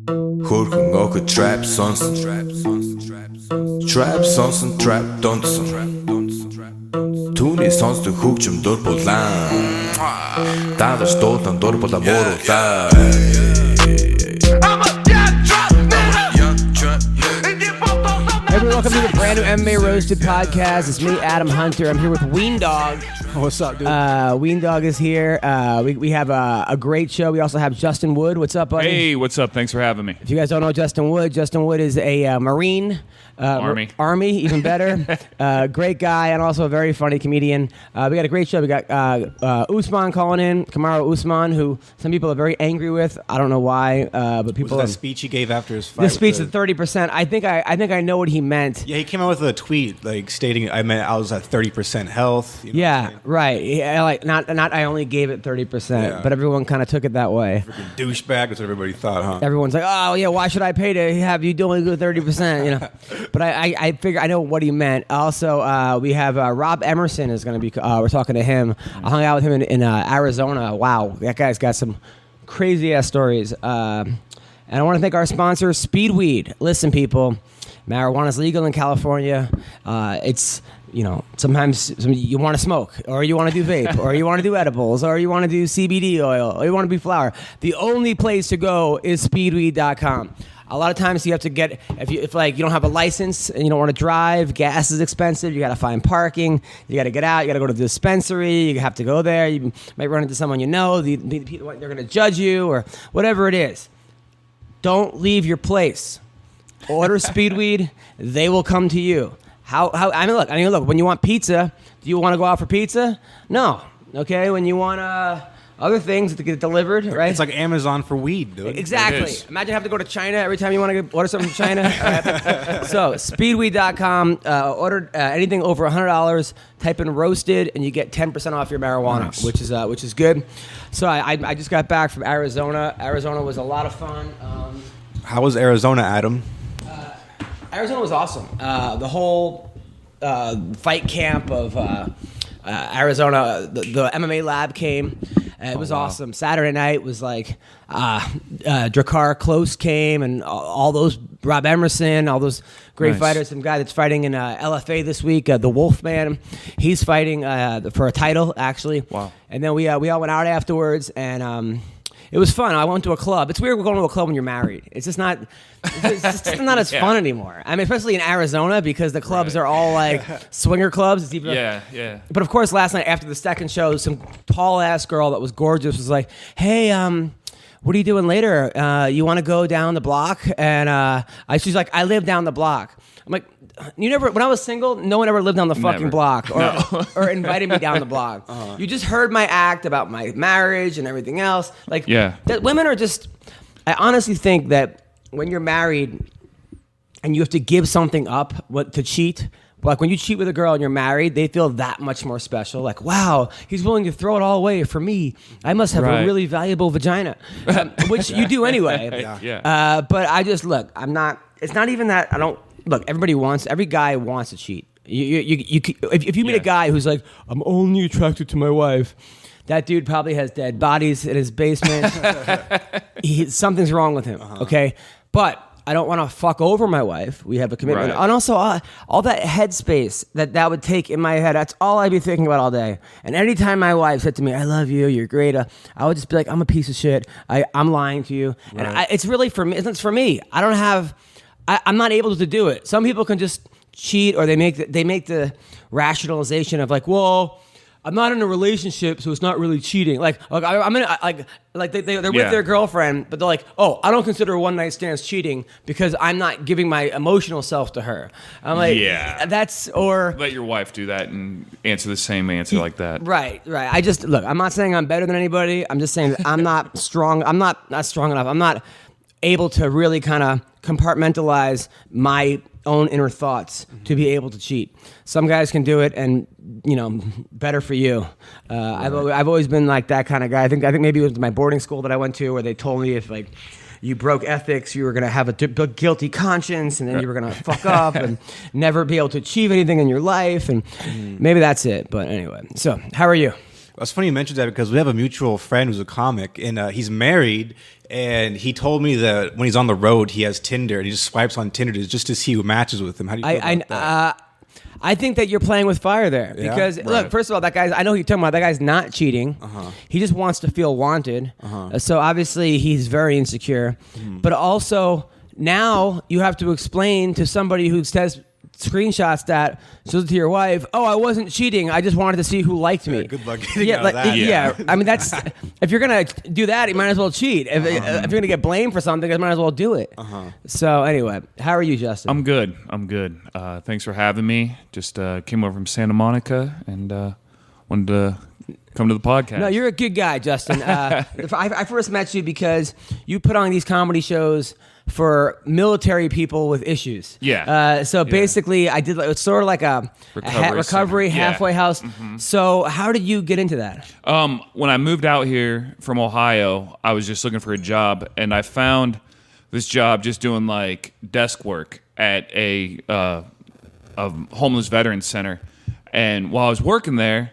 Хөрхөн охид trap сонсон. Trap сонсон, trap донсон. Түүний сонсдог хөгжим дур булаан. Даадаж дуулан дур булаа мууруулаа. Welcome to the brand new MMA Roasted podcast. It's me, Adam Hunter. I'm here with Weendawg. What's up, dude? Weendawg is here. We have a great show. We also have Justin Wood. What's up, buddy? Hey, what's up? Thanks for having me. If you guys don't know Justin Wood is a Marine. Army, even better. Great guy and also a very funny comedian. We got a great show. We got Usman calling in, Kamaru Usman, who some people are very angry with. I don't know why, but people. Was that speech he gave after his fight? The speech of 30%. I think I know what he meant. Yeah, he came out with a tweet like stating I was at 30% health. You know yeah, right. Yeah, like not I only gave it 30%, but everyone kind of took it that way. Freaking douchebag. That's what everybody thought, huh? Everyone's like, oh yeah, why should I pay to have you only do 30%? You know. But I figure I know what he meant. Also, we have Rob Emerson is going to be. We're talking to him. I hung out with him in Arizona. Wow, that guy's got some crazy ass stories. And I want to thank our sponsor, Speedweed. Listen, people, marijuana is legal in California. It's sometimes you want to smoke, or you want to do vape, or you want to do edibles, or you want to do CBD oil, or you want to do flower. The only place to go is speedweed.com. A lot of times you have to get, if you don't have a license and you don't want to drive, gas is expensive, you got to find parking, you got to get out, you got to go to the dispensary, you have to go there, you might run into someone you know, they're going to judge you or whatever it is. Don't leave your place. Order Speedweed, they will come to you. Look, when you want pizza, do you want to go out for pizza? No. Okay, when you want other things to get delivered, right? It's like Amazon for weed, dude. Exactly. Imagine having to go to China every time you want to order something from China. So, speedweed.com, order anything over $100, type in roasted, and you get 10% off your marijuana, nice. which is good. So, I just got back from Arizona. Arizona was a lot of fun. How was Arizona, Adam? Arizona was awesome. The whole fight camp of Arizona, the MMA lab came. It was awesome. Saturday night was like Drakkar Close came and all those Rob Emerson, all those great fighters. Some guy that's fighting in LFA this week, the Wolfman. He's fighting for a title actually. Wow. And then we all went out afterwards and. It was fun. I went to a club. It's weird going to a club when you're married. It's just not. It's just not as fun anymore. I mean, especially in Arizona because the clubs are all like swinger clubs. It's even, yeah. But of course, last night after the second show, some tall ass girl that was gorgeous was like, "Hey, what are you doing later? You want to go down the block?" And she's like, "I live down the block." I'm like. You never. When I was single, no one ever lived on the fucking block or invited me down the block. You just heard my act about my marriage and everything else. That women are just. I honestly think that when you're married and you have to give something up to cheat. Like when you cheat with a girl and you're married, they feel that much more special. Like, wow, he's willing to throw it all away for me. I must have a really valuable vagina, which you do anyway. But I just look. I'm not. It's not even that. I don't. Look, every guy wants to cheat. If you meet a guy who's like, I'm only attracted to my wife, that dude probably has dead bodies in his basement. Something's wrong with him, okay? But I don't want to fuck over my wife. We have a commitment. And also, all that headspace that would take in my head, that's all I'd be thinking about all day. And anytime my wife said to me, I love you, you're great, I would just be like, I'm a piece of shit. I'm lying to you. Right. And it's really for me. It's for me. I don't have... I'm not able to do it. Some people can just cheat, or they make the rationalization of like, well, I'm not in a relationship, so it's not really cheating. Like I'm in they're with their girlfriend, but they're like, oh, I don't consider one night stands cheating because I'm not giving my emotional self to her. I'm like, that's or let your wife do that and answer the same answer like that. Right. I just look. I'm not saying I'm better than anybody. I'm just saying I'm not strong. I'm not strong enough. I'm not able to really kind of compartmentalize my own inner thoughts to be able to cheat. Some guys can do it, and better for you. I've always been like that kind of guy. I think maybe it was my boarding school that I went to where they told me if like you broke ethics, you were going to have a guilty conscience, and then you were going to fuck up and never be able to achieve anything in your life, and maybe that's it. But anyway, so how are you? It's funny you mentioned that because we have a mutual friend who's a comic, and he's married, and he told me that when he's on the road, he has Tinder, and he just swipes on Tinder just to see who matches with him. How do you feel about that? I think that you're playing with fire there because look, first of all, that guy's, I know who you're talking about. That guy's not cheating. He just wants to feel wanted. So obviously he's very insecure, but also now you have to explain to somebody who says screenshots that shows it to your wife, oh, I wasn't cheating, I just wanted to see who liked me. Good luck getting out of that. I mean, that's if you're gonna do that, you might as well cheat. If you're gonna get blamed for something, you might as well do it. So anyway, how are you, Justin? I'm good. Thanks for having me. Just came over from Santa Monica and wanted to come to the podcast. No, you're a good guy, Justin. I first met you because you put on these comedy shows for military people with issues. Yeah. So basically, I did. It's sort of like a recovery halfway house. So how did you get into that? When I moved out here from Ohio, I was just looking for a job, and I found this job just doing like desk work at a homeless veterans center. And while I was working there,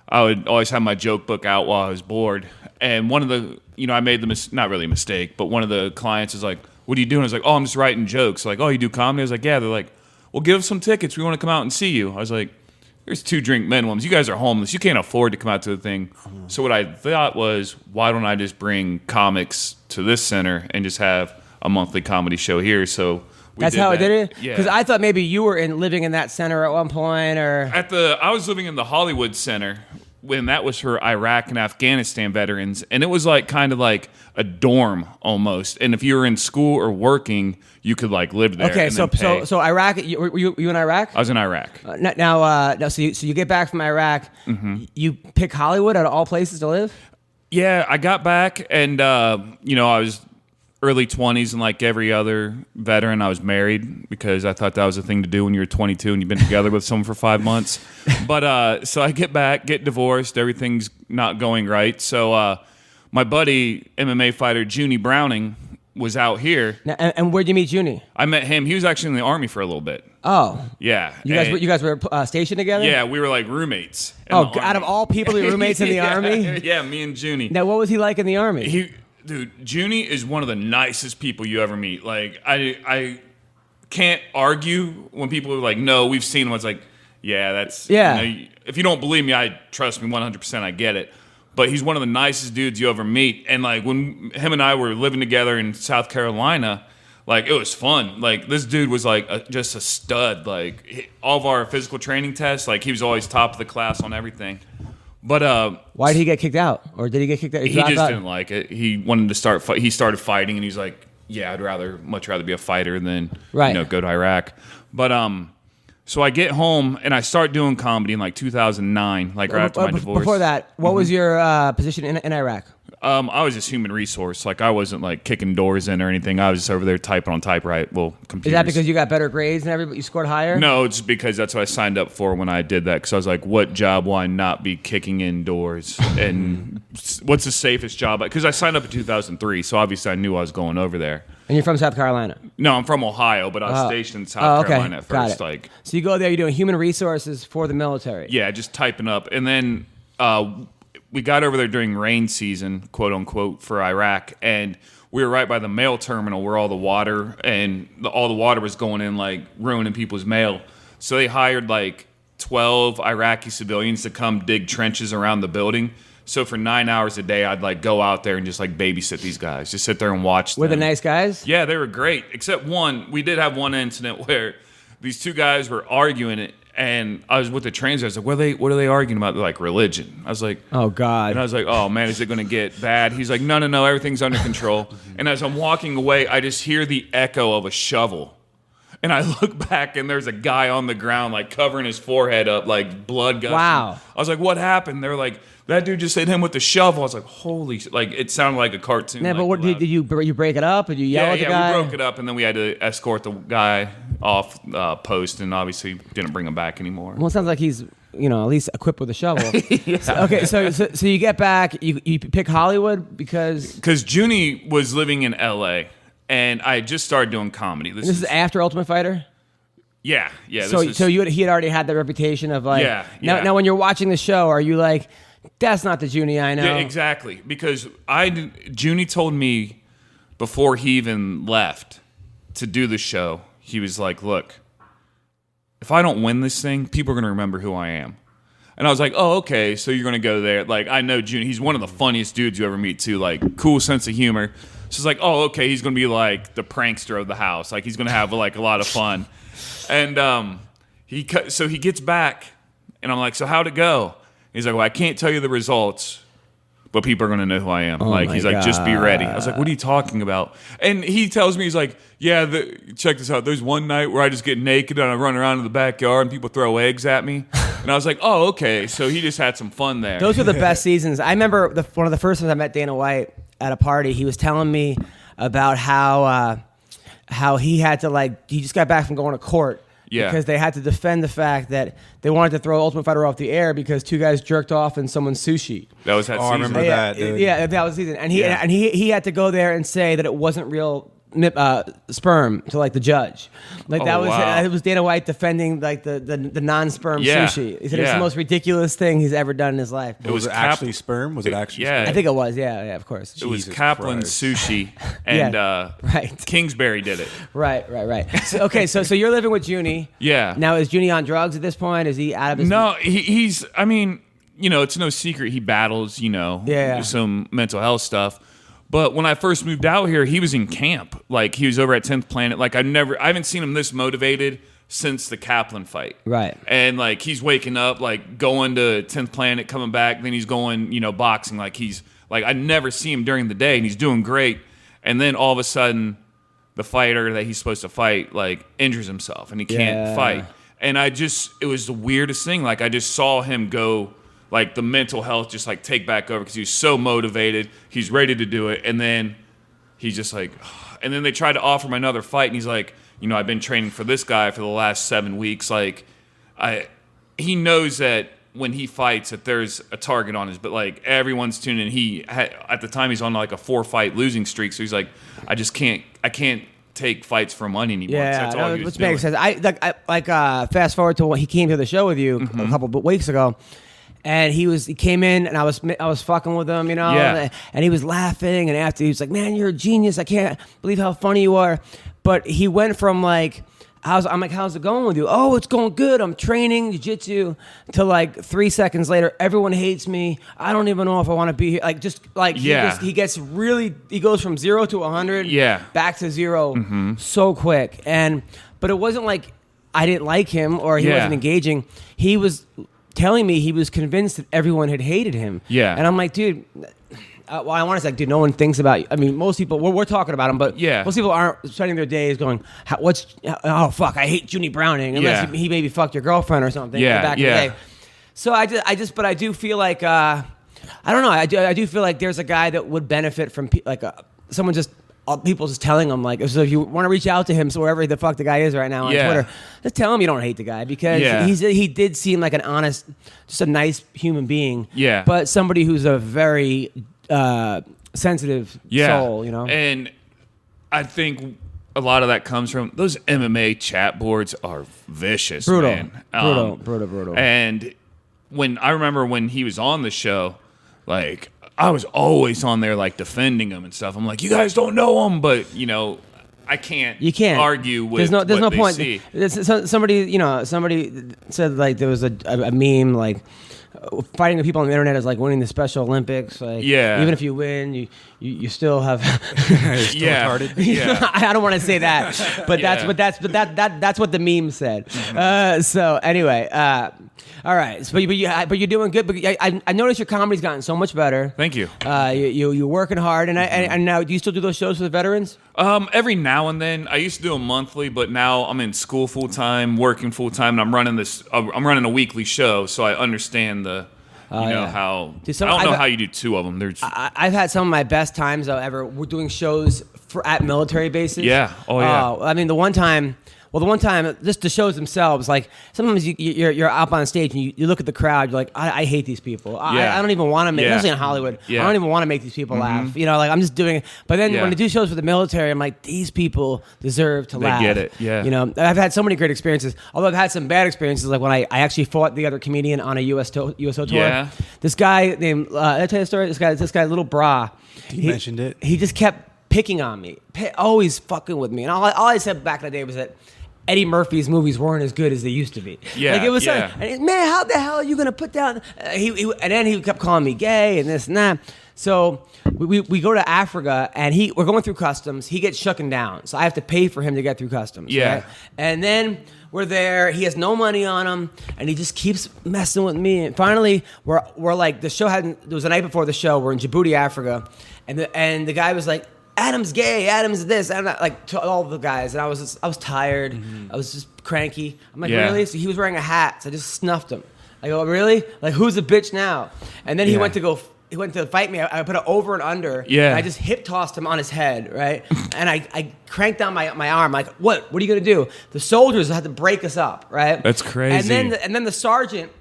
I would always have my joke book out while I was bored. And one of the, I made the not really a mistake, but one of the clients is like, what are you doing? I was like, oh, I'm just writing jokes. Like, oh, you do comedy? I was like, yeah. They're like, well, give us some tickets. We want to come out and see you. I was like, there's 2 drink minimums. You guys are homeless. You can't afford to come out to the thing. So what I thought was, why don't I just bring comics to this center and just have a monthly comedy show here? So that's how I did it? Yeah. Because I thought maybe you were living in that center at one point, or I was living in the Hollywood Center when that was for Iraq and Afghanistan veterans, and it was like kind of like a dorm almost. And if you were in school or working, you could like live there. Okay, and so then pay. so Iraq. Were you in Iraq? I was in Iraq. So you get back from Iraq. You pick Hollywood out of all places to live. Yeah, I got back, and I was early 20s, and like every other veteran, I was married because I thought that was a thing to do when you're 22 and you've been together with someone for 5 months. But so I get back, get divorced, everything's not going right. So my buddy, MMA fighter Junie Browning, was out here. Now, and where'd you meet Junie? I met him. He was actually in the Army for a little bit. Oh. Yeah. You guys were stationed together? Yeah, we were like roommates. Oh, out of all people, your roommates in the Army? Yeah, me and Junie. Now, what was he like in the Army? Dude, Junie is one of the nicest people you ever meet. Like, I can't argue when people are like, no, we've seen him. It's like, yeah, that's... Yeah. If you don't believe me, trust me 100%, I get it. But he's one of the nicest dudes you ever meet. And, like, when him and I were living together in South Carolina, like, it was fun. Like, this dude was, like, just a stud. Like, all of our physical training tests, like, he was always top of the class on everything. But why did he get kicked out? Or did he get kicked out? He just didn't like it. He wanted to start. He started fighting, and he's like, "Yeah, much rather be a fighter than go to Iraq." But so I get home and I start doing comedy in like 2009, like right after my divorce. Before that, what was your position in Iraq? I was just human resource. Like, I wasn't like kicking doors in or anything. I was just over there typing on computers. Is that because you got better grades and everybody? You scored higher? No, it's because that's what I signed up for when I did that. Because I was like, what job will I not be kicking in doors? And what's the safest job? Because I signed up in 2003, so obviously I knew I was going over there. And you're from South Carolina? No, I'm from Ohio, but I was stationed in South Carolina at first. Got it. So you go there, you're doing human resources for the military. Yeah, just typing up. And then we got over there during rain season, quote unquote, for Iraq, and we were right by the mail terminal where all the water was going in, like ruining people's mail. So they hired like 12 Iraqi civilians to come dig trenches around the building. So for 9 hours a day, I'd like go out there and just like babysit these guys, just sit there and watch them. Were they nice guys? Yeah, they were great. Except we did have one incident where these 2 guys were arguing it. And I was with the translator. I was like, what are they arguing about? They're like, religion. I was like, oh, God. And I was like, oh, man, is it going to get bad? He's like, no, everything's under control. And as I'm walking away, I just hear the echo of a shovel. And I look back, and there's a guy on the ground, like, covering his forehead up, like, blood gushing. Wow. I was like, what happened? They're like, that dude just hit him with the shovel. I was like, holy shit. Like, it sounded like a cartoon. Yeah, but what did you break it up? Did you yell at the guy? Yeah, we broke it up, and then we had to escort the guy off post, and obviously didn't bring him back anymore. Well, it sounds like he's, at least equipped with a shovel. Yeah. So you get back, you pick Hollywood because Junie was living in L.A., and I had just started doing comedy. This is after Ultimate Fighter? Yeah. So he had already had that reputation of like... Yeah. Now when you're watching the show, are you like... That's not the Junie I know. Yeah, exactly. Because Junie told me before he even left to do the show, he was like, look, if I don't win this thing, people are going to remember who I am. And I was like, oh, okay, so you're going to go there. Like, I know Junie. He's one of the funniest dudes you ever meet, too. Like, cool sense of humor. So it's like, oh, okay, he's going to be like the prankster of the house. Like, he's going to have like a lot of fun. And he gets back, and I'm like, so how'd it go? He's like, well, I can't tell you the results, but people are going to know who I am. He's like, just be ready. I was like, what are you talking about? And he tells me, he's like, yeah, check this out. There's one night where I just get naked and I run around in the backyard and people throw eggs at me. And I was like, oh, okay. So he just had some fun there. Those were the best seasons. I remember one of the first times I met Dana White at a party. He was telling me about how he had to, he just got back from going to court. Yeah. Because they had to defend the fact that they wanted to throw Ultimate Fighter off the air because two guys jerked off in someone's sushi. That was that season. I remember that, dude. Yeah, that was the season. And he had to go there and say that it wasn't real sperm to the judge. It was Dana White defending the non-sperm sushi. He said it's the most ridiculous thing he's ever done in his life. Was it actually sperm? Was it actually sperm? I think it was. Yeah, of course. It was Kaplan Sushi, and right. Kingsbury did it. Right. So you're living with Junie. Yeah. Now is Junie on drugs at this point? Is he out of his? No, he's. I mean, it's no secret he battles. Some mental health stuff. But when I first moved out here, he was in camp. Like, he was over at 10th Planet. Like, I haven't seen him this motivated since the Kaplan fight. Right. And, he's waking up, going to 10th Planet, coming back. Then he's going, boxing. I never see him during the day, and he's doing great. And then all of a sudden, the fighter that he's supposed to fight, injures himself, and he can't fight. And it was the weirdest thing. I just saw him go... the mental health just take back over because he was so motivated. He's ready to do it. And then he's just and then they tried to offer him another fight. And he's like, I've been training for this guy for the last 7 weeks. He knows that when he fights that there's a target on his, but everyone's tuning in. At the time he's on a 4-fight losing streak. So he's like, I can't take fights for money anymore. Yeah, that's all he was which doing. makes sense. I fast forward to when he came to the show with you a couple of weeks ago. And he came in, and I was fucking with him, Yeah. and he was laughing, and after he was like, "Man, you're a genius! I can't believe how funny you are." But he went from how's it going with you? Oh, it's going good. I'm training jiu-jitsu. To 3 seconds later, everyone hates me. I don't even know if I want to be here. He gets really. He goes from 0 to 100. Yeah. Back to 0 so quick, but it wasn't I didn't like him or he wasn't engaging. He was telling me he was convinced that everyone had hated him. Yeah. And I'm like, dude, I want to say, dude, no one thinks about you. I mean, most people, we're talking about him, but most people aren't spending their days going, oh, fuck, I hate Junie Browning, unless he maybe fucked your girlfriend or something back in the day. So but I do feel I don't know, I do feel there's a guy that would benefit from, someone just, people just telling him so if you want to reach out to him, so wherever the fuck the guy is right now on Twitter, just tell him you don't hate the guy because he did seem like an honest, just a nice human being. Yeah. But somebody who's a very sensitive soul, And I think a lot of that comes from those MMA chat boards are vicious, brutal, man. Brutal. And I remember when he was on the show, I was always on there defending him and stuff. I'm like, you guys don't know him, but I can't. You can't argue with. There's no point. See. Somebody said there was a meme fighting the people on the internet is like winning the Special Olympics. Even if you win, you still have. Retarded. Yeah. I don't want to say that, but that's what the meme said. So anyway. All right, but you're doing good. But I noticed your comedy's gotten so much better. Thank you. You're working hard, and now do you still do those shows for the veterans? Every now and then. I used to do them monthly, but now I'm in school full time, working full time, and I'm running a weekly show, so I understand the. How I don't know how you do two of them. I've had some of my best times ever. We're doing shows at military bases. Yeah. Oh yeah. I mean, the one time Well, the one time, just the shows themselves, like sometimes you're up on stage and you look at the crowd, you're like, I hate these people. I don't even want to make, especially in Hollywood, I don't even want to make these people laugh. You know, like I'm just doing it. But then when I do shows for the military, I'm like, these people deserve to laugh. They get it, yeah. You know, I've had so many great experiences. Although I've had some bad experiences, like when I actually fought the other comedian on a USO tour. Yeah. This guy named, did I tell you the story? This guy, Little Bra. You mentioned it. He just kept picking on me, always fucking with me. And all I said back in the day was that Eddie Murphy's movies weren't as good as they used to be. Yeah, like it was yeah. man, how the hell are you gonna put down? And then he kept calling me gay and this and that. So we go to Africa and we're going through customs. He gets shooken down, so I have to pay for him to get through customs. Yeah, right? And then we're there. He has no money on him, and he just keeps messing with me. And finally, we're like the show hadn't. It was the night before the show. We're in Djibouti, Africa, and the guy was like, Adam's gay, Adam's this, and like to all the guys, and I was tired, I was just cranky. I'm like, really? So he was wearing a hat, so I just snuffed him. I go, really? Like, who's a bitch now? And then he went to fight me. I put it over and under. Yeah. And I just hip tossed him on his head, right? And I cranked down my arm. Like, what? What are you gonna do? The soldiers had to break us up, right? That's crazy. And then the sergeant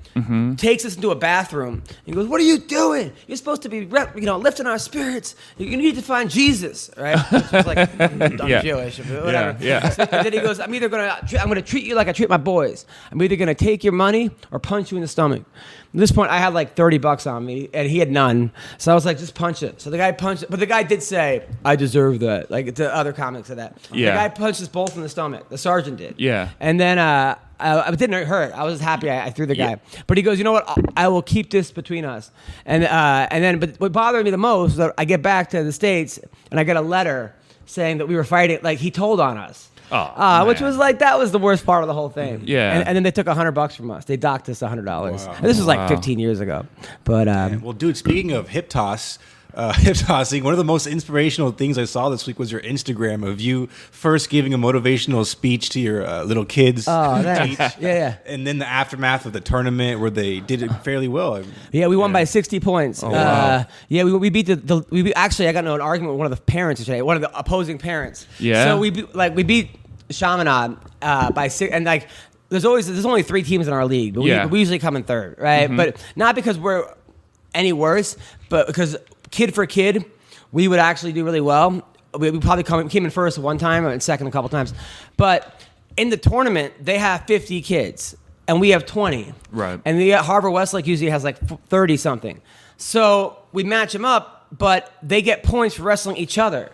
takes us into a bathroom. He goes, "What are you doing? You're supposed to be, lifting our spirits. You need to find Jesus, right?" Which was like, I'm Jewish, whatever. Yeah. So then he goes, I'm gonna treat you like I treat my boys. I'm either gonna take your money or punch you in the stomach. At this point, I had like $30 on me, and he had none. So I was like, just punch it. So the guy punched it, but the guy did say, "I deserve that." Like the other comics said that. Yeah. The guy punched us both in the stomach. The sergeant did. Yeah. And then it didn't hurt. I was happy I threw the guy. Yeah. But he goes, "You know what? I will keep this between us." And then, but what bothered me the most was that I get back to the States and I get a letter saying that we were fighting. Like he told on us. Which was like, that was the worst part of the whole thing. Yeah. And then they took $100 from us. They docked us $100. Wow. And this was like 15 years ago. But well, dude, speaking of hip tossing, one of the most inspirational things I saw this week was your Instagram of you first giving a motivational speech to your little kids. Oh, thanks. Yeah. And then the aftermath of the tournament where they did it fairly well. Yeah, we won by 60 points. Oh, wow. We beat actually, I got into an argument with one of the parents today, one of the opposing parents. Yeah. So we beat Chaminade by 6, and like there's only 3 teams in our league, but we usually come in third, right? But not because we're any worse, but because kid for kid, we would actually do really well. We probably came in first one time and second a couple times. But in the tournament, they have 50 kids, and we have 20. Right. And the Harvard Westlake usually has like 30-something. So we match them up, but they get points for wrestling each other,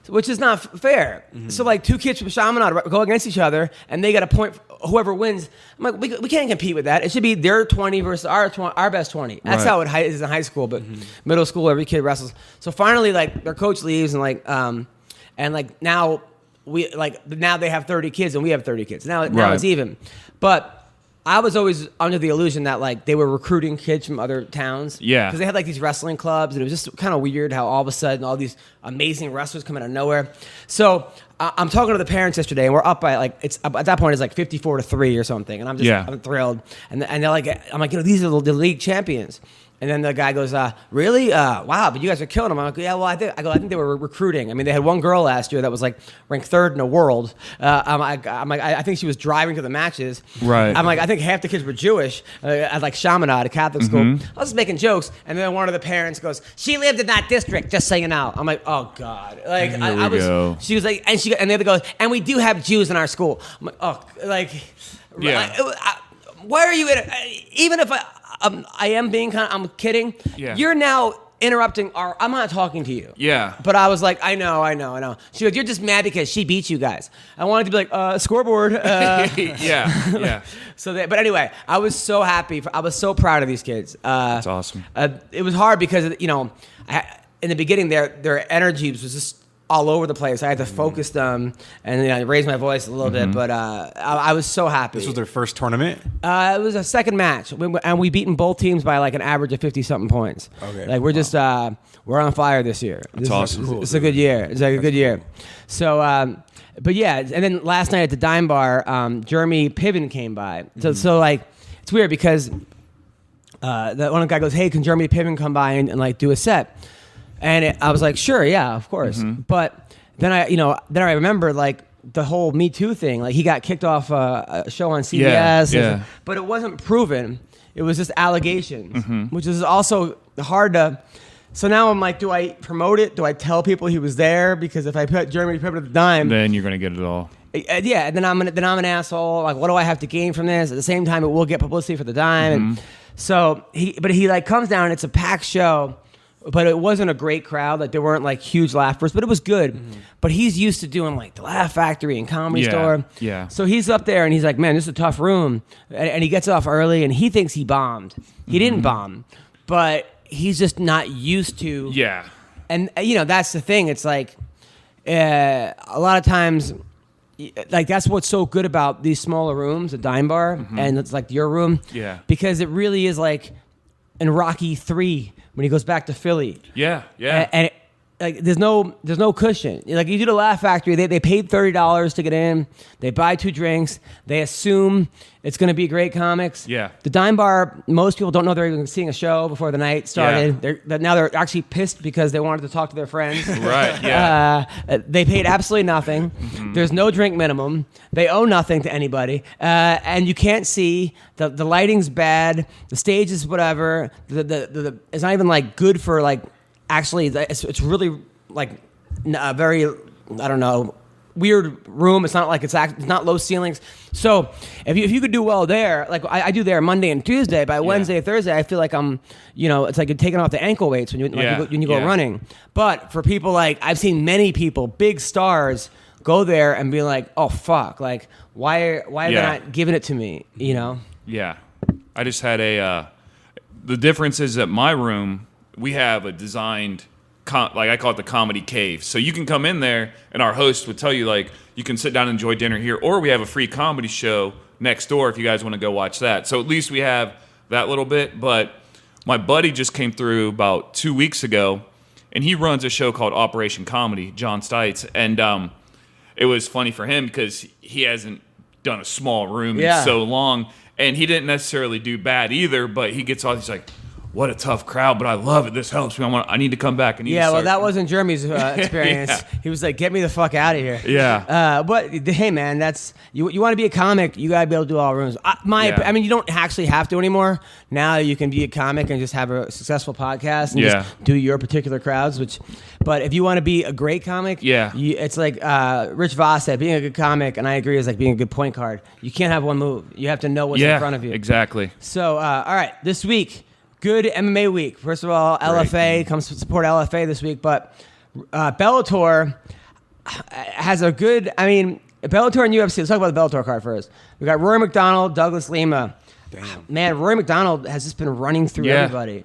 which is not fair. So like 2 kids from Chaminade go against each other, and they get a point. Whoever wins, I'm like, we can't compete with that. It should be their 20 versus our best 20. That's how it is in high school, but middle school, every kid wrestles. So finally, like their coach leaves, and now now they have 30 kids and we have 30 kids. Now it's even, but. I was always under the illusion that like they were recruiting kids from other towns. Yeah. Because they had like these wrestling clubs, and it was just kind of weird how all of a sudden all these amazing wrestlers come out of nowhere. So I'm talking to the parents yesterday, and we're up by like at that point it's like 54-3 or something, and I'm thrilled. And they're like, I'm like, these are the league champions. And then the guy goes, really? Wow, but you guys are killing them. I'm like, yeah, well, I think they were recruiting. I mean, they had one girl last year that was like ranked 3rd in the world. I'm like, I think she was driving to the matches. Right. I'm like, I think half the kids were Jewish at like Chaminade, a Catholic school. I was just making jokes, and then one of the parents goes, "She lived in that district, just so you know." I'm like, oh God, like I was. Go. She was like, and the other goes, "And we do have Jews in our school." I'm like, oh, like, yeah. Why are you in it? Even if I am being I'm kidding. Yeah. You're now interrupting I'm not talking to you. Yeah. But I was like, I know. She goes, "You're just mad because she beat you guys." I wanted to be like, scoreboard. Yeah. But anyway, I was so happy. I was so proud of these kids. That's awesome. It was hard because, in the beginning, their energy was just all over the place. I had to focus them and raise my voice a little bit, but I was so happy. This was their first tournament? It was a second match, and we beaten both teams by like an average of 50-something points. Okay. Like we're just we're on fire this year. That's awesome. Cool. It's a good year. It's like a good year. So, but yeah, and then last night at the Dime Bar, Jeremy Piven came by. So like it's weird because the one guy goes, "Hey, can Jeremy Piven come by and like do a set?" And I was like, sure, yeah, of course. But then I remember like the whole Me Too thing. Like he got kicked off a show on CBS, but it wasn't proven. It was just allegations, which is also hard to. So now I'm like, do I promote it? Do I tell people he was there? Because if I put Jeremy Piven at the dime, then you're gonna get it all. Yeah, then I'm an asshole. Like, what do I have to gain from this? At the same time, it will get publicity for the dime. And so he like comes down. And it's a packed show, but it wasn't a great crowd. Like there weren't like huge laughers, but it was good. But he's used to doing like the Laugh Factory and Comedy Store. Yeah. So he's up there and he's like, man, this is a tough room. And he gets off early and he thinks he bombed. He didn't bomb, but he's just not used to. Yeah. And that's the thing. It's like a lot of times. Like that's what's so good about these smaller rooms, a dime bar, and it's like your room. Yeah. Because it really is like in Rocky 3 when he goes back to Philly. Yeah. Yeah. And like there's no cushion. Like you do the Laugh Factory, they paid $30 to get in. They buy 2 drinks. They assume it's going to be great comics. Yeah. The dime bar, most people don't know they're seeing a show before the night started. Yeah. Now they're actually pissed because they wanted to talk to their friends. Right. Yeah. They paid absolutely nothing. There's no drink minimum. They owe nothing to anybody, and you can't see. The lighting's bad. The stage is whatever. It's not even like good for like. Actually, it's really like a very, I don't know, weird room. It's not like it's not low ceilings. So if you could do well there, like I do there Monday and Tuesday, by Wednesday, Thursday, I feel like I'm, it's like you're taking off the ankle weights when you go running. But for people like, I've seen many people, big stars, go there and be like, oh fuck, like why are they not giving it to me, Yeah. I just had the difference is that my room, we have a designed, like I call it the comedy cave. So you can come in there, and our host would tell you, like, you can sit down and enjoy dinner here, or we have a free comedy show next door if you guys want to go watch that. So at least we have that little bit. But my buddy just came through about 2 weeks ago, and he runs a show called Operation Comedy, John Stites. And it was funny for him because he hasn't done a small room in so long, and he didn't necessarily do bad either, but he gets all, he's like, what a tough crowd, but I love it. This helps me. I need to come back. Well, that wasn't Jeremy's experience. He was like, get me the fuck out of here. Yeah. But hey, man, that's you want to be a comic, you got to be able to do all rooms. I mean, you don't actually have to anymore. Now you can be a comic and just have a successful podcast and just do your particular crowds. But if you want to be a great comic, it's like Rich Voss said, being a good comic, and I agree, is like being a good point guard. You can't have one move. You have to know what's in front of you. Exactly. So, all right, this week. Good MMA week. First of all, LFA, comes to support LFA this week, but Bellator has a good, Bellator and UFC, let's talk about the Bellator card first. We got Rory McDonald, Douglas Lima. Damn. Man, Rory McDonald has just been running through everybody.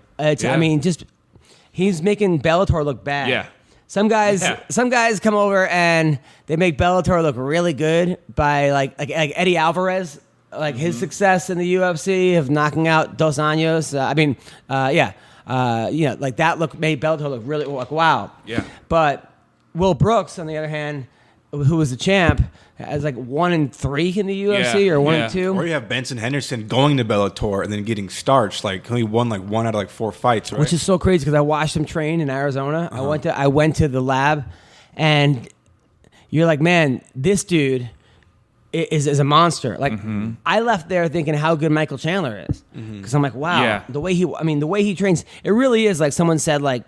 He's making Bellator look bad. Yeah. Some guys come over and they make Bellator look really good by like Eddie Alvarez. Like his success in the UFC of knocking out Dos Anjos. Like that made Bellator look really like wow. Yeah. But Will Brooks, on the other hand, who was the champ, has like 1-3 in the UFC or 1-2. Or you have Benson Henderson going to Bellator and then getting starched. Like he won like 1 out of like 4 fights, right? Which is so crazy because I watched him train in Arizona. I went to the lab, and you're like, man, this dude is a monster. Like I left there thinking how good Michael Chandler is, because I'm like, wow, the way he trains, it really is like someone said, like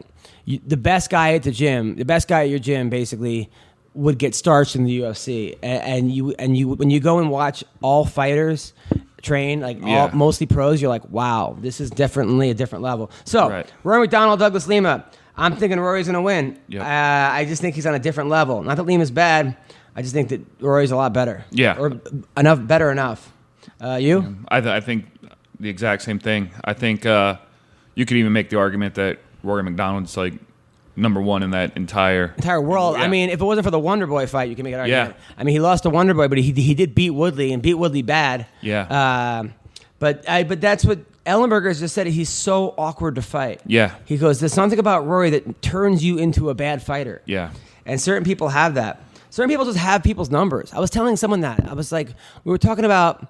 the best guy at your gym, basically would get starched in the UFC, and you when you go and watch all fighters train, like mostly pros, you're like, wow, this is definitely a different level. So Rory McDonald, Douglas Lima, I'm thinking Rory's gonna win. Yep. I just think he's on a different level. Not that Lima's bad. I just think that Rory's a lot better. Yeah. Or better enough. You? I think the exact same thing. I think you could even make the argument that Rory McDonald's like number one in that entire world. Yeah. I mean, if it wasn't for the Wonder Boy fight, you can make an argument. Yeah. I mean, he lost to Wonder Boy, but he did beat Woodley and beat Woodley bad. Yeah. But that's what Ellenberger just said. He's so awkward to fight. Yeah. He goes, there's something about Rory that turns you into a bad fighter. Yeah. And certain people have that. Certain people just have people's numbers. I was telling someone that. I was like, we were talking about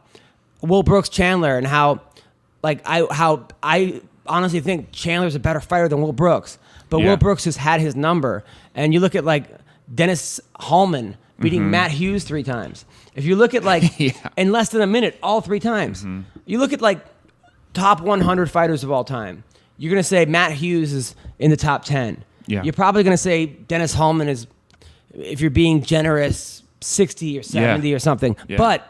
Will Brooks Chandler and how I honestly think Chandler's a better fighter than Will Brooks. But Will Brooks has had his number. And you look at like Dennis Hallman beating Matt Hughes 3 times. If you look at like in less than a minute, all 3 times. You look at like top 100 fighters of all time. You're gonna say Matt Hughes is in the top 10. Yeah. You're probably gonna say Dennis Hallman is, if you're being generous, 60 or 70 or something. Yeah. But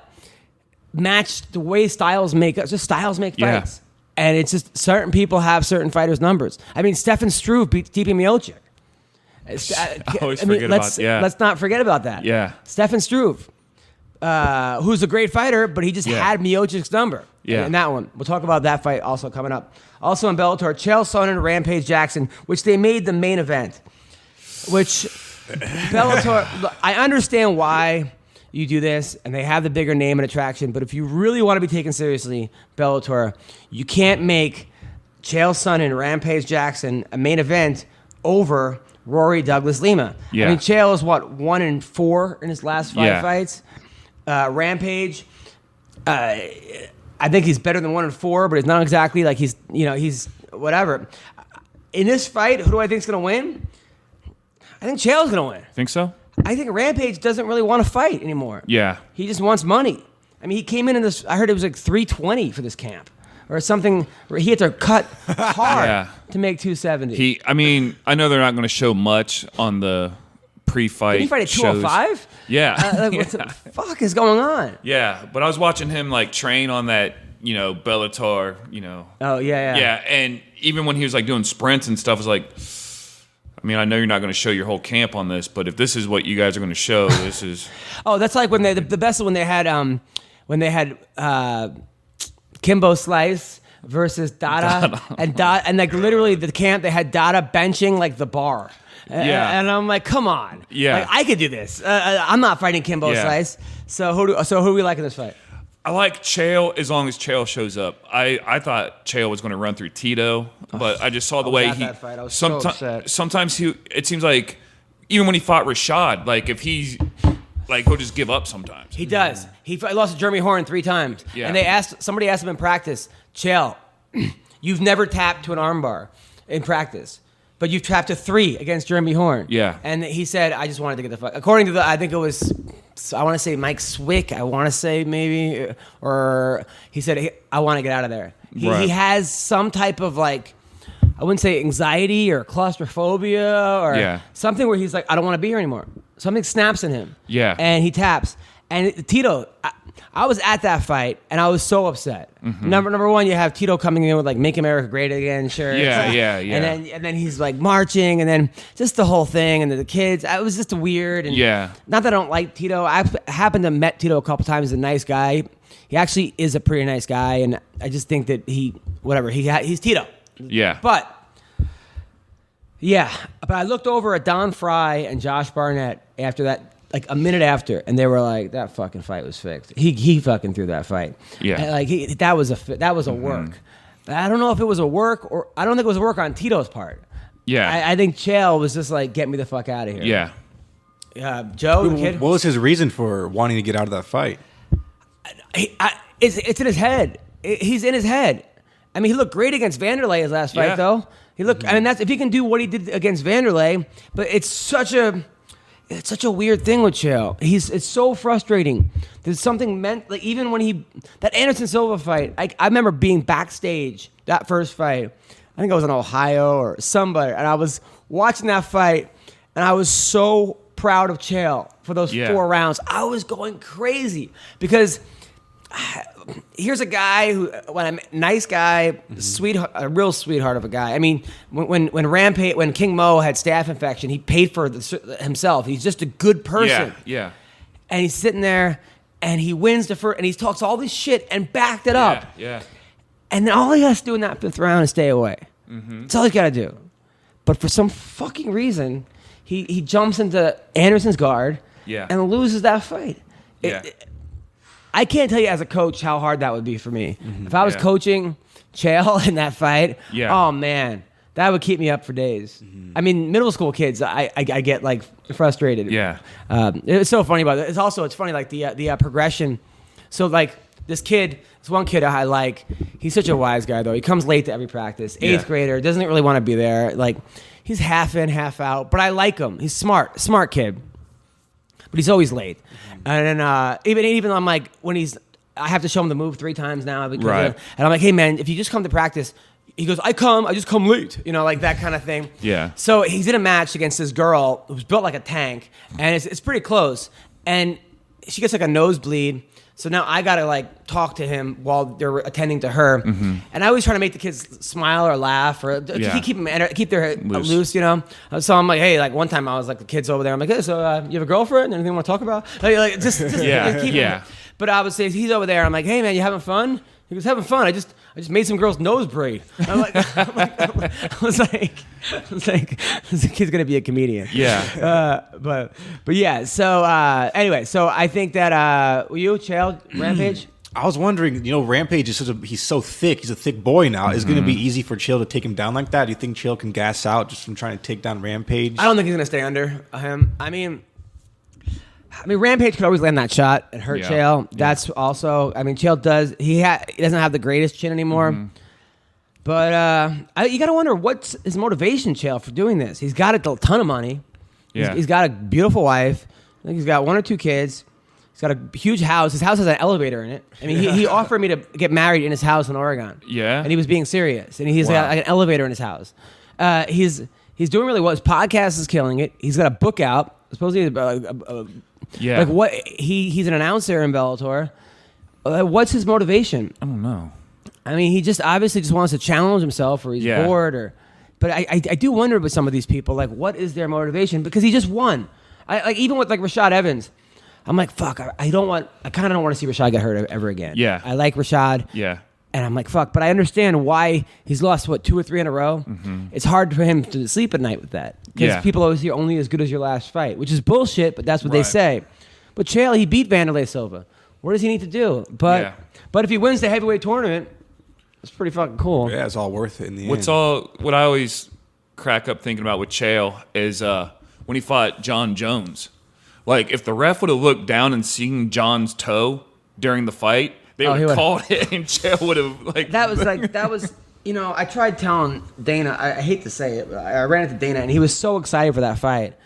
match the way styles make fights. And it's just certain people have certain fighters' numbers. I mean, Stefan Struve beat Stipe Miocic. Let's not forget about that. Yeah. Stefan Struve, who's a great fighter, but he just had Miocic's number. Yeah. In that one. We'll talk about that fight also coming up. Also in Bellator, Chael Sonnen and Rampage Jackson, which they made the main event. Which Bellator, look, I understand why you do this, and they have the bigger name and attraction, but if you really want to be taken seriously, Bellator, you can't make Chael Sonnen and Rampage Jackson a main event over Rory Douglas Lima. Yeah. I mean, Chael is 1-4 in his last 5 fights. Rampage, I think he's better than 1-4, but it's not exactly like he's whatever. In this fight, who do I think is going to win? I think Chael's going to win. Think so? I think Rampage doesn't really want to fight anymore. Yeah. He just wants money. I mean, he came in this, I heard it was like $320 for this camp or something. Where he had to cut hard to make $270. I know they're not going to show much on the pre-fight. Did he fight at 205? Yeah. What the fuck is going on? Yeah, but I was watching him like train on that, Bellator, Oh, yeah. Yeah, and even when he was like doing sprints and stuff, I was like, I know you're not going to show your whole camp on this, but if this is what you guys are going to show, this is. Oh, that's like when the best when they had Kimbo Slice versus Dada. And like literally the camp they had Dada benching like the bar. And I'm like, come on. Yeah. Like, I could do this. I'm not fighting Kimbo Slice. So who do we like in this fight? I like Chael as long as Chael shows up. I thought Chael was going to run through Tito, but I just saw the way he. That fight. I was so upset. Sometimes it seems like even when he fought Rashad, like if he's like he'll just give up sometimes. He does. He lost to Jeremy Horn 3 times. Yeah. And somebody asked him in practice, Chael, you've never tapped to an armbar in practice. But you've tapped to 3 against Jeremy Horn. Yeah. And he said, I just wanted to get the fuck. According to I think it was, I want to say Mike Swick, I want to say maybe, or he said, I want to get out of there. He has some type of like, I wouldn't say anxiety or claustrophobia or something where he's like, I don't want to be here anymore. Something snaps in him. Yeah. And he taps. And Tito, I was at that fight, and I was so upset. Mm-hmm. Number one, you have Tito coming in with like "Make America Great Again" shirts. Yeah. And then he's like marching, and then just the whole thing, and the kids. It was just weird. And not that I don't like Tito. I happened to met Tito a couple times. He's a nice guy. He actually is a pretty nice guy, and I just think that he's Tito. Yeah. But I looked over at Don Fry and Josh Barnett after that. Like a minute after, and they were like, "That fucking fight was fixed." He fucking threw that fight. Yeah, and like that was a work. I don't know if it was a work or I don't think it was a work on Tito's part. Yeah, I think Chael was just like, "Get me the fuck out of here." Yeah. Joe, the kid. What was his reason for wanting to get out of that fight? It's in his head. He's in his head. I mean, he looked great against Vanderlei his last fight, though. He looked. I mean, that's if he can do what he did against Vanderlei. But it's such a weird thing with Chael. It's so frustrating. There's something like even when that Anderson Silva fight, I remember being backstage that first fight. I think I was in Ohio or somebody, and I was watching that fight, and I was so proud of Chael for those 4 rounds. I was going crazy because here's a guy nice guy, a real sweetheart of a guy. I mean, when King Mo had staph infection, he paid for himself. He's just a good person. Yeah. And he's sitting there, and he wins and he talks all this shit and backed it up. Yeah. And then all he has to do in that 5th round is stay away. Mm-hmm. That's all he's got to do. But for some fucking reason, he jumps into Anderson's guard and loses that fight. I can't tell you as a coach how hard that would be for me. Mm-hmm. If I was coaching Chael in that fight, oh man, that would keep me up for days. Mm-hmm. I mean, middle school kids, I get like frustrated. Yeah, it's so funny about it. It's funny like the progression. So like this one kid I like. He's such a wise guy though. He comes late to every practice. 8th grader, doesn't really want to be there. Like he's half in, half out. But I like him. He's smart kid. but he's always late. And then even I'm like, I have to show him the move 3 times now. Because and I'm like, hey man, if you just come to practice, he goes, I just come late, like that kind of thing. Yeah. So he's in a match against this girl who's built like a tank, and it's pretty close. And she gets like a nosebleed. So now I gotta like talk to him while they're attending to her, and I always try to make the kids smile or laugh or keep their loose, So I'm like, hey, like one time I was like the kids over there. I'm like, hey, so you have a girlfriend? Anything you want to talk about? Like just keep them. But I would say he's over there. I'm like, hey man, you having fun? He was having fun. I just made some girls nose braid. I was like, this kid's gonna be a comedian. Yeah. But yeah. So anyway, so I think that you, Chael, Rampage. I was wondering, Rampage is he's so thick. He's a thick boy now. Is it going to be easy for Chael to take him down like that? Do you think Chael can gas out just from trying to take down Rampage? I don't think he's gonna stay under him. I mean, Rampage could always land that shot and hurt Chael. That's also, Chael does. He doesn't have the greatest chin anymore. But you got to wonder what's his motivation, Chael, for doing this. He's got a ton of money. Yeah. He's got a beautiful wife. I think he's got 1 or 2 kids. He's got a huge house. His house has an elevator in it. He offered me to get married in his house in Oregon. Yeah. And he was being serious. And he's got like an elevator in his house. He's doing really well. His podcast is killing it. He's got a book out. Supposedly like what he's an announcer in Bellator. What's his motivation? I don't know. He just obviously just wants to challenge himself, or he's bored, But I do wonder with some of these people, like, what is their motivation? Because he just won. Even with like Rashad Evans, I'm like, fuck. I kind of don't want to see Rashad get hurt ever again. Yeah. I like Rashad. Yeah. And I'm like, fuck. But I understand why he's lost 2 or 3 in a row. It's hard for him to sleep at night with that, because people always hear only as good as your last fight, which is bullshit. But that's what they say. But Chael, he beat Wanderlei Silva. What does he need to do? But if he wins the heavyweight tournament, it's pretty fucking cool. Yeah, it's all worth it in the end. What I always crack up thinking about with Chael is when he fought John Jones. Like, if the ref would have looked down and seen John's toe during the fight, they would have called it, and Chael would have that was. I tried telling Dana. I hate to say it, but I ran into Dana, and he was so excited for that fight.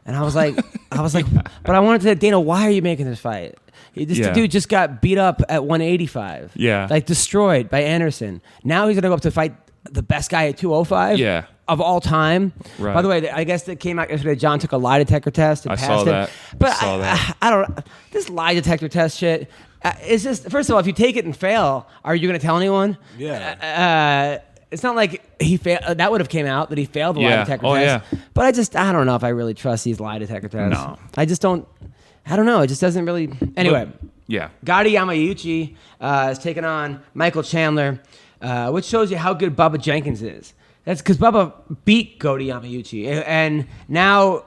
And I was like, but I wanted to say, Dana, why are you making this fight? The dude just got beat up at 185. Yeah. Like, destroyed by Anderson. Now he's going to go up to fight the best guy at 205 of all time. Right. By the way, I guess that came out yesterday. John took a lie detector test and passed it. But I don't. This lie detector test shit is just, first of all, if you take it and fail, are you going to tell anyone? Yeah. It's not like he failed. That would have came out that he failed the lie detector test. Yeah. But I don't know if I really trust these lie detector tests. No. I just don't. I don't know. It just doesn't really. Anyway. Gotti Yamauchi is taking on Michael Chandler, which shows you how good Bubba Jenkins is. That's because Bubba beat Gotti Yamauchi, and now,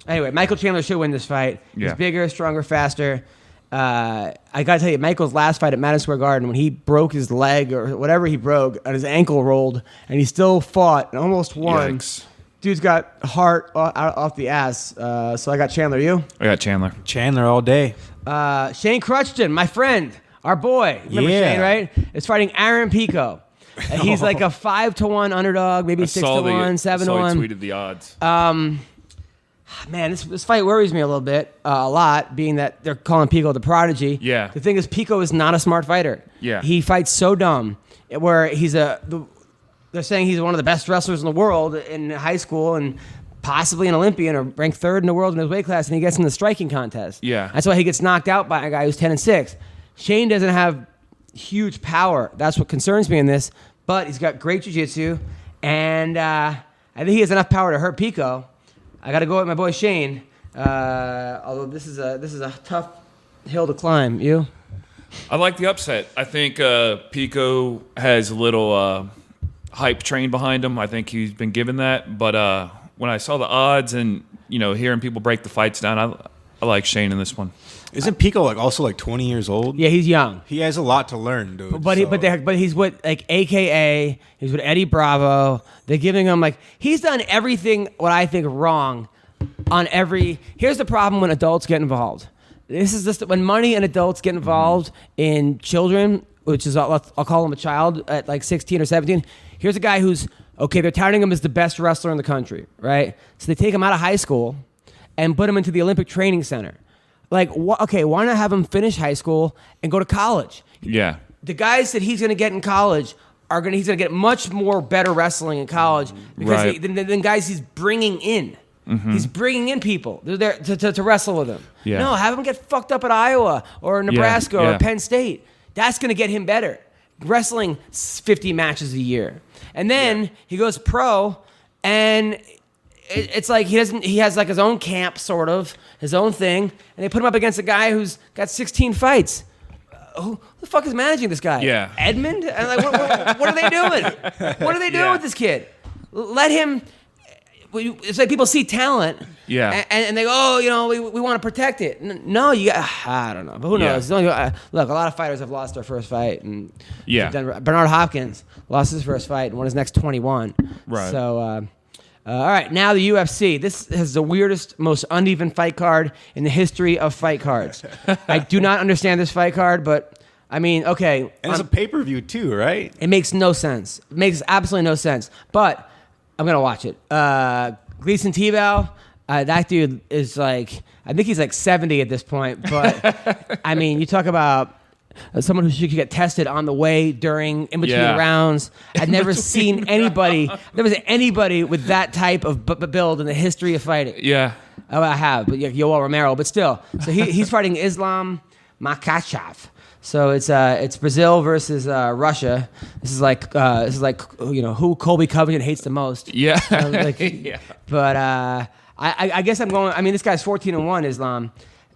anyway, Michael Chandler should win this fight. He's bigger, stronger, faster. I gotta tell you, Michael's last fight at Madison Square Garden, when he broke his leg or whatever he broke, and his ankle rolled, and he still fought and almost won. Yikes. Dude's got heart off the ass. So I got Chandler. You? I got Chandler. Chandler all day. Shane Crutchton, my friend, our boy. Remember Shane, right? Is fighting Aaron Pico. And he's like a 5-1 underdog, maybe 6-1, 7-1. He tweeted the odds. Man, this fight worries me a little bit, a lot, being that they're calling Pico the prodigy. Yeah. The thing is, Pico is not a smart fighter. Yeah. He fights so dumb, where they're saying he's one of the best wrestlers in the world in high school and possibly an Olympian or ranked 3rd in the world in his weight class, and he gets in the striking contest. Yeah. That's why he gets knocked out by a guy who's 10-6. Shane doesn't have huge power. That's what concerns me in this, but he's got great jiu-jitsu, and I think he has enough power to hurt Pico. I got to go with my boy Shane, although this is a tough hill to climb. You? I like the upset. I think Pico has a little hype train behind him. I think he's been given that. But when I saw the odds and hearing people break the fights down, I like Shane in this one. Isn't Pico also 20 years old? Yeah, he's young. He has a lot to learn, dude. But he's with AKA. He's with Eddie Bravo. They're giving him he's done everything what I think wrong on every. Here's the problem when adults get involved. This is just when money and adults get involved in children, which is I'll call him a child at 16 or 17. Here's a guy who's okay. They're touting him as the best wrestler in the country, right? So they take him out of high school and put him into the Olympic Training Center. Like, okay, why not have him finish high school and go to college? Yeah. The guys that he's going to get in college he's going to get much more better wrestling in college because than guys he's bringing in. He's bringing in people. They're there to wrestle with him. Yeah. No, have him get fucked up at Iowa or Nebraska or Penn State. That's going to get him better. Wrestling 50 matches a year. And then he goes pro, and it's like he has like his own camp, sort of, his own thing, and they put him up against a guy who's got 16 fights. Who the fuck is managing this guy? Yeah. Edmund? And like, what are they doing? What are they doing with this kid? Let him... It's like people see talent, and they go, we want to protect it. No, I don't know, but who knows? Look, a lot of fighters have lost their first fight, and Bernard Hopkins lost his first fight and won his next 21. Right. So, all right, now the UFC. This has the weirdest, most uneven fight card in the history of fight cards. I do not understand this fight card, but I mean, okay, and it's a pay-per-view too, right? It makes no sense. It makes absolutely no sense, but I'm going to watch it. Gleason Tebow, that dude is like, I think he's like 70 at this point. But, I mean, you talk about someone who should get tested on the way, during, in between rounds. I've never seen anybody with that type of build in the history of fighting. Yeah. Oh, I have, but Yoel Romero. But still, so he's fighting Islam Makhachev. So it's Brazil versus Russia. This is like who Colby Covington hates the most. Yeah. But I guess I'm going. I mean, this guy's 14-1. Islam.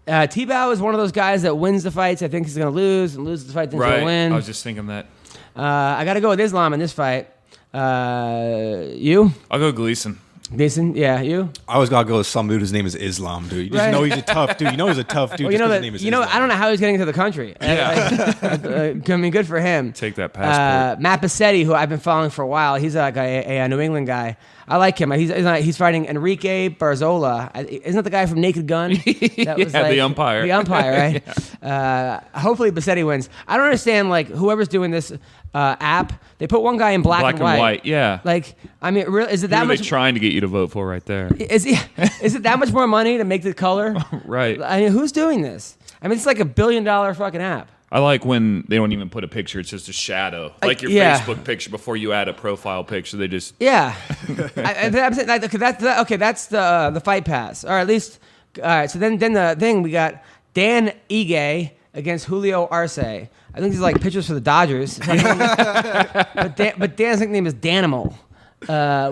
Tebow is one of those guys that wins the fights. I think he's going to lose and loses the fight. Then he's going to win. I was just thinking that. I got to go with Islam in this fight. You? I'll go Gleason. Gleason, yeah, you? I always gotta go with some dude whose name is Islam, dude. You just know he's a tough dude. You know he's a tough dude. Well, his name is Islam. I don't know how he's getting into the country. I mean, good for him. Take that passport. Matt Bassetti, who I've been following for a while, he's like a New England guy. I like him. He's fighting Enrique Barzola. Isn't that the guy from Naked Gun? That was the umpire. The umpire, right? Hopefully Bassetti wins. I don't understand, like, whoever's doing this app, they put one guy in black and white. Yeah. Like, I mean, is it that Who are much? they trying to get you to vote for right there? Is it that much more money to make the color? Right. I mean, who's doing this? I mean, it's like $1 billion fucking app. I like when they don't even put a picture; it's just a shadow, like your Facebook picture before you add a profile picture. They just I'm saying, like, that's the fight pass, or at least all right. So then the thing, we got Dan Ige against Julio Arce. I think these are like pitchers for the Dodgers. but Dan's nickname is Danimal,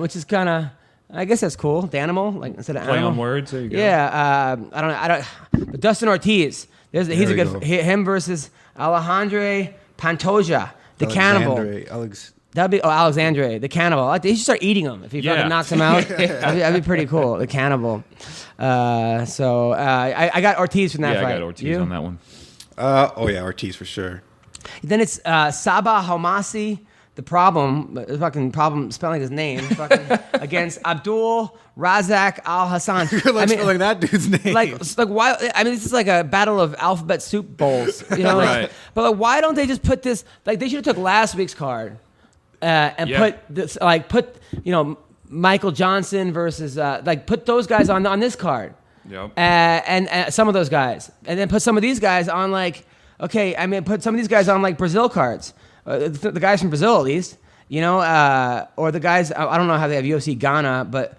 which is kind of, I guess that's cool. Danimal, like instead of play animal. on words. There you go. Yeah, I don't. But Dustin He's a good him versus Alejandro Pantoja, the cannibal. That'd be Alexandre, the cannibal. He should start eating them if he fucking knocks him out. that'd be pretty cool. The cannibal. So I got Ortiz from that fight. I got Ortiz on that one. Ortiz for sure. Then it's Sabah Homasi. The problem spelling his name against Abdul Razak Al Hassan. You're spelling that dude's name. Like why? I mean, this is like a battle of alphabet soup bowls, you know. Right. But like, why don't they just put this? Like, they should have took last week's card and put this, Michael Johnson versus put those guys on this card. Yep. And some of those guys, and then put some of these guys on put some of these guys on Brazil cards. The guys from Brazil, at least, or the guys. I don't know how they have UFC Ghana, but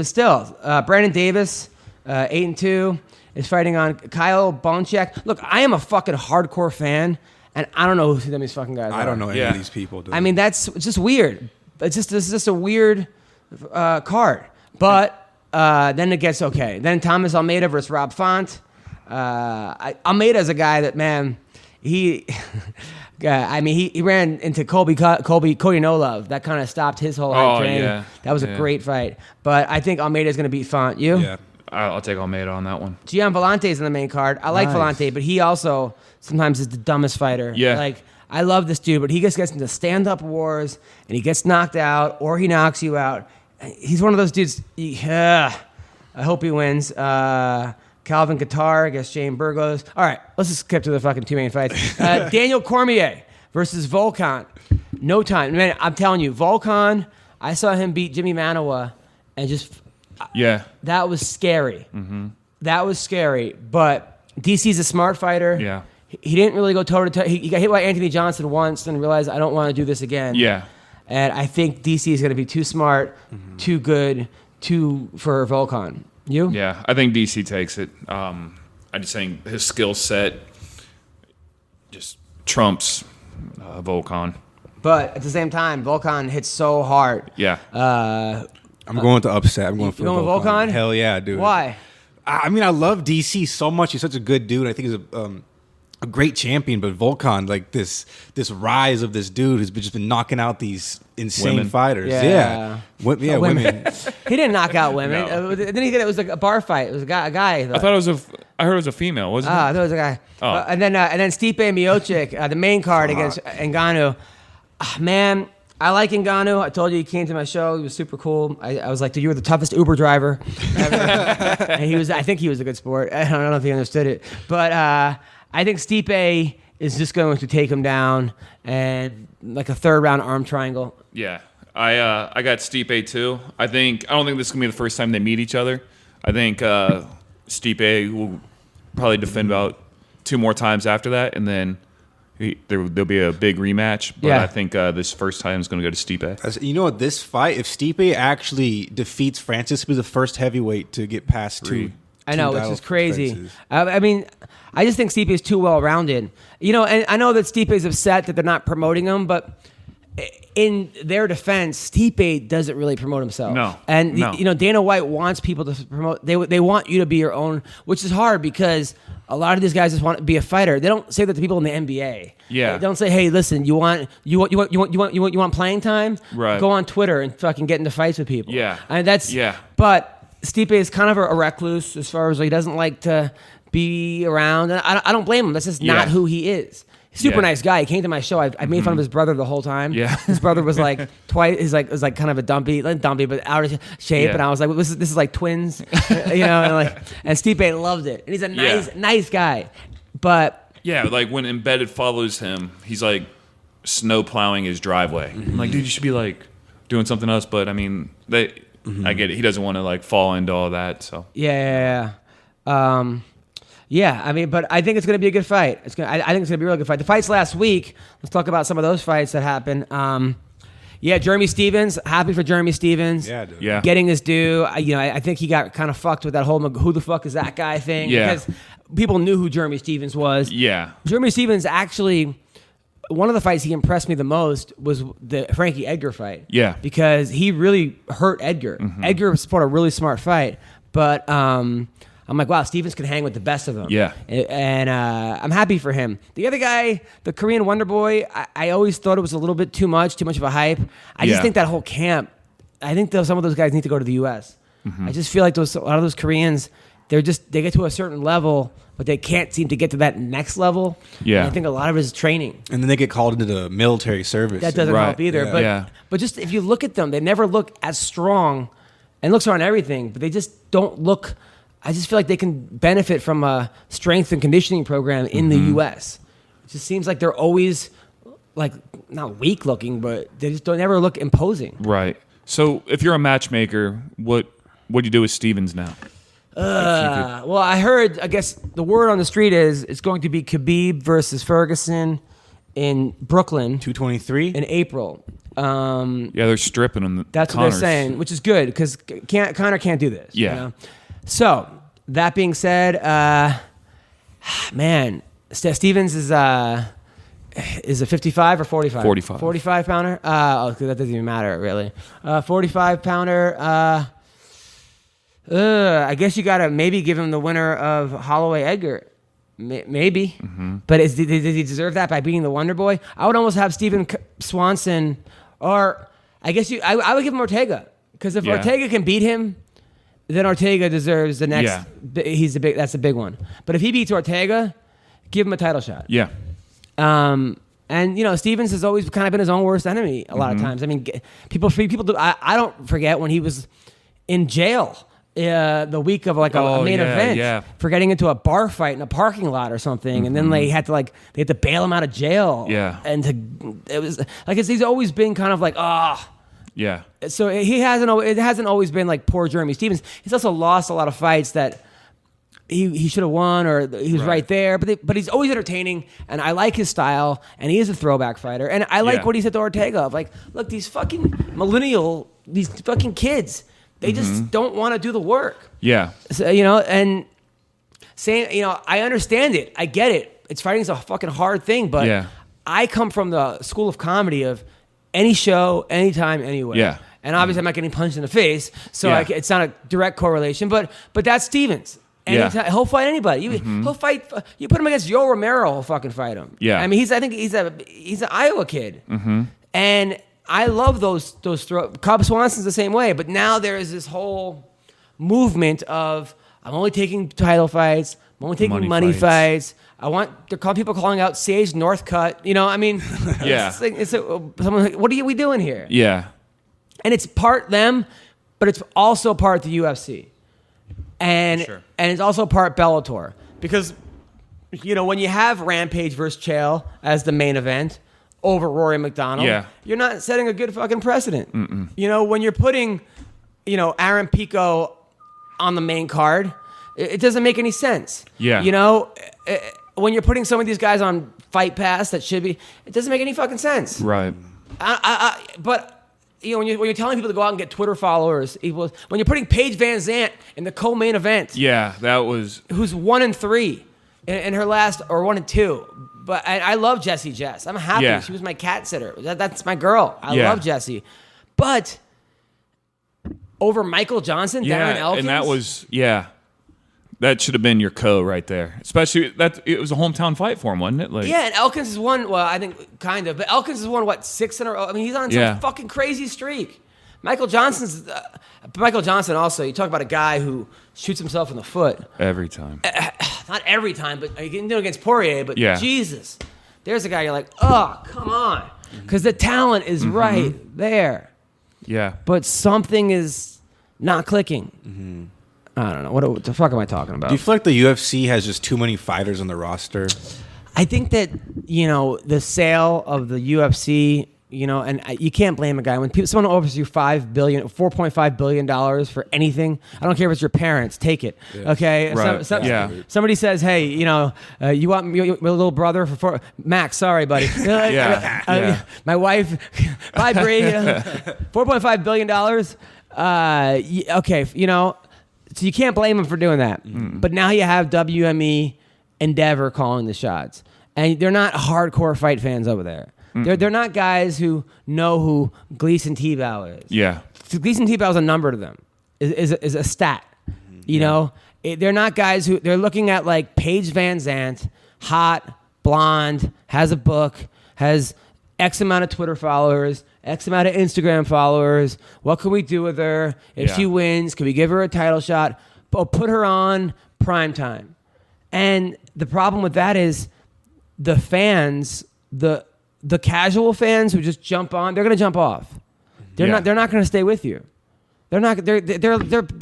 still, Brandon Davis, 8-2, is fighting on Kyle Bonchek. Look, I am a fucking hardcore fan, and I don't know who some of these fucking guys are. I don't know any of these people. Dude. I mean, it's just weird. This is just a weird card. But then it gets okay. Then Thomas Almeida versus Rob Font. Almeida is a guy that, man, he ran into Cody No Love. That kind of stopped his whole train. Yeah. That was a great fight. But I think Almeida is going to beat Font. You? Yeah. I'll take Almeida on that one. Gian Vellante is in the main card. I like Vellante, but he also sometimes is the dumbest fighter. Yeah. Like, I love this dude, but he just gets into stand-up wars, and he gets knocked out, or he knocks you out. He's one of those dudes. I hope he wins. Calvin Kattar against Shane Burgos. All right, let's just skip to the fucking two main fights. Daniel Cormier versus Volkan. No time. Man, I'm telling you, Volkan, I saw him beat Jimmy Manoa, and just... Yeah. That was scary. Mm-hmm. That was scary, but DC's a smart fighter. Yeah. He didn't really go toe to toe. He got hit by Anthony Johnson once and realized, I don't want to do this again. Yeah. And I think DC is going to be too smart, too good, for Volkan. You? Yeah, I think DC takes it. I just think his skill set just trumps Volkan. But at the same time, Volkan hits so hard. Yeah. I'm going to upset. I'm going for going with Volkan? Hell yeah, dude. Why? I mean, I love DC so much. He's such a good dude. I think he's a great champion. But Volkan, like this rise of this dude who's just been knocking out these insane Women. fighters. Yeah. Women. He didn't knock out women. No. Then it was like a bar fight. It was a guy. I heard it was a female, wasn't it? I thought it was a guy. Oh. And then Stipe Miocic, the main card against Ngannou. Man, I like Ngannou. I told you he came to my show. He was super cool. I was like, dude, you were the toughest Uber driver ever. And I think he was a good sport. I don't know if he understood it. But I think Stipe is just going to take him down and like a third round arm triangle. Yeah. I got Stipe too. I don't think this is gonna be the first time they meet each other. I think Stipe will probably defend about 2 more times after that, and then there'll be a big rematch. But Yeah. I think this first time is gonna go to Stipe. You know what? This fight, if Stipe actually defeats Francis, he'll be the first heavyweight to get past 2. I know, which title is crazy. defenses. I mean, I just think Stipe is too well-rounded. You know, and I know that Stipe is upset that they're not promoting him, but in their defense, Stipe doesn't really promote himself. No. And, No. you know, Dana White wants people to promote. They want you to be your own, which is hard because a lot of these guys just want to be a fighter. They don't say that to people in the NBA. Yeah. They don't say, hey, listen, you want playing time? Right. Go on Twitter and fucking get into fights with people. Yeah. And that's, Yeah. But Stipe is kind of a recluse as far as he doesn't like to be around. And I don't blame him. That's just not Yeah. who he is. Super Yeah. nice guy. He came to my show. I made fun of his brother the whole time. Yeah. His brother was like twice. He's like was like kind of a dumpy, not dumpy, but out of shape. Yeah. And I was like, this is like twins, you know. And Stipe loved it. And he's a nice guy. But Yeah, like when Embedded follows him, he's like snow plowing his driveway. I'm like, dude, you should be like doing something else. But I mean, I get it. He doesn't want to like fall into all that. So yeah. Yeah, I mean, but I think it's going to be a good fight. I think it's going to be a really good fight. The fights last week, let's talk about some of those fights that happened. Jeremy Stevens, happy for Jeremy Stevens. Yeah, dude. Yeah. Getting his due. I think he got kind of fucked with that whole who the fuck is that guy thing. Yeah. Because people knew who Jeremy Stevens was. yeah, Jeremy Stevens actually, one of the fights he impressed me the most was the Frankie Edgar fight. Yeah. Because he really hurt Edgar. Edgar fought a really smart fight, but I'm like, wow, Stevens can hang with the best of them. Yeah. And I'm happy for him. The other guy, the Korean Wonder Boy, I always thought it was a little bit too much of a hype. I just Yeah. think that whole camp, I think some of those guys need to go to the U.S. I just feel like a lot of those Koreans, they get to a certain level, but they can't seem to get to that next level. Yeah. And I think a lot of it is training. And then they get called into the military service. That doesn't Right. help either. Yeah. But just if you look at them, they never look as strong, and looks on everything, but they just don't look. I just feel like they can benefit from a strength and conditioning program in the U.S. It just seems like they're always like not weak looking, but they just don't never look imposing. right. So if you're a matchmaker, what do you do with Stevens now? Well, I heard. I guess the word on the street is it's going to be Khabib versus Ferguson in Brooklyn 223. in April. Yeah, they're stripping him. That's what they're saying, which is good because Conor can't do this. Yeah. You know? So that being said, man, Stevens is it 55 or 45? 45. 45 pounder. That doesn't even matter really. 45 pounder. I guess you gotta maybe give him the winner of Holloway Edgar. Maybe, but does he deserve that by beating the Wonder Boy? I would almost have Steven Swanson, or I guess I would give him Ortega, because if Yeah. Ortega can beat him, then Ortega deserves the next. Yeah. That's a big one. But if he beats Ortega, give him a title shot. Yeah. And Stevens has always kind of been his own worst enemy a lot of times. I mean, people do. I don't forget when he was in jail. The week of like a main event for getting into a bar fight in a parking lot or something, and then they had to bail him out of jail. Yeah. And it was like he's always been kind of like Yeah. So it hasn't always been like poor Jeremy Stevens. He's also lost a lot of fights that he should have won, or he was right there. But he's always entertaining, and I like his style, and he is a throwback fighter. And I like what he said to Ortega of like, look, these fucking these fucking kids, they just don't want to do the work. Yeah. So, and saying, I understand it. I get it. Fighting is a fucking hard thing, but I come from the school of comedy of any show, anytime, anywhere. Yeah. And obviously I'm not getting punched in the face, so it's not a direct correlation, but that's Stevens. Anytime, he'll fight anybody. He'll fight. You put him against Yoel Romero, he'll fucking fight him. Yeah. I mean, I think he's an Iowa kid, and I love those Cub Swanson's the same way. But now there is this whole movement of I'm only taking title fights. I'm only taking money fights. People calling out Sage Northcutt. I mean, someone like, what are we doing here? Yeah. And it's part them, but it's also part the UFC. And it's also part Bellator. Because, when you have Rampage versus Chael as the main event over Rory McDonald, you're not setting a good fucking precedent. When you're putting, Aaron Pico on the main card, it doesn't make any sense. Yeah. When you're putting some of these guys on Fight Pass that should be, it doesn't make any fucking sense. Right. But when you're telling people to go out and get Twitter followers, when you're putting Paige Van Zandt in the co-main event, that was who's 1-3 in her last, or 1-2. But I love Jessie Jess. I'm happy. Yeah. She was my cat sitter. That's my girl. I love Jessie. But over Michael Johnson, Darren Elkins, and that was that should have been your right there. Especially that it was a hometown fight for him, wasn't it? And Elkins has won. Well, I think kind of, but Elkins has won 6 in a row. I mean, he's on some fucking crazy streak. Michael Johnson also. You talk about a guy who shoots himself in the foot every time. Not every time, but you can do it against Poirier. But Jesus, there's a guy you're like, oh, come on, because the talent is right there. Yeah, but something is not clicking. I don't know. What the fuck am I talking about? Do you feel like the UFC has just too many fighters on the roster? I think that, the sale of the UFC, and you can't blame a guy. When someone offers you $4.5 billion for anything, I don't care if it's your parents, take it. Yeah. Okay? Right. Somebody says, hey, you want my little brother for Max, sorry, buddy. My wife, bye, Bree. $4.5 billion. Okay, so you can't blame him for doing that. But now you have WME Endeavor calling the shots. And they're not hardcore fight fans over there. They're not guys who know who Gleason Tebow is. Yeah. Gleason Tebow is a number to them, is a stat. They're not guys who, they're looking at like Paige Van Zandt, hot, blonde, has a book, has X amount of Twitter followers, X amount of Instagram followers. What can we do with her? If she wins, can we give her a title shot? Put her on primetime. And the problem with that is the fans, the casual fans who just jump on, they're going to jump off. They're not going to stay with you. They're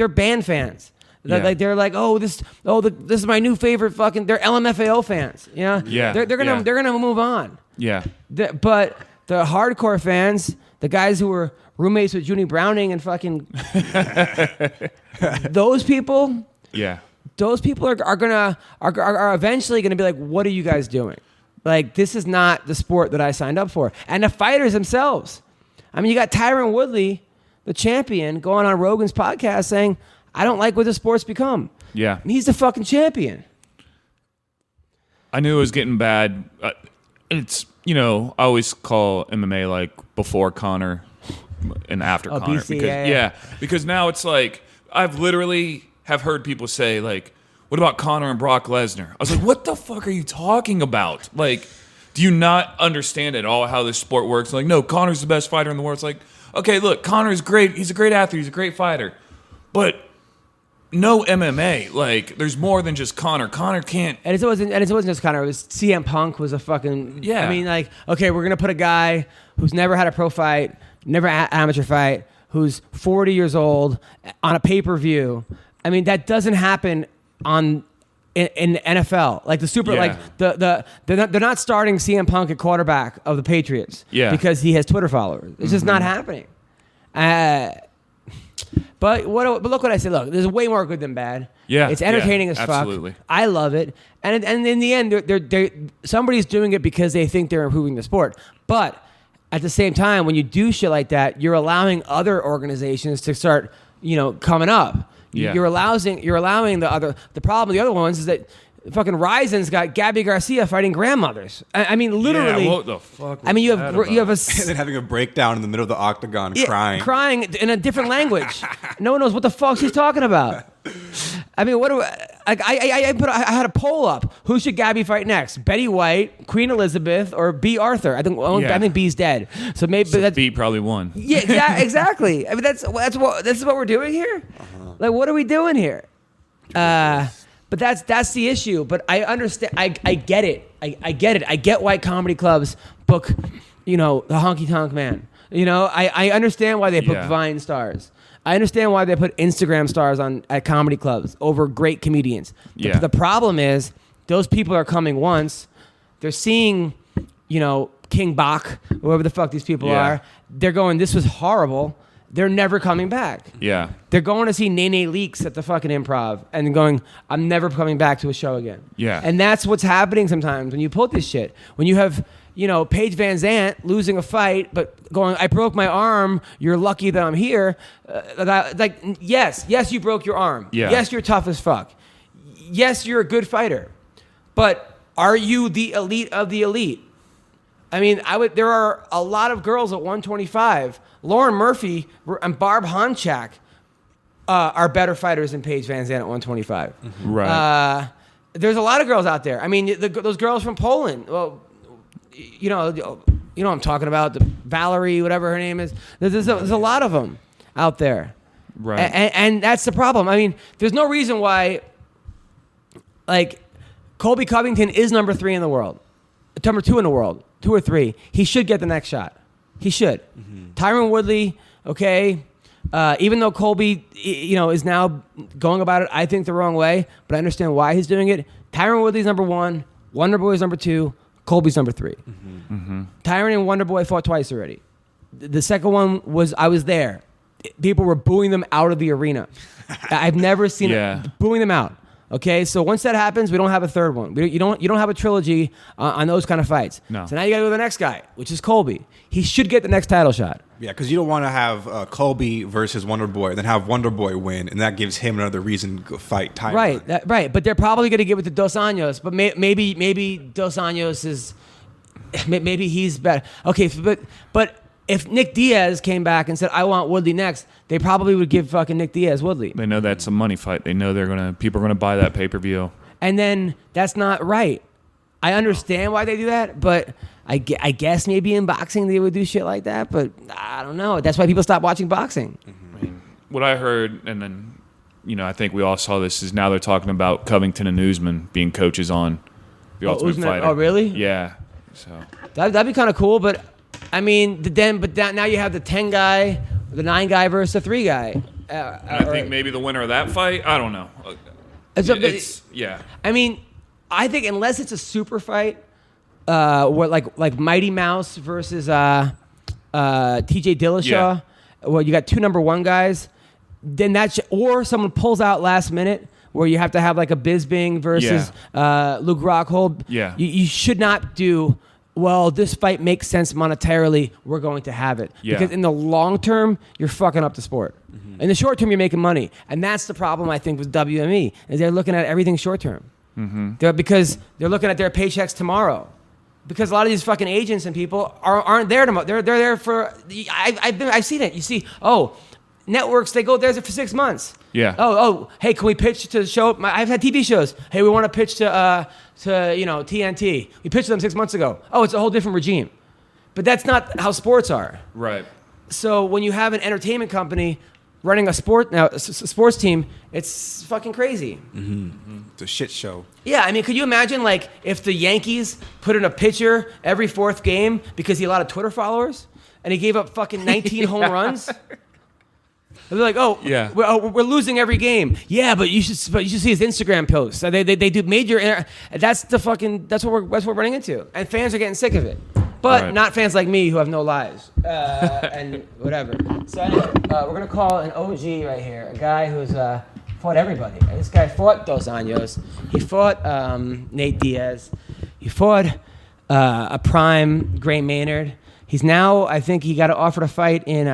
band fans. They're like, this is my new favorite fucking. They're LMFAO fans. They're gonna move on. Yeah. But the hardcore fans, the guys who were roommates with Junie Browning and fucking those people. Yeah. Those people are eventually gonna be like, what are you guys doing? Like, this is not the sport that I signed up for. And the fighters themselves. I mean, you got Tyron Woodley, the champion, going on Rogan's podcast saying, I don't like what the sport's become. Yeah. And he's the fucking champion. I knew it was getting bad. It's, I always call MMA like before Conor and after Conor. BC, because now it's like, I've literally have heard people say like, what about Conor and Brock Lesnar? I was like, what the fuck are you talking about? Like, do you not understand at all how this sport works? Like, no, Conor's the best fighter in the world. It's like, okay, look, Conor's great. He's a great athlete. He's a great fighter. But no MMA. Like, there's more than just Conor. Conor can't. And it wasn't just Conor. It was CM Punk was a fucking. Yeah. I mean, like, okay, we're gonna put a guy who's never had a pro fight, never had an amateur fight, who's 40 years old on a pay-per-view. I mean, that doesn't happen in the NFL. Like the super, like they're not starting CM Punk at quarterback of the Patriots. Yeah. Because he has Twitter followers. It's just not happening. But look what I said. Look, there's way more good than bad. Yeah, it's entertaining as fuck. absolutely. I love it, and in the end, they're somebody's doing it because they think they're improving the sport. But at the same time, when you do shit like that, you're allowing other organizations to start, coming up. Yeah. You're allowing the other ones is that fucking Ryzen's got Gabby Garcia fighting grandmothers. I mean, literally. Yeah, what the fuck? I mean, you have a And then having a breakdown in the middle of the octagon, crying in a different language. No one knows what the fuck she's talking about. I mean, what do I had a poll up. Who should Gabby fight next? Betty White, Queen Elizabeth, or B. Arthur? I think B's dead. So maybe so B probably won. Yeah, exactly. I mean, this is what we're doing here. Like, what are we doing here? But that's the issue. But I understand. I get it. I get it. I get why comedy clubs book, the honky tonk man. I understand why they book Vine stars. I understand why they put Instagram stars at comedy clubs over great comedians. The problem is those people are coming once. They're seeing, King Bach, whoever the fuck these people are. They're going, this was horrible. They're never coming back. Yeah. They're going to see Nene Leakes at the fucking Improv and going, I'm never coming back to a show again. Yeah. And that's what's happening sometimes when you pull this shit. When you have, Paige Van Zandt losing a fight, but going, I broke my arm. You're lucky that I'm here. Yes, you broke your arm. Yeah. Yes, you're tough as fuck. Yes, you're a good fighter. But are you the elite of the elite? I mean, there are a lot of girls at 125. Lauren Murphy and Barb Honchak are better fighters than Paige Van Zandt at 125. Right. There's a lot of girls out there. I mean, those girls from Poland. Well, you know what I'm talking about. The Valerie, whatever her name is. There's a lot of them out there. Right. And that's the problem. I mean, there's no reason why. Like, Colby Covington is number 3 in the world, number 2 in the world, 2 or 3. He should get the next shot. He should. Mm-hmm. Tyron Woodley, okay, even though Colby, is now going about it, I think, the wrong way, but I understand why he's doing it. Tyron Woodley's number 1, Wonder Boy's number 2, Colby's number 3. Mm-hmm. Mm-hmm. Tyron and Wonder Boy fought twice already. The second one I was there. People were booing them out of the arena. I've never seen it, booing them out. Okay, so once that happens, we don't have a third one. You don't have a trilogy on those kind of fights. No. So now you got to go to the next guy, which is Colby. He should get the next title shot. Yeah, because you don't want to have Colby versus Wonder Boy, then have Wonder Boy win, and that gives him another reson to go fight Tyron. Right, right. But they're probably going to give it to Dos Anjos. But maybe Dos Anjos is, maybe he's better. Okay, but if Nick Diaz came back and said, I want Woodley next, they probably would give fucking Nick Diaz Woodley. They know that's a money fight. They know people are gonna buy that pay-per-view. And then that's not right. I understand why they do that, but I guess maybe in boxing they would do shit like that, but I don't know. That's why people stop watching boxing. I mean, what I heard, and then, I think we all saw this, is now they're talking about Covington and Usman being coaches on The Ultimate Fighter. Oh, really? Yeah. So that'd be kind of cool, but I mean, now you have the 10 guy, the 9 guy versus the 3 guy. I think maybe the winner of that fight, I don't know. Yeah. I mean, I think unless it's a super fight, where like Mighty Mouse versus T.J. Dillashaw, where you got 2 number 1 guys, then or someone pulls out last minute, where you have to have like a Bisping versus Luke Rockhold. Yeah. You should not do. Well, this fight makes sense monetarily. We're going to have it. Yeah. Because in the long term, you're fucking up the sport. Mm-hmm. In the short term, you're making money. And that's the problem, I think, with WME, is they're looking at everything short term. Mm-hmm. Because they're looking at their paychecks tomorrow. Because a lot of these fucking agents and people aren't there tomorrow. They're there for... I've seen it. You see, networks, they go there for 6 months. Yeah. Hey, can we pitch to the show? I've had TV shows. Hey, we want to pitch to TNT. We pitched to them 6 months ago. Oh, it's a whole different regime. But that's not how sports are. Right. So when you have an entertainment company running a sports team, it's fucking crazy. Mm-hmm. Mm-hmm. It's a shit show. Yeah, I mean, could you imagine like if the Yankees put in a pitcher every 4th game because he had a lot of Twitter followers and he gave up fucking 19 home runs? They're like, we're losing every game. Yeah, but you should see his Instagram posts. They do major. That's what we're running into, and fans are getting sick of it. but Right. not fans like me who have no lives and whatever. So anyway, we're gonna call an OG right here, a guy who's fought everybody. This guy fought Dos Anjos. He fought Nate Diaz. He fought a prime Gray Maynard. He's now, I think, he got offered a fight in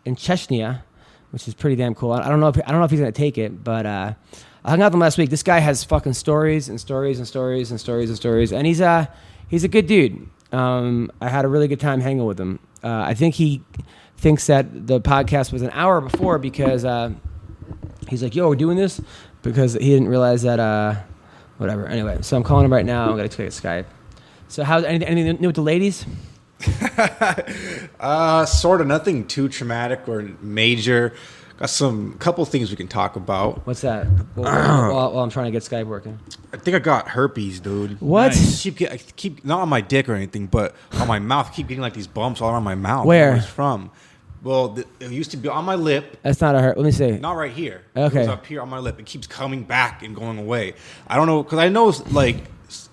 Chechnya, which is pretty damn cool. I don't know if he's gonna take it, but I hung out with him last week. This guy has fucking stories and stories and stories and stories and stories, and he's a good dude. I had a really good time hanging with him. I think he thinks that the podcast was an hour before because he's like, "Yo, we're doing this," because he didn't realize that. Whatever. Anyway, so I'm calling him right now. I'm gonna take Skype. So how's anything new with the ladies? Sort of nothing too traumatic or major. Got couple things we can talk about. What's that? While I'm trying to get Skype working. I think I got herpes, dude. What? Nice. I keep not on my dick or anything, but on my mouth. I keep getting like these bumps all around my mouth. Where? Where it's from? Well, it used to be on my lip. That's not a hurt. Let me see. Not right here. Okay. It was up here on my lip. It keeps coming back and going away. I don't know, because I know it's like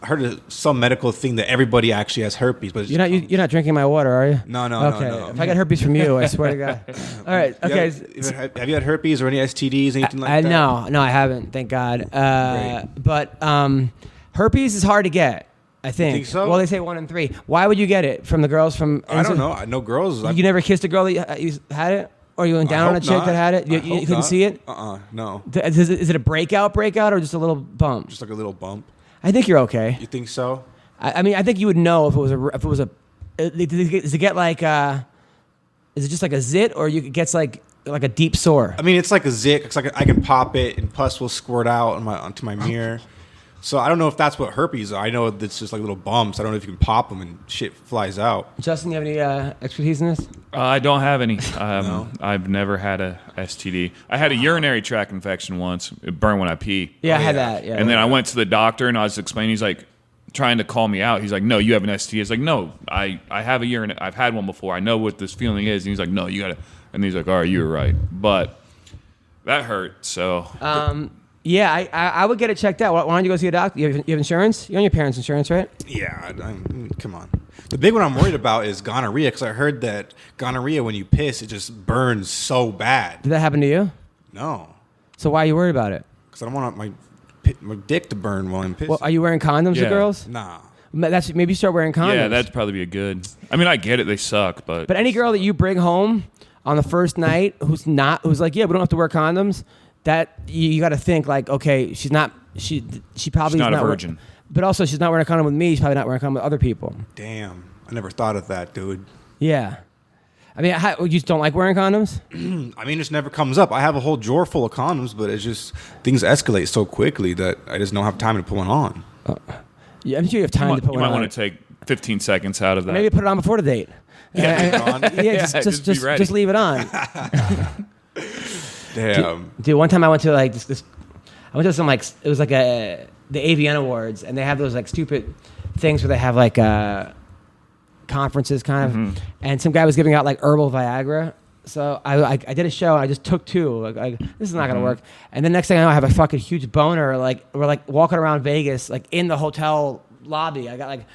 I heard of some medical thing that everybody actually has herpes, but it's You're not drinking my water, are you? No. Okay. If I get herpes from you, I swear to God. All right. Okay. Have you had herpes or any STDs, anything like that? No, I haven't. Thank God. Great. But herpes is hard to get. I think. Think so? Well, they say 1 in 3. Why would you get it from the girls from? I don't know. I know girls. You never kissed a girl that you had it, or you went down on a chick that had it? You couldn't see it. No. Is it a breakout, or just a little bump? Just like a little bump. I think you're okay. You think so? I mean, I think you would know if it was a. Does it get like? Is it just like a zit, or it gets like a deep sore? I mean, it's like a zit. It's like I can pop it and pus will squirt out onto my mirror. So I don't know if that's what herpes are. I know it's just like little bumps. I don't know if you can pop them and shit flies out. Justin, you have any expertise in this? I don't have any. No? I've never had a STD. I had a urinary tract infection once. It burned when I pee. Yeah, I had that. Yeah. And then I went to the doctor and I was explaining. He's like trying to call me out. He's like, "No, you have an STD." It's like, "No, I have a urinary. I've had one before. I know what this feeling is." And he's like, "No, you gotta." And he's like, "All right, you were right." But that hurt. So. Yeah, I would get it checked out. Why don't you go see a doctor? You have insurance? You're on your parents' insurance, right? Yeah, come on. The big one I'm worried about is gonorrhea, because I heard that gonorrhea, when you piss, it just burns so bad. Did that happen to you? No, So why are you worried about it? because I don't want my dick to burn while I'm pissing. Well, are you wearing condoms, Yeah. with girls? Nah. Maybe you start wearing condoms. Yeah, that'd probably be a good. I mean, I get it; they suck, but But any girl that you bring home on the first night who's like, yeah, we don't have to wear condoms. That you got to think like, okay, she probably She's is not a wearing- virgin. but also, she's not wearing a condom with me. She's probably not wearing a condom with other people. Damn. I never thought of that, dude. Yeah. I mean, you just don't like wearing condoms? I mean, it just never comes up. I have a whole drawer full of condoms, but it's just things escalate so quickly that I just don't have time to put one on. Yeah, I'm sure you have time to put you one might on. want to take 15 seconds out of that. Maybe put it on before the date. Yeah, Just leave it on. Damn. Dude, one time I went to like this. I went to some like it was like the AVN Awards, and they have those like stupid things where they have like conferences kind of, and some guy was giving out like herbal Viagra. So I did a show and I just took 2. Like this is not gonna work. And then next thing I know, I have a fucking huge boner. Like we're like walking around Vegas, like in the hotel lobby. I got like.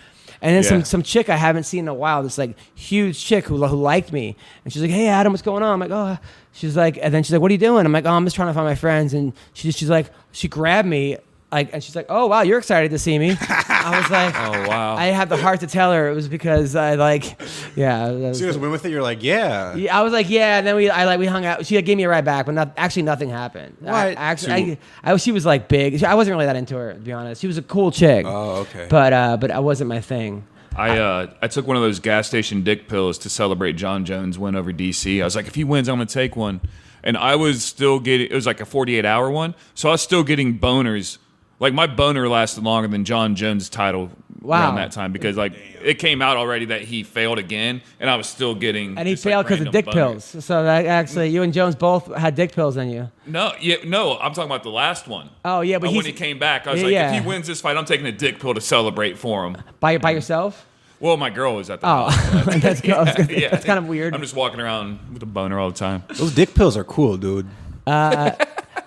And then some chick I haven't seen in a while, this like huge chick who liked me, and she's like, "Hey Adam, what's going on?" I'm like, "Oh," she's like, and then she's like, "What are you doing?" I'm like, "Oh, I'm just trying to find my friends." And she's like, she grabbed me, like, and she's like, "Oh wow, you're excited to see me." I was like, Oh wow. I had the heart to tell her it was because I like, yeah. So you just went with it. You're like, yeah. Yeah, I was like, yeah, and then we hung out. She gave me a ride back, but nothing happened. What? She was like big. I wasn't really that into her, to be honest. She was a cool chick. Oh, okay. But I wasn't my thing. I took one of those gas station dick pills to celebrate John Jones' win over DC. I was like, if he wins, I'm gonna take one. And I was still getting. It was like a 48-hour one, so I was still getting boners. Like my boner lasted longer than John Jones' title around that time because like it came out already that he failed again, and I was still getting. And he just, like, failed because of random dick boners. pills. So that actually, you and Jones both had dick pills in you. No, I'm talking about the last one. Oh yeah, but when he came back, I was like, yeah. if he wins this fight, I'm taking a dick pill to celebrate for him. by yourself. Well, my girl was at the Oh, house. that's Yeah. that's kind of weird. I'm just walking around with a boner all the time. Those dick pills are cool, dude.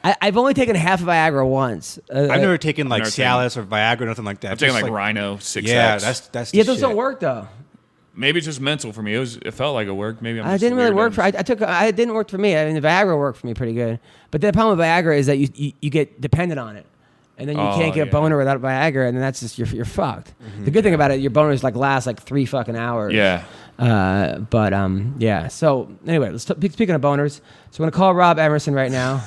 I've only taken half of Viagra once. I've never taken like never taken- Cialis or Viagra or nothing like that. I'm taking Just, like Rhino 6X. Yeah, that's the Yeah, those shit. don't work though. Maybe it's just mental for me. It felt like it worked. Maybe I didn't really work for. It didn't work for me. I mean, the Viagra worked for me pretty good. But the problem with Viagra is that you get dependent on it, and then you can't get a boner without Viagra, and then that's just you're fucked. Mm-hmm. The good thing about it, your boners last 3 fucking hours. Yeah. Yeah. So anyway, speaking of boners, so I'm gonna call Rob Emerson right now.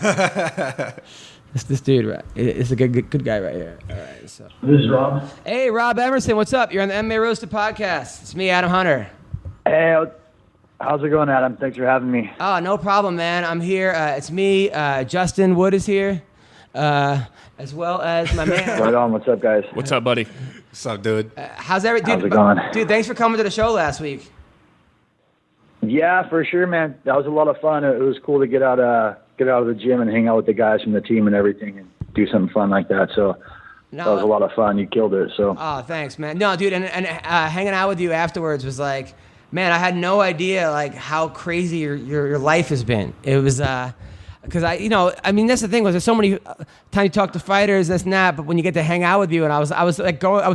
This dude, right? Is a good guy right here. All right. So this is Rob. Hey, Rob Emerson, what's up? You're on the MMA Roasted podcast. It's me, Adam Hunter. Hey, how's it going, Adam? Thanks for having me. Oh, no problem, man. I'm here. It's me. Justin Wood is here, as well as my man. Right on. What's up, guys? What's up, buddy? What's up, dude? How's it going? Dude, thanks for coming to the show last week. Yeah, for sure, man. That was a lot of fun. It was cool to get out of the gym and hang out with the guys from the team and everything and do something fun like that. So that was a lot of fun. You killed it. So. Oh, thanks, man. No, dude, and hanging out with you afterwards was like, man, I had no idea how crazy your life has been. It was because that's the thing was there's so many times you talk to fighters, this and that, but when you get to hang out with you, and I was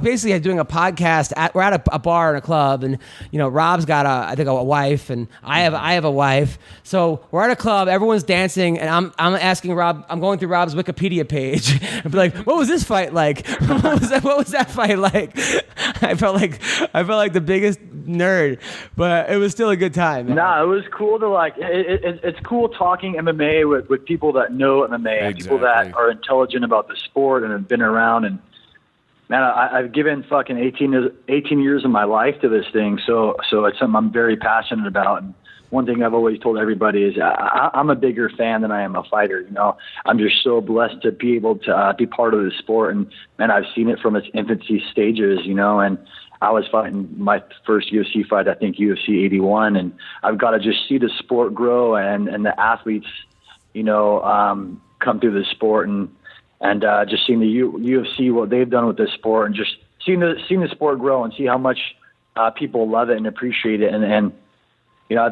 basically doing a podcast we're at a bar in a club, and Rob's got a wife, and I have a wife, so we're at a club, everyone's dancing, and I'm asking Rob, I'm going through Rob's Wikipedia page, and be like, what was this fight like? What was that fight like? I felt like the biggest nerd, but it was still a good time. Man. Nah, it was cool to it's cool talking MMA with people that know MMA, people that are intelligent about the sport and have been around. And man, I've given fucking 18 years of my life to this thing, so it's something I'm very passionate about. And one thing I've always told everybody is I'm a bigger fan than I am a fighter. I'm just so blessed to be able to be part of the sport, and man, I've seen it from its infancy stages. And I was fighting my first UFC fight, I think UFC 81, and I've got to just see the sport grow and the athletes, come through the sport, and just seeing the UFC, what they've done with this sport, and just seeing the sport grow and see how much people love it and appreciate it. And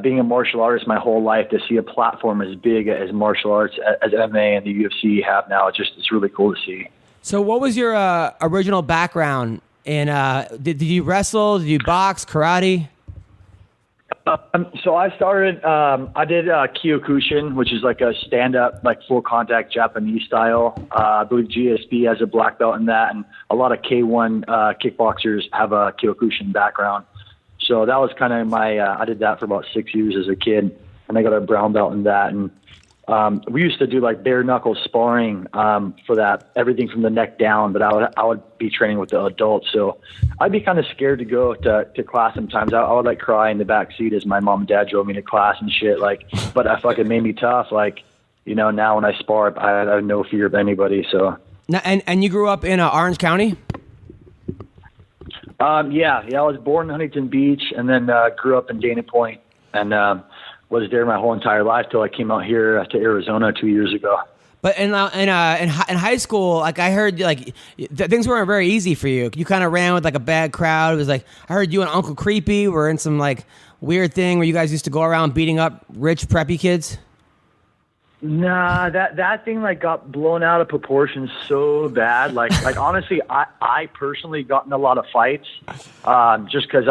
being a martial artist my whole life, to see a platform as big as martial arts, as MMA and the UFC have now, it's really cool to see. So what was your original background? And did you wrestle? Did you box, karate? So I started, I did Kyokushin, which is like a stand-up, full contact Japanese style. I believe GSP has a black belt in that, and a lot of K1 kickboxers have a Kyokushin background. So that was kind of I did that for about 6 years as a kid, and I got a brown belt in that. And we used to do bare knuckle sparring for that, everything from the neck down, but I would be training with the adults. So I'd be kind of scared to go to class sometimes. I would cry in the back seat as my mom and dad drove me to class and shit. But I fucking made me tough. Now when I spar, I have no fear of anybody. So. Now, and you grew up in Orange County? Yeah. I was born in Huntington Beach, and then grew up in Dana Point, and was there my whole entire life till I came out here to Arizona 2 years ago. But in high school, I heard things weren't very easy for you. You kind of ran with a bad crowd. It was I heard you and Uncle Creepy were in some weird thing where you guys used to go around beating up rich preppy kids. Nah, that thing got blown out of proportion so bad. Honestly, I personally got in a lot of fights, just because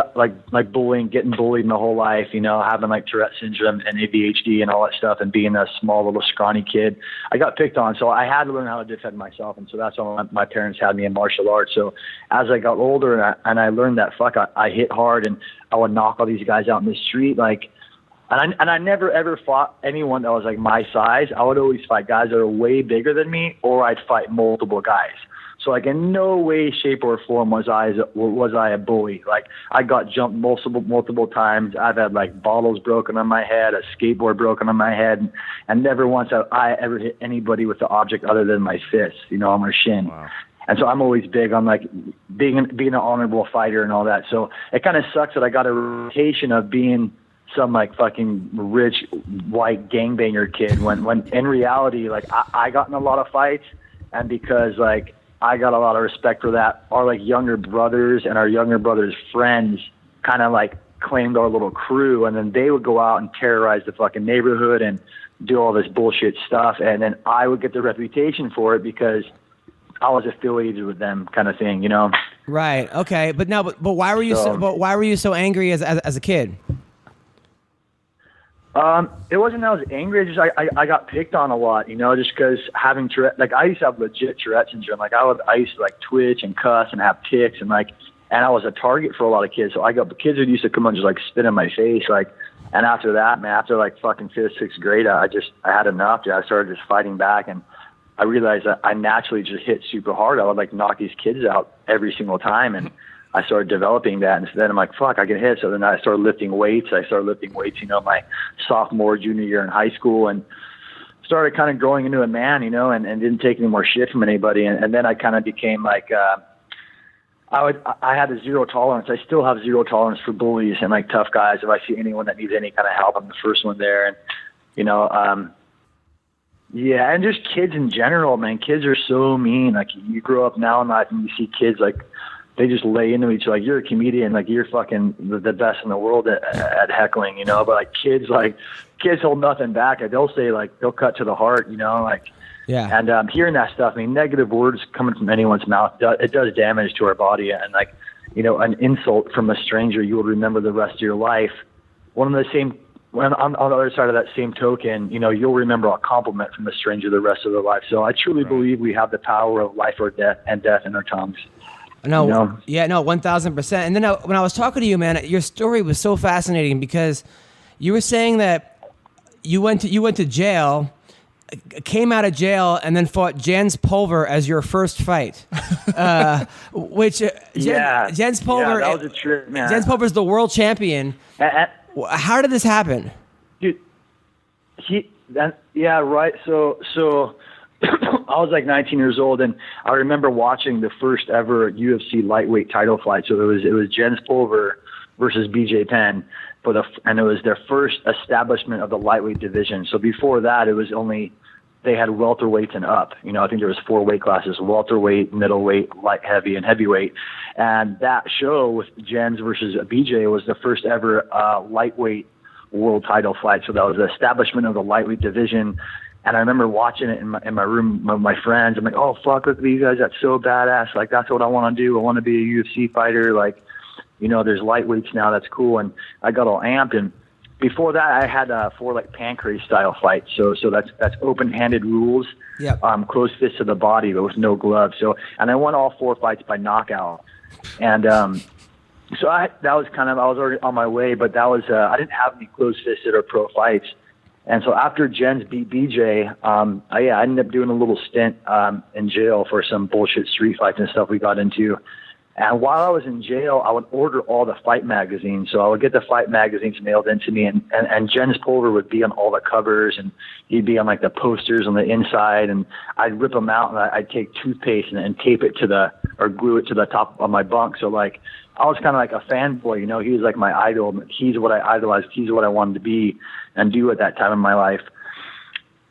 getting bullied my whole life. Having Tourette syndrome and ADHD and all that stuff, and being a small little scrawny kid, I got picked on. So I had to learn how to defend myself, and so that's why my parents had me in martial arts. So as I got older and I learned that I hit hard, and I would knock all these guys out in the street, And I never ever fought anyone that was my size. I would always fight guys that are way bigger than me, or I'd fight multiple guys. So in no way, shape, or form was I a bully. I got jumped multiple times. I've had bottles broken on my head, a skateboard broken on my head, and never once have I ever hit anybody with the object other than my fist, on my shin. Wow. And so I'm always big on being an honorable fighter and all that. So it kind of sucks that I got a reputation of being some fucking rich white gangbanger kid when in reality I got in a lot of fights, and because I got a lot of respect for that, our younger brothers and our younger brothers' friends kind of claimed our little crew, and then they would go out and terrorize the fucking neighborhood and do all this bullshit stuff, and then I would get the reputation for it because I was affiliated with them, kind of thing, you know. Right. Okay. But why were you why were you so angry as a kid? It wasn't that I was angry. I got picked on a lot, you know, just because having Tourette, like I used to have legit Tourette syndrome. Like I used to like twitch and cuss and have tics and I was a target for a lot of kids. So kids would used to come and just like spit in my face, like. And after that, man, after like fucking 5th, 6th grade, I had enough. Dude. I started just fighting back, and I realized that I naturally just hit super hard. I would like knock these kids out every single time, and I started developing that. And so then I'm like, fuck, I can hit. So then I started lifting weights. You know, my sophomore, junior year in high school, and started kind of growing into a man, you know, and didn't take any more shit from anybody. And then I kind of became like, I had a zero tolerance. I still have zero tolerance for bullies and like tough guys. If I see anyone that needs any kind of help, I'm the first one there. And, you know, yeah, and just kids in general, man. Kids are so mean. Like you grow up now in life and you see kids like they just lay into each other. Like you're a comedian, like you're fucking the best in the world at heckling, you know. But like kids hold nothing back. They'll say like they'll cut to the heart, you know, like. Yeah. And hearing that stuff, I mean, negative words coming from anyone's mouth, it does damage to our body. And like, you know, an insult from a stranger you will remember the rest of your life. On the other side of that same token, you know, you'll remember a compliment from a stranger the rest of their life. So I truly believe we have the power of life or death in our tongues. No, you know? Yeah, no, 1,000%. And then when I was talking to you, man, your story was so fascinating because you were saying that you went to jail, came out of jail, and then fought Jens Pulver as your first fight. Which Jens Pulver, that was a trip, man. Jens Pulver is the world champion. How did this happen? Dude, right. So I was like 19 years old, and I remember watching the first ever UFC lightweight title fight. So it was Jens Pulver versus BJ Penn and it was their first establishment of the lightweight division. So before that, it was only they had welterweights and up. You know, I think there was 4 weight classes: welterweight, middleweight, light heavy, and heavyweight. And that show with Jens versus BJ was the first ever lightweight world title fight. So that was the establishment of the lightweight division. And I remember watching it in my room with my friends. I'm like, oh, fuck, look at these guys. That's so badass. Like, that's what I want to do. I want to be a UFC fighter. Like, you know, there's lightweights now. That's cool. And I got all amped. And before that, I had 4 like pancrase style fights. So that's open-handed rules. Yeah. Closed fists to the body, but with no gloves. So, and I won all 4 fights by knockout. And so I was already on my way, but that was I didn't have any closed fisted or pro fights. And so after Jens beat BJ, I ended up doing a little stint in jail for some bullshit street fights and stuff we got into. And while I was in jail, I would order all the fight magazines. So I would get the fight magazines mailed into me, and Jens Pulver would be on all the covers, and he'd be on like the posters on the inside, and I'd rip them out, and I'd take toothpaste and tape it or glue it to the top of my bunk. So like, I was kind of like a fanboy, you know. He was like my idol. He's what I idolized. He's what I wanted to be and do at that time in my life.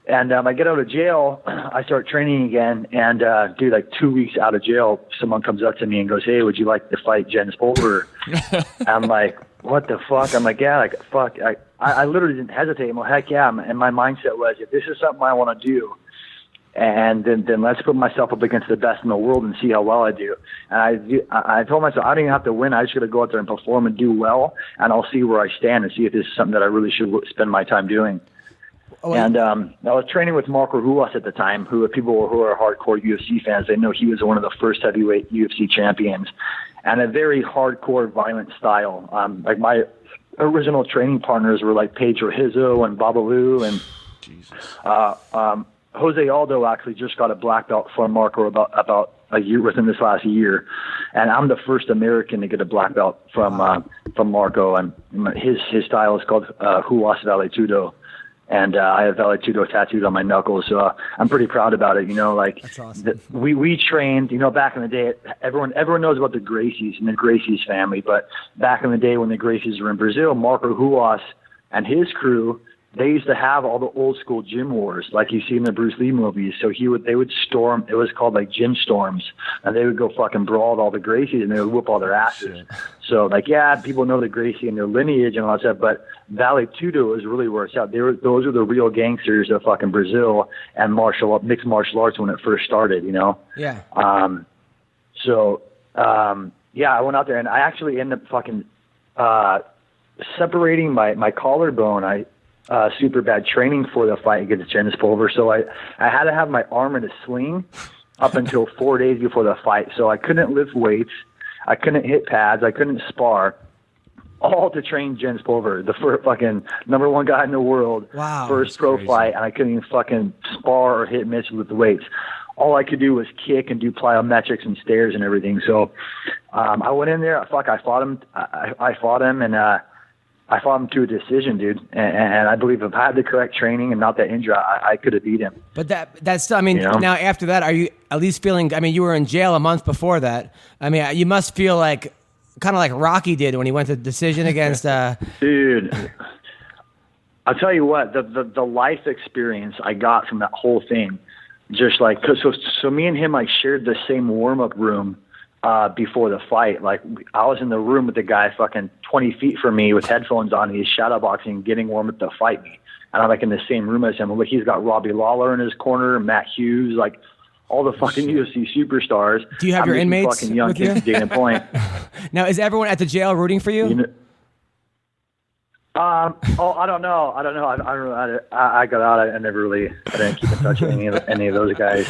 And I get out of jail, I start training again, and dude, like 2 weeks out of jail, someone comes up to me and goes, "Hey, would you like to fight Jens Pulver?" I'm like, "What the fuck?" I'm like, "Yeah, like fuck." I literally didn't hesitate. I'm like, "Heck yeah!" And my mindset was, if this is something I want to do, and then let's put myself up against the best in the world and see how well I do. And I told myself I don't even have to win. I just got to go out there and perform and do well, and I'll see where I stand and see if this is something that I really should spend my time doing. And I was training with Marco Ruas at the time, who are hardcore UFC fans, they know he was one of the first heavyweight UFC champions, and a very hardcore, violent style. Like my original training partners were like Pedro Hizzo and Babalu, and Jose Aldo actually just got a black belt from Marco about a year within this last year, and I'm the first American to get a black belt from Marco, and his style is called Ruas Valetudo. And I have Valetudo tattooed on my knuckles, so I'm pretty proud about it. You know, like that's awesome. We trained. You know, back in the day, everyone knows about the Gracies and the Gracies family. But back in the day, when the Gracies were in Brazil, Marco Ruas and his crew, they used to have all the old school gym wars like you see in the Bruce Lee movies. So they would storm. It was called like gym storms, and they would go fucking brawl with all the Gracies, and they would whoop all their asses. So like, yeah, people know the Gracie and their lineage and all that stuff, but Vale Tudo is really where it's at. Those are the real gangsters of fucking Brazil and mixed martial arts when it first started, you know? Yeah. Yeah, I went out there and I actually ended up fucking separating my collarbone. I super bad training for the fight against Jens Pulver, so I had to have my arm in a sling up until 4 days before the fight. So I couldn't lift weights, I couldn't hit pads, I couldn't spar, all to train Jens Pulver, the first fucking number one guy in the world, first pro fight, and I couldn't even fucking spar or hit mitts with the weights. All I could do was kick and do plyometrics and stairs and everything. So I went in there. I fought him. I fought him, and I fought him to a decision, dude. And I believe if I had the correct training and not that injury, I could have beat him. But that's still, I mean, now after that, are you at least feeling, I mean, you were in jail a month before that. I mean, you must feel like, kind of like Rocky did when he went to decision against... Dude, I'll tell you what, the life experience I got from that whole thing, just like, so me and him, like, shared the same warm-up room before the fight. Like, I was in the room with the guy fucking 20 feet from me with headphones on. He's shadowboxing, getting warm up to fight me. And I'm like in the same room as him. Like, he's got Robbie Lawler in his corner, Matt Hughes, like all the fucking UFC superstars. Do you have your inmates fucking young with kids you? Dana Point. Now, is everyone at the jail rooting for you? I don't know. I got out. I didn't keep in touch with any of those guys.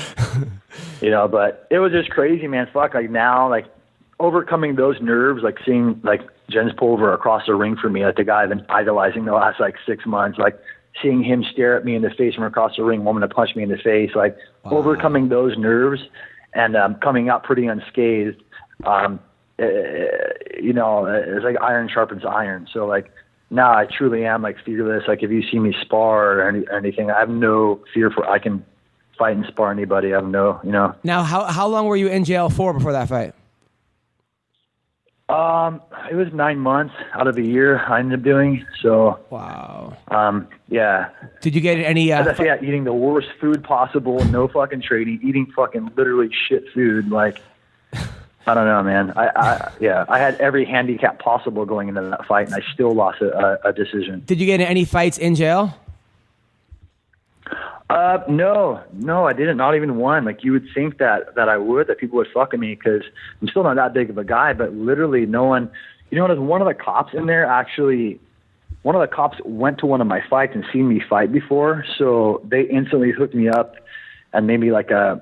You know, but it was just crazy, man. Fuck, like now, like overcoming those nerves, like seeing like Jens Pulver across the ring for me, like the guy I've been idolizing the last like 6 months, like seeing him stare at me in the face from across the ring, wanting to punch me in the face, like overcoming those nerves and coming out pretty unscathed. You know, it's like iron sharpens iron. So like now I truly am like fearless. Like if you see me spar or anything, I have no fear I can fight and spar anybody. I have no, you know. Now, how long were you in jail for before that fight? It was 9 months out of a year I ended up doing. So wow. Yeah. Did you get any? Eating the worst food possible, no fucking trading, eating fucking literally shit food. Like, I don't know, man. I had every handicap possible going into that fight, and I still lost a decision. Did you get in any fights in jail? No, I didn't. Not even one. Like you would think that I would, that people would fuck with me because I'm still not that big of a guy, but literally no one, you know, there's one of the cops in there actually, one of the cops went to one of my fights and seen me fight before. So they instantly hooked me up and made me like a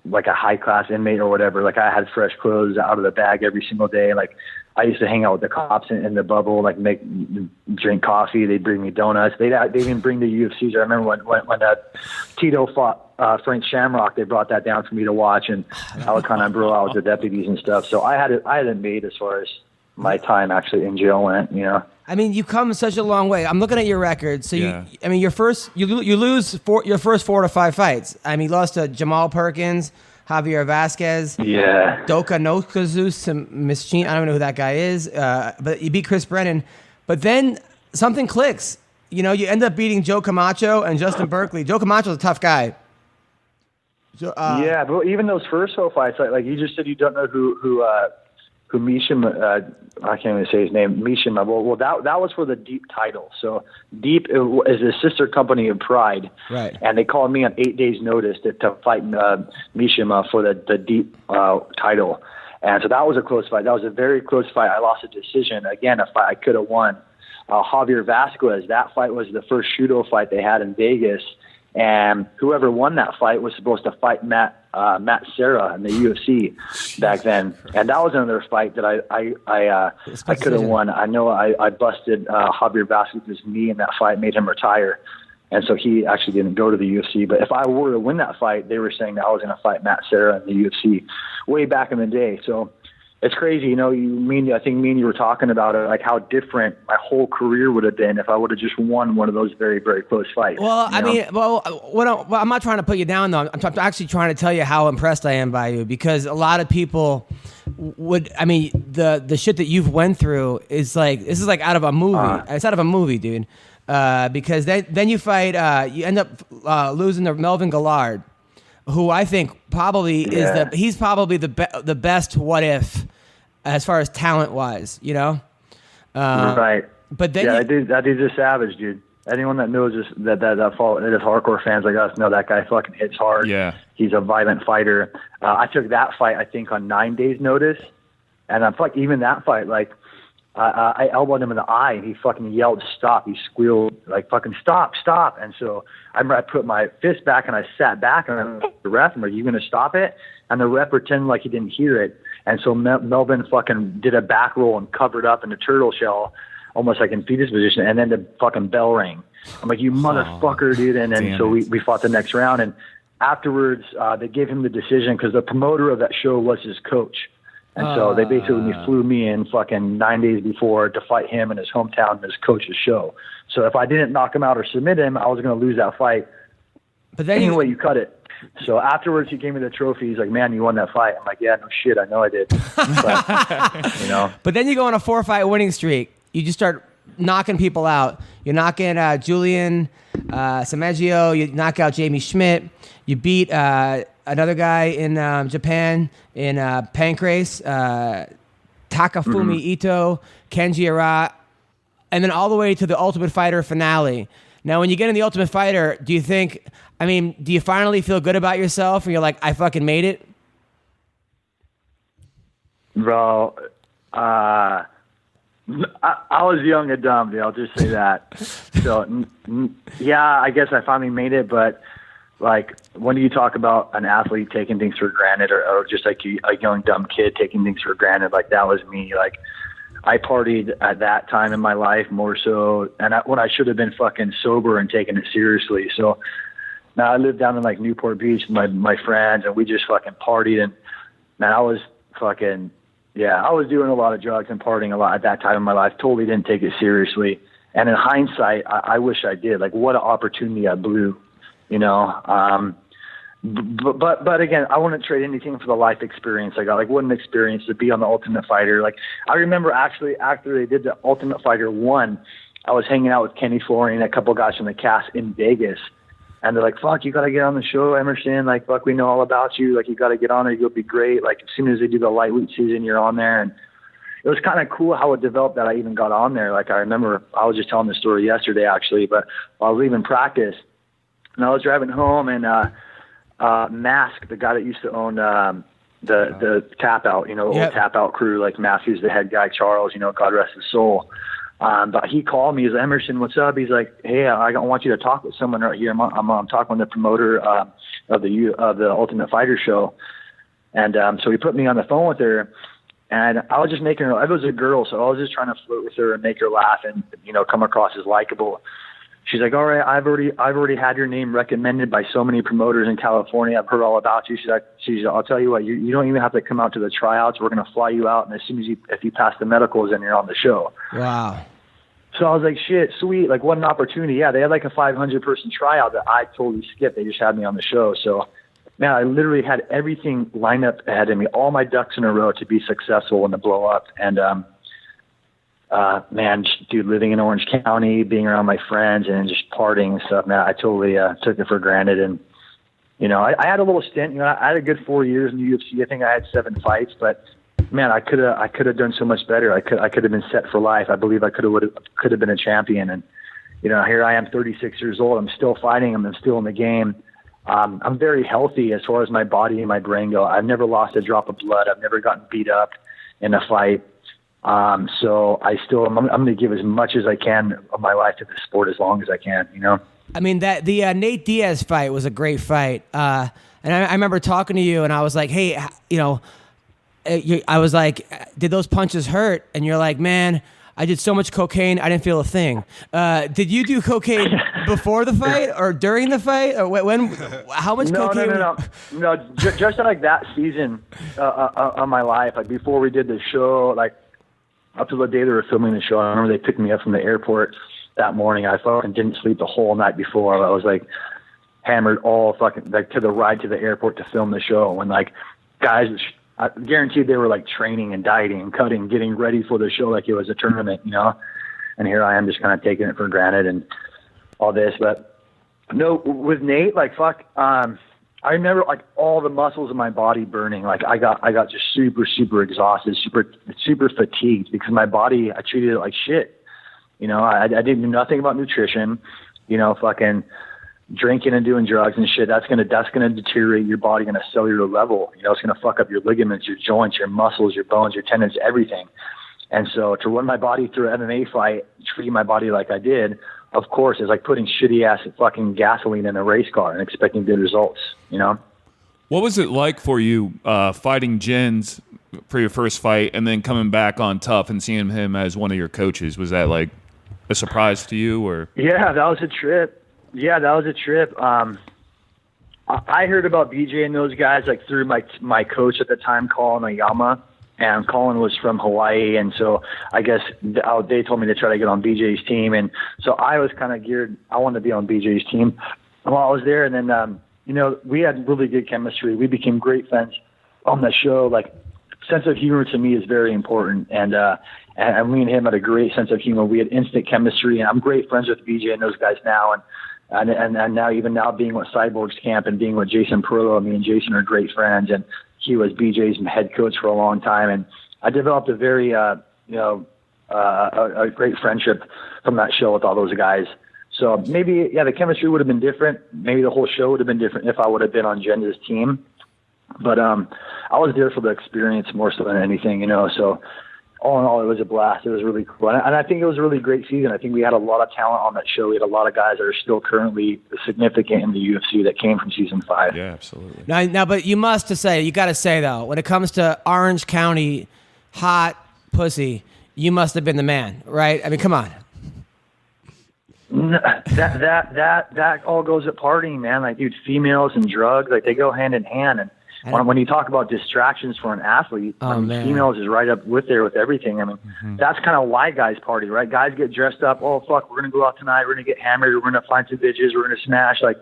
high class inmate or whatever. Like I had fresh clothes out of the bag every single day. Like I used to hang out with the cops in the bubble, like drink coffee. They'd bring me donuts. They even bring the UFCs. I remember when Tito fought Frank Shamrock, they brought that down for me to watch, and I would kind of bro out with the deputies and stuff. So I had it made as far as my time actually in jail went, you know. I mean, you've come such a long way. I'm looking at your record. So you lose your first 4 to 5 fights. I mean, you lost to Jamal Perkins, Javier Vasquez, Doka Nokazus, Mischin. I don't know who that guy is, but you beat Chris Brennan. But then something clicks. You know, you end up beating Joe Camacho and Justin Berkeley. Joe Camacho's a tough guy. So, but even those first 4 fights, like you just said, you don't know who Mishima, I can't even say his name, Mishima. Well, that was for the Deep title. So Deep is a sister company of Pride, right? And they called me on 8 days' notice to fight Mishima for the Deep title. And so that was a close fight. That was a very close fight. I lost a decision. Again, a fight I could have won. Javier Vasquez, that fight was the first Shudo fight they had in Vegas. And whoever won that fight was supposed to fight Matt Serra in the UFC back then, and that was another fight that I could have won. I know I busted Javier Vasquez's knee in that fight, made him retire, and so he actually didn't go to the UFC. But if I were to win that fight, they were saying that I was going to fight Matt Serra in the UFC way back in the day. So it's crazy, you know. I think me and you were talking about it, like how different my whole career would have been if I would have just won one of those very, very close fights. Well, I mean, I'm not trying to put you down though. I'm actually trying to tell you how impressed I am by you, because a lot of people would. I mean, the shit that you've went through is like, this is like out of a movie. It's out of a movie, dude. because then you fight. You end up losing to Melvin Gillard, who I think probably he's probably the best what if as far as talent wise, you know. Right. But then that dude's a savage, dude. Anyone that knows this, that hardcore fans like us know that guy fucking hits hard. Yeah. He's a violent fighter. I took that fight, I think, on 9 days' notice, and I'm like, even that fight, like, I elbowed him in the eye, and he fucking yelled, "Stop!" He squealed like, "Fucking stop, stop!" And so I remember I put my fist back and I sat back, and I'm the ref, I'm like, "You gonna stop it?" And the ref pretended like he didn't hear it, and so Melvin fucking did a back roll and covered up in a turtle shell, almost like in fetus position, and then the fucking bell rang. I'm like, "You motherfucker, dude!" And then so we fought the next round, and afterwards they gave him the decision because the promoter of that show was his coach. And so they basically flew me in fucking 9 days before to fight him in his hometown in his coach's show. So if I didn't knock him out or submit him, I was going to lose that fight. But then anyway, you cut it. So afterwards, he gave me the trophy. He's like, "Man, you won that fight." I'm like, "Yeah, no shit. I know I did." But, you know. But then you go on a 4-fight winning streak. You just start knocking people out. You're knocking Julian Sameggio. You knock out Jamie Schmidt. You beat another guy in Japan in Pancrase, Takafumi Ito, Kenji Ara, and then all the way to the Ultimate Fighter finale. Now, when you get in the Ultimate Fighter, do you finally feel good about yourself, and you're like, "I fucking made it"? Bro, I was young and dumb, dude. I'll just say that. So, yeah, I guess I finally made it, but like, when do you talk about an athlete taking things for granted, or just like a young dumb kid taking things for granted? Like, that was me. Like, I partied at that time in my life more so, and when I should have been fucking sober and taking it seriously. So now I live down in like Newport Beach with my friends, and we just fucking partied. And man, I was fucking, I was doing a lot of drugs and partying a lot at that time in my life. Totally didn't take it seriously. And in hindsight, I wish I did. Like, what an opportunity I blew. You know, but again, I wouldn't trade anything for the life experience I got. Like, what an experience to be on the Ultimate Fighter. Like, I remember actually after they did the Ultimate Fighter 1, I was hanging out with Kenny Florian and a couple guys from the cast in Vegas, and they're like, "Fuck, you got to get on the show, Emerson. Like, fuck, we know all about you. Like, you got to get on there. You'll be great. Like, as soon as they do the lightweight season, you're on there." And it was kind of cool how it developed that I even got on there. Like, I remember I was just telling the story yesterday, actually, but I was leaving practice, and I was driving home, and Mask, the guy that used to own the Tap Out, you know, old Tap Out crew, like Mask, who's the head guy, Charles, you know, God rest his soul. But he called me. He's like, "Emerson, what's up?" He's like, "Hey, I want you to talk with someone right here. I'm talking with the promoter of the Ultimate Fighter show." And so he put me on the phone with her, and I was just making her. It was a girl, so I was just trying to flirt with her and make her laugh and, you know, come across as likable. She's like, "All right, I've already had your name recommended by so many promoters in California. I've heard all about you." She's like, "I'll tell you what, you don't even have to come out to the tryouts. We're going to fly you out, and as soon as if you pass the medicals, then you're on the show." Wow. So I was like, "Shit, sweet. Like, what an opportunity." Yeah, they had like a 500-person tryout that I totally skipped. They just had me on the show. So, man, I literally had everything lined up ahead of me, all my ducks in a row to be successful and to blow up. And, man, dude, living in Orange County, being around my friends and just partying and stuff, man, I totally took it for granted. And, you know, I had a little stint. You know, I had a good 4 years in the UFC. I think I had 7 fights, but man, I could have done so much better. I could have been set for life. I believe I could have been a champion. And, you know, here I am, 36 years old. I'm still fighting. I'm still in the game. I'm very healthy as far as my body and my brain go. I've never lost a drop of blood. I've never gotten beat up in a fight. So I'm going to give as much as I can of my life to the sport as long as I can, you know? I mean, the Nate Diaz fight was a great fight. And I remember talking to you, and I was like, "Hey, you know," I was like, "Did those punches hurt?" And you're like, "Man, I did so much cocaine, I didn't feel a thing." Did you do cocaine before the fight or during the fight? Or when? How much cocaine? No. Just like that season of my life, like before we did the show, like up to the day they were filming the show. I remember they picked me up from the airport that morning. I fucking didn't sleep the whole night before. I was like hammered all fucking like to the ride to the airport to film the show. When like guys, I guaranteed they were like training and dieting and cutting, getting ready for the show like it was a tournament, you know. and here I am just kind of taking it for granted and all this. But no, with Nate, like fuck, I remember like all the muscles in my body burning. Like I got just super exhausted, super fatigued because my body, I treated it like shit. You know, I didn't know nothing about nutrition, you know, fucking drinking and doing drugs and shit. That's gonna deteriorate your body on a cellular level. You know, it's gonna fuck up your ligaments, your joints, your muscles, your bones, your tendons, everything. And so to run my body through an MMA fight, treating my body like I did, of course, is like putting shitty ass fucking gasoline in a race car and expecting good results, you know? What was it like for you fighting Jens for your first fight and then coming back on Tough and seeing him as one of your coaches? Was that like a surprise to you, or? Yeah, that was a trip. I heard about BJ and those guys like through my coach at the time, Colin Oyama, and Colin was from Hawaii, and so I guess they told me to try to get on BJ's team, and so I was kind of geared. I wanted to be on BJ's team while I was there, and then you know, we had really good chemistry. We became great friends on the show. Like, sense of humor to me is very important, and me and him had a great sense of humor. We had instant chemistry, and I'm great friends with BJ and those guys now, and now even now being with Cyborg's camp and being with Jason Perillo, me and Jason are great friends, and he was BJ's head coach for a long time, and I developed a very a great friendship from that show with all those guys. So maybe the chemistry would have been different. Maybe the whole show would have been different if I would have been on Jen's team. But I was there for the experience more so than anything, you know. So all in all, it was a blast. It was really cool. And I think it was a really great season. I think we had a lot of talent on that show. We had a lot of guys that are still currently significant in the UFC that came from season 5. Yeah, absolutely. Now, but you got to say, though, when it comes to Orange County hot pussy, you must have been the man, right? I mean, come on. That all goes at partying, man. Like, dude, females and drugs, like, they go hand in hand. And when you talk about distractions for an athlete, females is right up with there with everything. I mean, that's kind of why guys party, right? Guys get dressed up. Oh, fuck, we're going to go out tonight. We're going to get hammered. We're going to find some bitches. We're going to smash. Like,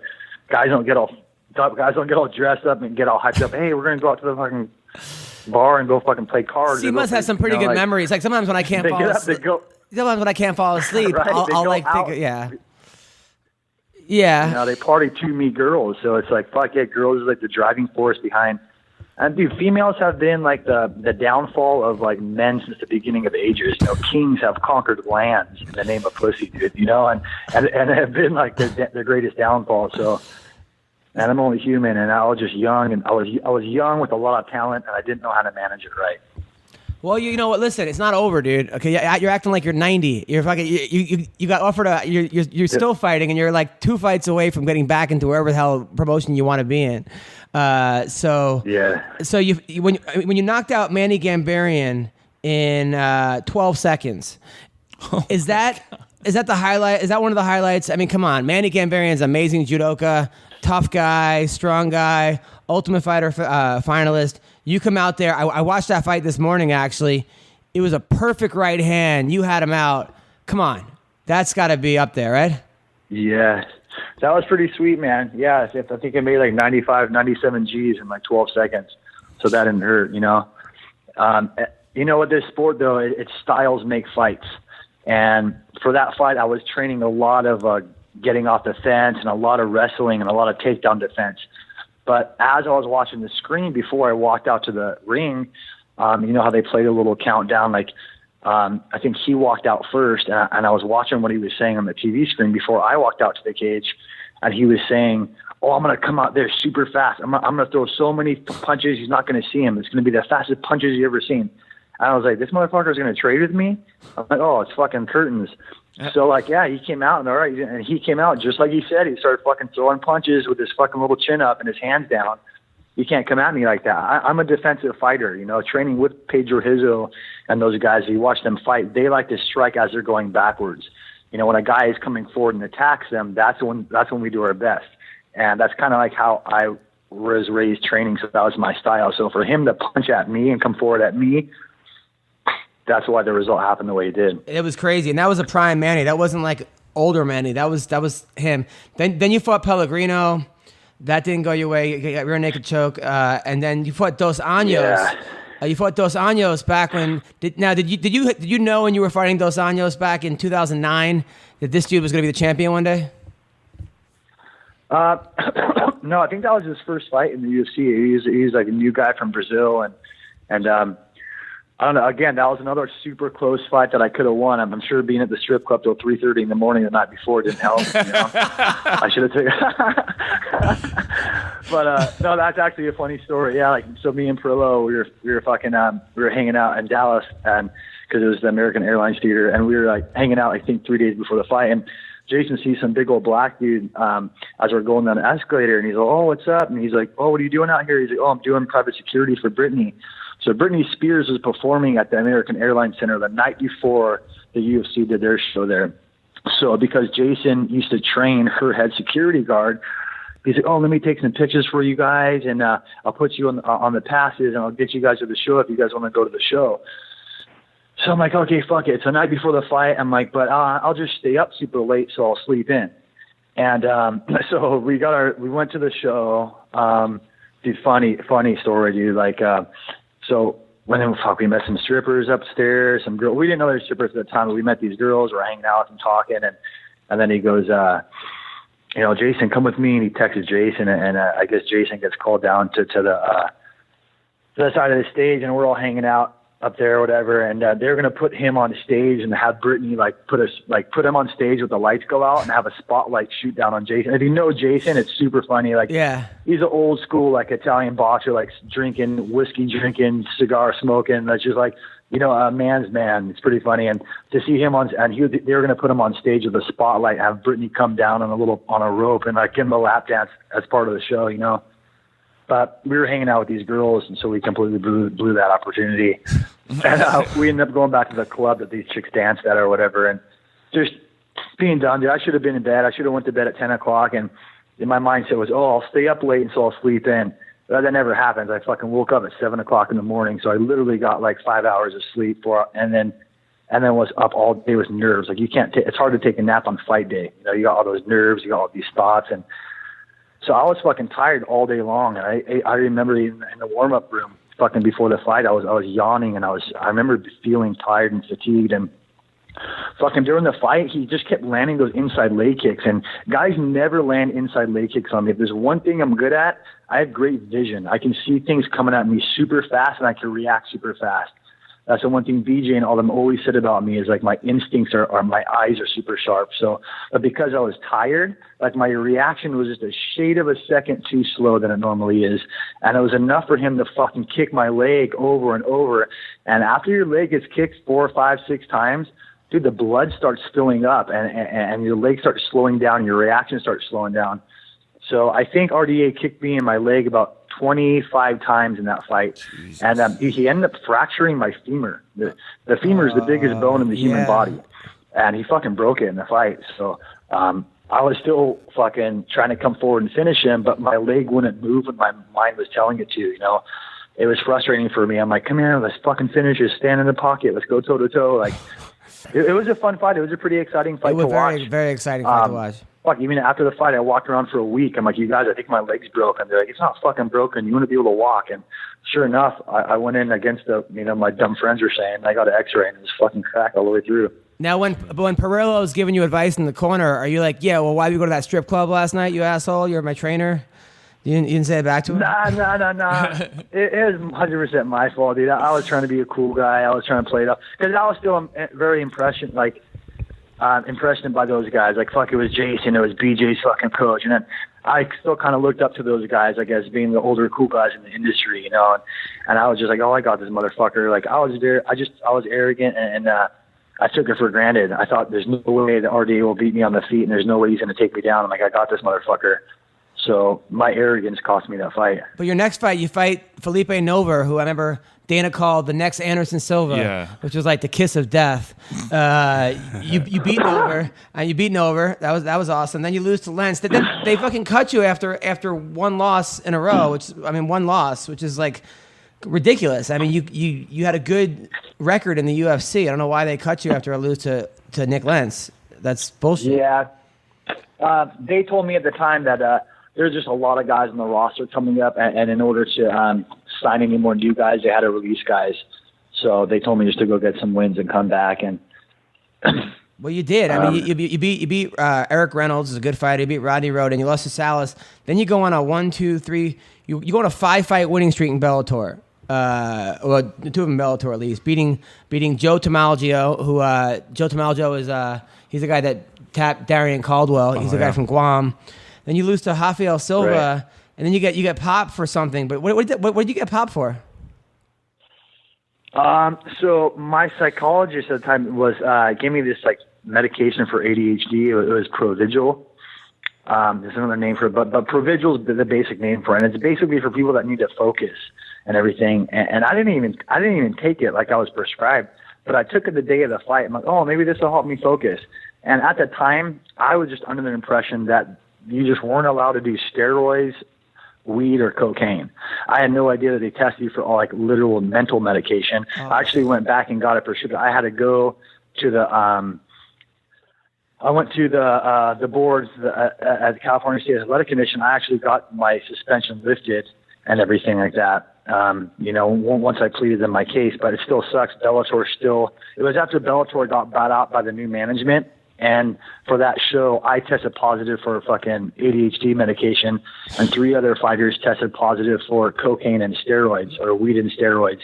guys don't get all dressed up and get all hyped up. Hey, we're going to go out to the fucking bar and go fucking play cards. So you must have some pretty good memories. Like, sometimes when I can't fall asleep. Sometimes when I can't fall asleep, right, I'll like think, yeah. You know, they party to meet girls, so it's like, fuck yeah, girls is like the driving force behind. And dude, females have been like the downfall of like men since the beginning of ages. You know, kings have conquered lands in the name of pussy, dude. You know, and have been like the greatest downfall. So, and I'm only human, and I was just young, and I was young with a lot of talent, and I didn't know how to manage it right. Well, you know what? Listen, it's not over, dude. Okay, you're acting like you're 90. You're fucking. You got offered You're still fighting, and you're like 2 fights away from getting back into wherever the hell promotion you want to be in. So when you knocked out Manny Gambarian in 12 seconds, is that the highlight? Is that one of the highlights? I mean, come on, Manny Gambarian's amazing judoka, tough guy, strong guy, Ultimate Fighter finalist. You come out there. I watched that fight this morning, actually. It was a perfect right hand. You had him out. Come on. That's got to be up there, right? Yeah. That was pretty sweet, man. Yeah. I think I made like 95, 97 Gs in like 12 seconds. So that didn't hurt, you know. You know, with this sport, though, it's styles make fights. And for that fight, I was training a lot of getting off the fence and a lot of wrestling and a lot of takedown defense. But as I was watching the screen before I walked out to the ring, you know how they played a little countdown? Like, I think he walked out first, and I was watching what he was saying on the TV screen before I walked out to the cage, and he was saying, oh, I'm going to come out there super fast. I'm going to throw so many punches, he's not going to see him. It's going to be the fastest punches you've ever seen. And I was like, this motherfucker is going to trade with me? I'm like, oh, it's fucking curtains. So, like, yeah, he came out, and all right, and he came out just like he said. He started fucking throwing punches with his fucking little chin up and his hands down. You can't come at me like that. I'm a defensive fighter, you know, training with Pedro Rizzo and those guys. You watch them fight, they like to strike as they're going backwards. You know, when a guy is coming forward and attacks them, that's when we do our best. And that's kind of like how I was raised training, so that was my style. So for him to punch at me and come forward at me, that's why the result happened the way it did. It was crazy, and that was a prime Manny. That wasn't like older Manny. That was him. Then you fought Pellegrino. That didn't go your way. You got rear naked choke, and then you fought Dos Anjos. You fought Dos Anjos back when. Did you know when you were fighting Dos Anjos back in 2009 that this dude was going to be the champion one day? No, I think that was his first fight in the UFC. He's like a new guy from Brazil, and I don't know. Again, that was another super close fight that I could have won. I'm sure being at the strip club till 3:30 in the morning the night before didn't help. You know? I should have taken. But no, that's actually a funny story. Yeah, like so, me and Perillo, we were hanging out in Dallas, and because it was the American Airlines Theater, and we were like hanging out. I think 3 days before the fight, and Jason sees some big old black dude as we're going down the escalator, and he's like, "Oh, what's up?" And he's like, "Oh, what are you doing out here?" He's like, "Oh, I'm doing private security for Brittany." So Britney Spears was performing at the American Airlines Center the night before the UFC did their show there. So because Jason used to train her head security guard, he's like, "Oh, let me take some pictures for you guys, and I'll put you on the passes, and I'll get you guys to the show if you guys want to go to the show." So I'm like, "Okay, fuck it." So the night before the fight, I'm like, "But I'll just stay up super late, so I'll sleep in." And so we went to the show. Dude, funny story, dude. Like, so when we met some strippers upstairs, some girls. We didn't know they were strippers at the time, but we met these girls. We're hanging out and talking, and then he goes, "Jason, come with me." And he texted Jason, and I guess Jason gets called down to the side of the stage, and we're all hanging out up there or whatever, and they're gonna put him on stage and have Brittany put him on stage with the lights go out and have a spotlight shoot down on Jason. If you know Jason, it's super funny. Like, yeah, he's an old school like Italian boxer, like whiskey drinking, cigar smoking. That's just like, a man's man. It's pretty funny, and to see him they were gonna put him on stage with a spotlight, have Brittany come down on a rope and like give him a lap dance as part of the show, But we were hanging out with these girls, and so we completely blew that opportunity. And we ended up going back to the club that these chicks danced at or whatever, and just being done, dude. I should have been in bed. I should have went to bed at 10 o'clock, and in my mindset was, I'll stay up late and so I'll sleep in. But that never happens. I fucking woke up at 7 o'clock in the morning, so I literally got like 5 hours of sleep and then was up all day with nerves. Like it's hard to take a nap on fight day. You got all those nerves, you got all these thoughts, and so I was fucking tired all day long. And I remember even in the warm-up room, fucking before the fight, I was yawning, and I remember feeling tired and fatigued. And fucking during the fight, he just kept landing those inside leg kicks. And guys never land inside leg kicks on me. If there's one thing I'm good at, I have great vision. I can see things coming at me super fast, and I can react super fast. That's the one thing BJ and all them always said about me is like my instincts are my eyes are super sharp. So, but because I was tired, like my reaction was just a shade of a second too slow than it normally is. And it was enough for him to fucking kick my leg over and over. And after your leg gets kicked 4, 5, 6 times, dude, the blood starts filling up and your leg starts slowing down. Your reaction starts slowing down. So I think RDA kicked me in my leg about 25 times in that fight. Jesus. And he ended up fracturing my femur. The femur is the biggest bone in the human body. And he fucking broke it in the fight. So I was still fucking trying to come forward and finish him, but my leg wouldn't move when my mind was telling it to, It was frustrating for me. I'm like, come here, let's fucking finish it. Stand in the pocket. Let's go toe to toe. Like, it was a fun fight. It was a pretty exciting fight to watch. Very, very exciting fight to watch. Fuck, even after the fight, I walked around for a week. I'm like, you guys, I think my leg's broken. They're like, it's not fucking broken. You want to be able to walk. And sure enough, I went in against my dumb friends were saying. I got an x-ray and it was fucking cracked all the way through. Now, when Perillo's giving you advice in the corner, are you like, yeah, well, why did you go to that strip club last night, you asshole? You're my trainer. You didn't say it back to him? Nah. It was 100% my fault, dude. I was trying to be a cool guy. I was trying to play it up. Because I was still very impressioned by those guys. Like, fuck, it was Jason, it was BJ's fucking coach. And then I still kind of looked up to those guys, I guess, being the older cool guys in the industry, and I was just like, I got this motherfucker. Like, I was arrogant, and I took it for granted. I thought there's no way the RDA will beat me on the feet, and there's no way he's going to take me down. I'm like, I got this motherfucker. So my arrogance cost me that fight. But your next fight, you fight Felipe Nover, who I remember Dana called the next Anderson Silva, which was like the kiss of death. You beat Nover, and you beat Nover. That was awesome. Then you lose to Lentz. Then they fucking cut you after one loss in a row. One loss, which is like ridiculous. I mean, you had a good record in the UFC. I don't know why they cut you after a lose to Nick Lentz. That's bullshit. Yeah. They told me at the time that there's just a lot of guys on the roster coming up, and in order to sign any more new guys. They had to release guys. So they told me just to go get some wins and come back. And well, you did. I mean, you beat Eric Reynolds, is a good fighter. You beat Rodney Road, and you lost to Salas. Then you go on a 1, 2, 3. You go on a 5-fight winning streak in Bellator. Well, 2 of them in Bellator at least. Beating Joe Tamalgio, who Joe Tamalgio is he's the guy that tapped Darian Caldwell. He's the guy from Guam. Then you lose to Rafael Silva, right. And then you get popped for something. But what did you get popped for? So my psychologist at the time was gave me this like medication for ADHD. It was Provigil. There's another name for it, but Provigil is the basic name for it. And it's basically for people that need to focus and everything. And I didn't even take it like I was prescribed, but I took it the day of the fight. I'm like, oh, maybe this will help me focus. And at the time, I was just under the impression that you just weren't allowed to do steroids, weed, or cocaine. I had no idea that they tested you for all like literal mental medication. I actually went back and got it prescribed. I had to go to the I went to the boards at the California State Athletic Commission. I actually got my suspension lifted and everything like that. Once I pleaded in my case, but it still sucks. It was after Bellator got bought out by the new management. And for that show, I tested positive for fucking ADHD medication, and 3 other fighters tested positive for cocaine and steroids, or weed and steroids.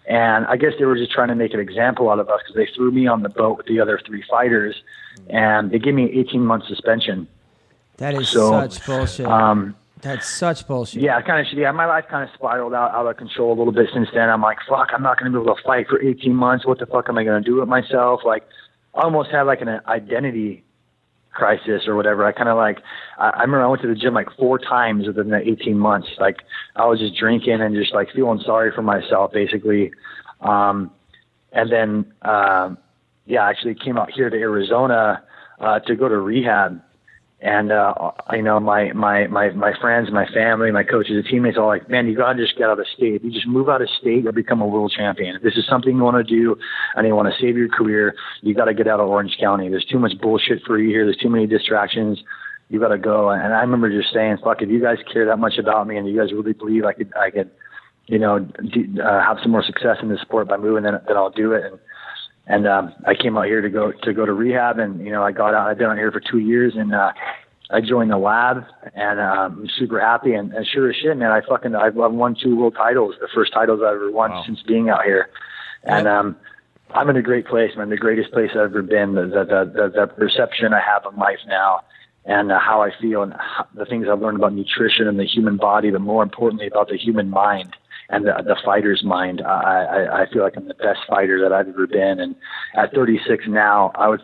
And I guess they were just trying to make an example out of us because they threw me on the boat with the other 3 fighters, and they gave me an 18-month suspension. That is such bullshit. That's such bullshit. Yeah, kind of shitty. Yeah, my life kind of spiraled out of control a little bit since then. I'm like, fuck, I'm not going to be able to fight for 18 months. What the fuck am I going to do with myself? Like, I almost had like an identity crisis or whatever. I kind of like, I remember I went to the gym like 4 times within the 18 months. Like, I was just drinking and just like feeling sorry for myself, basically. And then, I actually came out here to Arizona to go to rehab. And, my friends, my family, my coaches, the teammates all like, man, you got to just get out of state. If you just move out of state, you'll become a world champion. If this is something you want to do and you want to save your career, you got to get out of Orange County. There's too much bullshit for you here. There's too many distractions. You got to go. And I remember just saying, fuck, if you guys care that much about me and you guys really believe I could have some more success in this sport by moving, then I'll do it. And I came out here to go to rehab, and I got out. I've been out here for 2 years, and I joined the lab, and I'm super happy. And sure as shit, man, I've won 2 world titles, the first titles I've ever won since being out here. And I'm in a great place, man, the greatest place I've ever been. The perception I have of life now, and how I feel, and the things I've learned about nutrition and the human body, but more importantly about the human mind. And the fighter's mind. I feel like I'm the best fighter that I've ever been. And at 36 now, I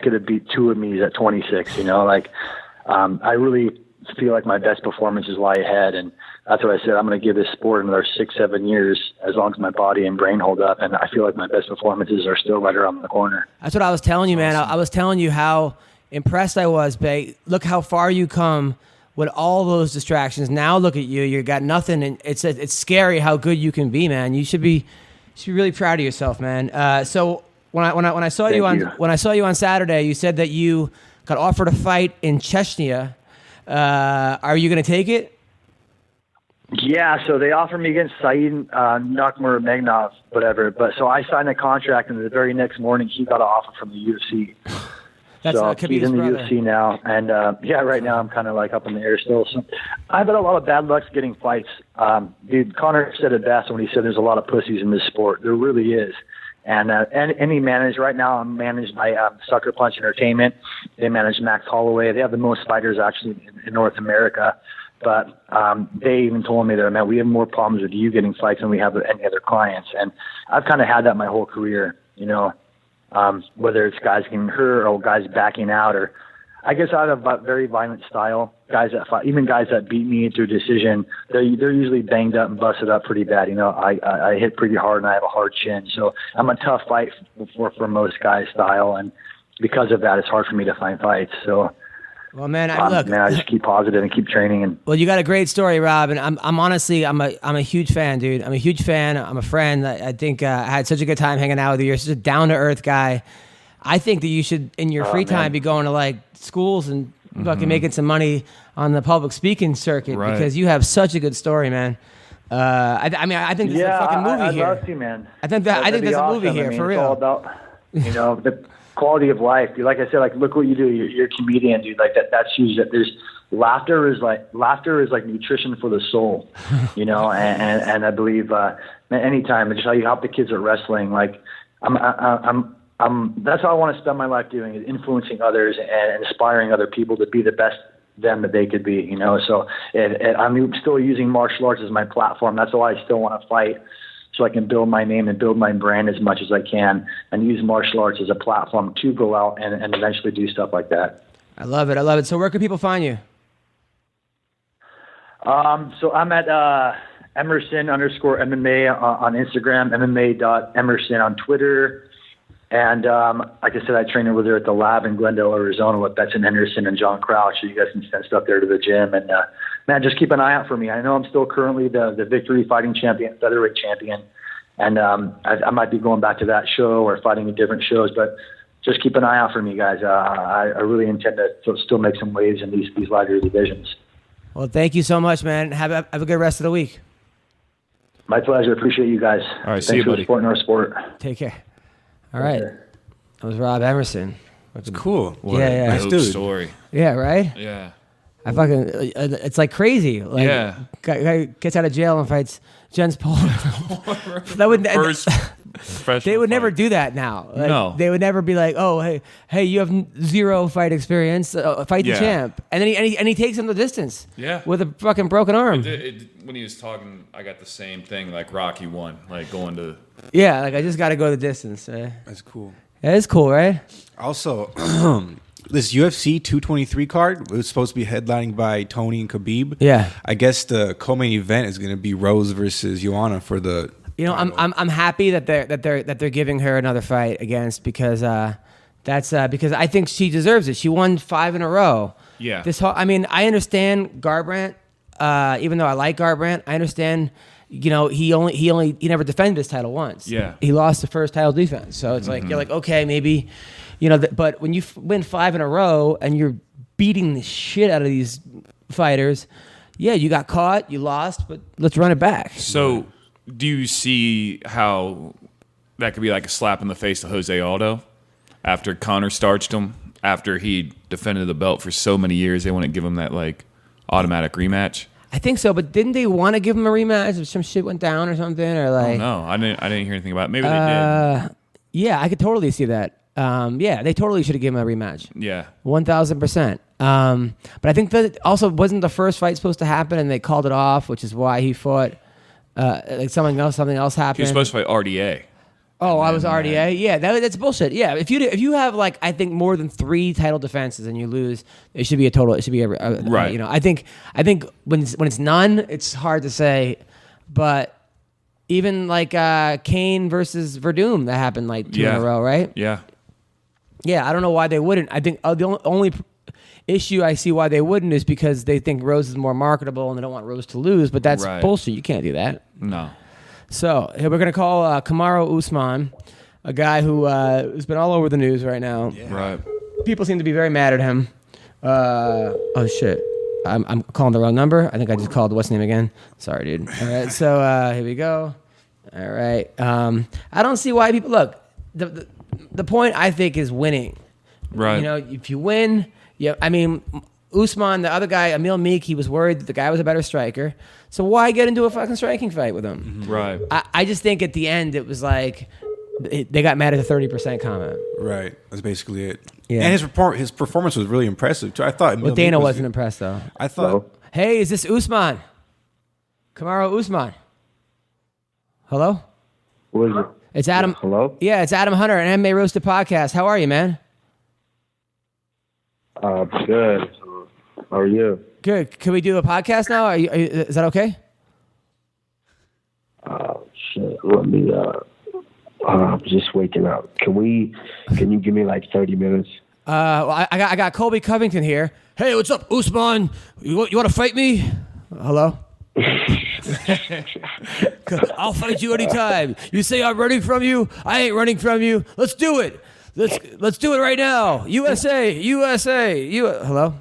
could have beat 2 of me at 26. I really feel like my best performances lie ahead. And that's what I said. I'm going to give this sport another 6-7 years as long as my body and brain hold up. And I feel like my best performances are still right around the corner. That's what I was telling you, man. I was telling you how impressed I was, babe. Look how far you come with all those distractions. Now look at you. You got nothing, and it's scary how good you can be, man. You should be really proud of yourself, man. So when I saw you on Saturday, you said that you got offered a fight in Chechnya. Are you going to take it? Yeah, so they offered me against Saeed Nurmagomedov, whatever. But so I signed a contract, and the very next morning he got an offer from the UFC. He's in the UFC now, and right now I'm kind of like up in the air still. So I've had a lot of bad luck getting fights. Dude, Connor said it best when he said there's a lot of pussies in this sport. There really is. And any managed right now, I'm managed by Sucker Punch Entertainment. They manage Max Holloway. They have the most fighters actually in North America. But they even told me that, man, we have more problems with you getting fights than we have with any other clients. And I've kind of had that my whole career, whether it's guys getting hurt or guys backing out, or I guess I have a very violent style. Guys that fight, even guys that beat me through decision, they're usually banged up and busted up pretty bad. I hit pretty hard and I have a hard chin, so I'm a tough fight for most guys' style, and because of that, it's hard for me to find fights. So. Well, man, I just keep positive and keep training. And well, you got a great story, Rob, and I'm honestly I'm a huge fan, dude. I'm a huge fan. I'm a friend. I think I had such a good time hanging out with you. You're such a down to earth guy. I think that you should, in your free time, be going to like schools and fucking making some money on the public speaking circuit, because you have such a good story, man. I mean, I think there's a fucking movie I'd here. love to, man. I think there's a movie here for real. It's all about, the quality of life. Dude, like I said, like look what you do. You're a comedian, dude. Like that's huge. That there's laughter is like nutrition for the soul, and I believe anytime just how you help the kids at wrestling. Like I'm that's how I want to spend my life doing, is influencing others and inspiring other people to be the best them that they could be, So I'm still using martial arts as my platform. That's why I still want to fight, so I can build my name and build my brand as much as I can, and use martial arts as a platform to go out and eventually do stuff like that. I love it. So where can people find you? So I'm at Emerson_MMA on Instagram, MMA.Emerson on Twitter. And like I said, I train over there at the lab in Glendale, Arizona with Betson Henderson and John Crouch. So you guys can send stuff there to the gym. And, man, just keep an eye out for me. I know I'm still currently the Victory Fighting Champion, featherweight champion. And I might be going back to that show or fighting at different shows. But just keep an eye out for me, guys. I really intend to still make some waves in these lighter divisions. Well, thank you so much, man. Have a good rest of the week. My pleasure. Appreciate you guys. All right, Thanks see you, for buddy. supporting our sport. Take care. All right. That was Rob Emerson. That's cool. Yeah. Nice Dope dude. story. Yeah, right? Yeah. I fucking, it's like crazy. Like, Yeah. Guy gets out of jail and fights Jens Paul. That would, First professional they would never fight. do that now. Like, No. They would never be like, oh, hey, you have zero fight experience. Fight the Yeah. champ. And then he takes him the distance. Yeah. With a fucking broken arm. When he was talking, I got the same thing like Rocky won, like going to. Yeah, like I just got to go the distance. That's cool. That is cool, right? Also, this UFC 223 card was supposed to be headlining by Tony and Khabib. Yeah. I guess the co-main event is going to be Rose versus Joanna for the. I'm happy that they're giving her another fight against, because because I think she deserves it. She won 5 in a row. Yeah. I understand Garbrandt. Even though I like Garbrandt, I understand. He never defended his title once. Yeah. He lost the first title defense. So it's like, you're like, okay, maybe, but when you win 5 in a row and you're beating the shit out of these fighters, yeah, you got caught, you lost, but let's run it back. So, do you see how that could be like a slap in the face to Jose Aldo after Conor starched him, after he defended the belt for so many years? They wouldn't give him that like automatic rematch. I think so, but didn't they want to give him a rematch if some shit went down or something? Or like, No, I didn't hear anything about it. Maybe they did. Yeah, I could totally see that. Yeah, they totally should have given him a rematch. Yeah. 1,000%. But I think that also wasn't the first fight supposed to happen, and they called it off, which is why he fought. Like something else happened. He was supposed to fight RDA. Oh, I was RDA. Yeah, that's bullshit. Yeah, if you have like I think more than 3 title defenses and you lose, it should be a total. It should be a Right. I think when it's none, it's hard to say, but even like Kane versus Verdum, that happened like 2 in a row, right? Yeah. Yeah, I don't know why they wouldn't. I think the only issue I see why they wouldn't is because they think Rose is more marketable and they don't want Rose to lose. But that's Right. bullshit. You can't do that. No. So here we're gonna call Kamaru Usman, a guy who's been all over the news right now. Yeah. Right. People seem to be very mad at him. Oh shit, I'm calling the wrong number. I think I just called what's name again. Sorry, dude. All right, so here we go. All right. I don't see why people look. The point I think is winning. Right. If you win, Usman, the other guy, Emil Meek, he was worried that the guy was a better striker. So why get into a fucking striking fight with him? Right. I just think at the end it was like they got mad at the 30% comment. Right. That's basically it. Yeah. And his performance was really impressive too. I thought. Well, Dana wasn't impressed though. I thought. Hey, is this Usman? Kamaru Usman. Hello? What is it? It's Adam. Hello? Yeah, it's Adam Hunter, an MMA Roasted Podcast. How are you, man? Good. How are you? Good. Can we do a podcast now? Is that okay? Shit. Let me. I'm just waking up. Can you give me like 30 minutes? Well, I got Colby Covington here. Hey, what's up, Usman? You want to fight me? Hello. I'll fight you anytime. You say I'm running from you. I ain't running from you. Let's do it. Let's do it right now. USA. Hello.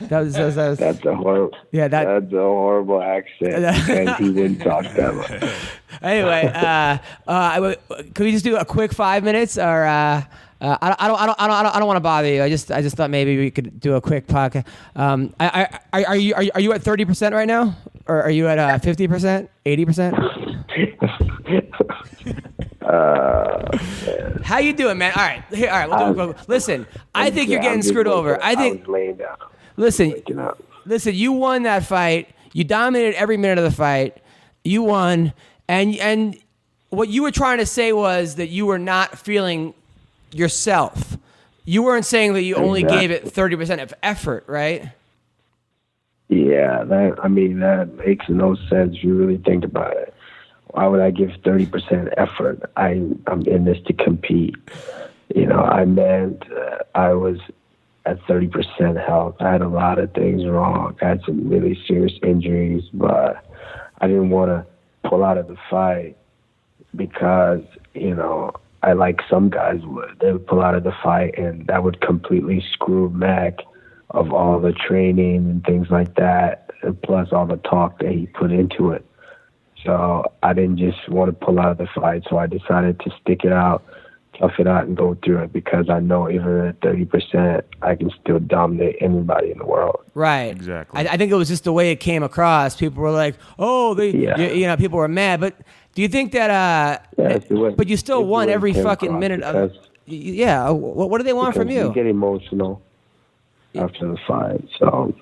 That was That's a horrible. Yeah, that's a horrible accent. And he wouldn't talk that much. Anyway, could we just do a quick 5 minutes, or I don't want to bother you. I just thought maybe we could do a quick podcast. Are you at 30% right now, or are you at 50%, 80%? How you doing, man? All right, here, all right. Listen, I think you're getting screwed over. I was laying down. Listen. You won that fight. You dominated every minute of the fight. You won, and what you were trying to say was that you were not feeling yourself. You weren't saying that you only gave it 30% of effort, right? Yeah, that makes no sense if you really think about it. Why would I give 30% effort? I'm in this to compete. I meant I was at 30% health. I had a lot of things wrong. I had some really serious injuries, but I didn't want to pull out of the fight because, I like some guys would. They would pull out of the fight, and that would completely screw Mac of all the training and things like that, and plus all the talk that he put into it. So I didn't just want to pull out of the fight, so I decided to stick it out, tough it out, and go through it because I know even at 30%, I can still dominate anybody in the world. Right. Exactly. I think it was just the way it came across. People were like, "Oh, people were mad." But do you think that? But you still won every fucking minute of. Yeah. What do they want from you? You get emotional after the fight, so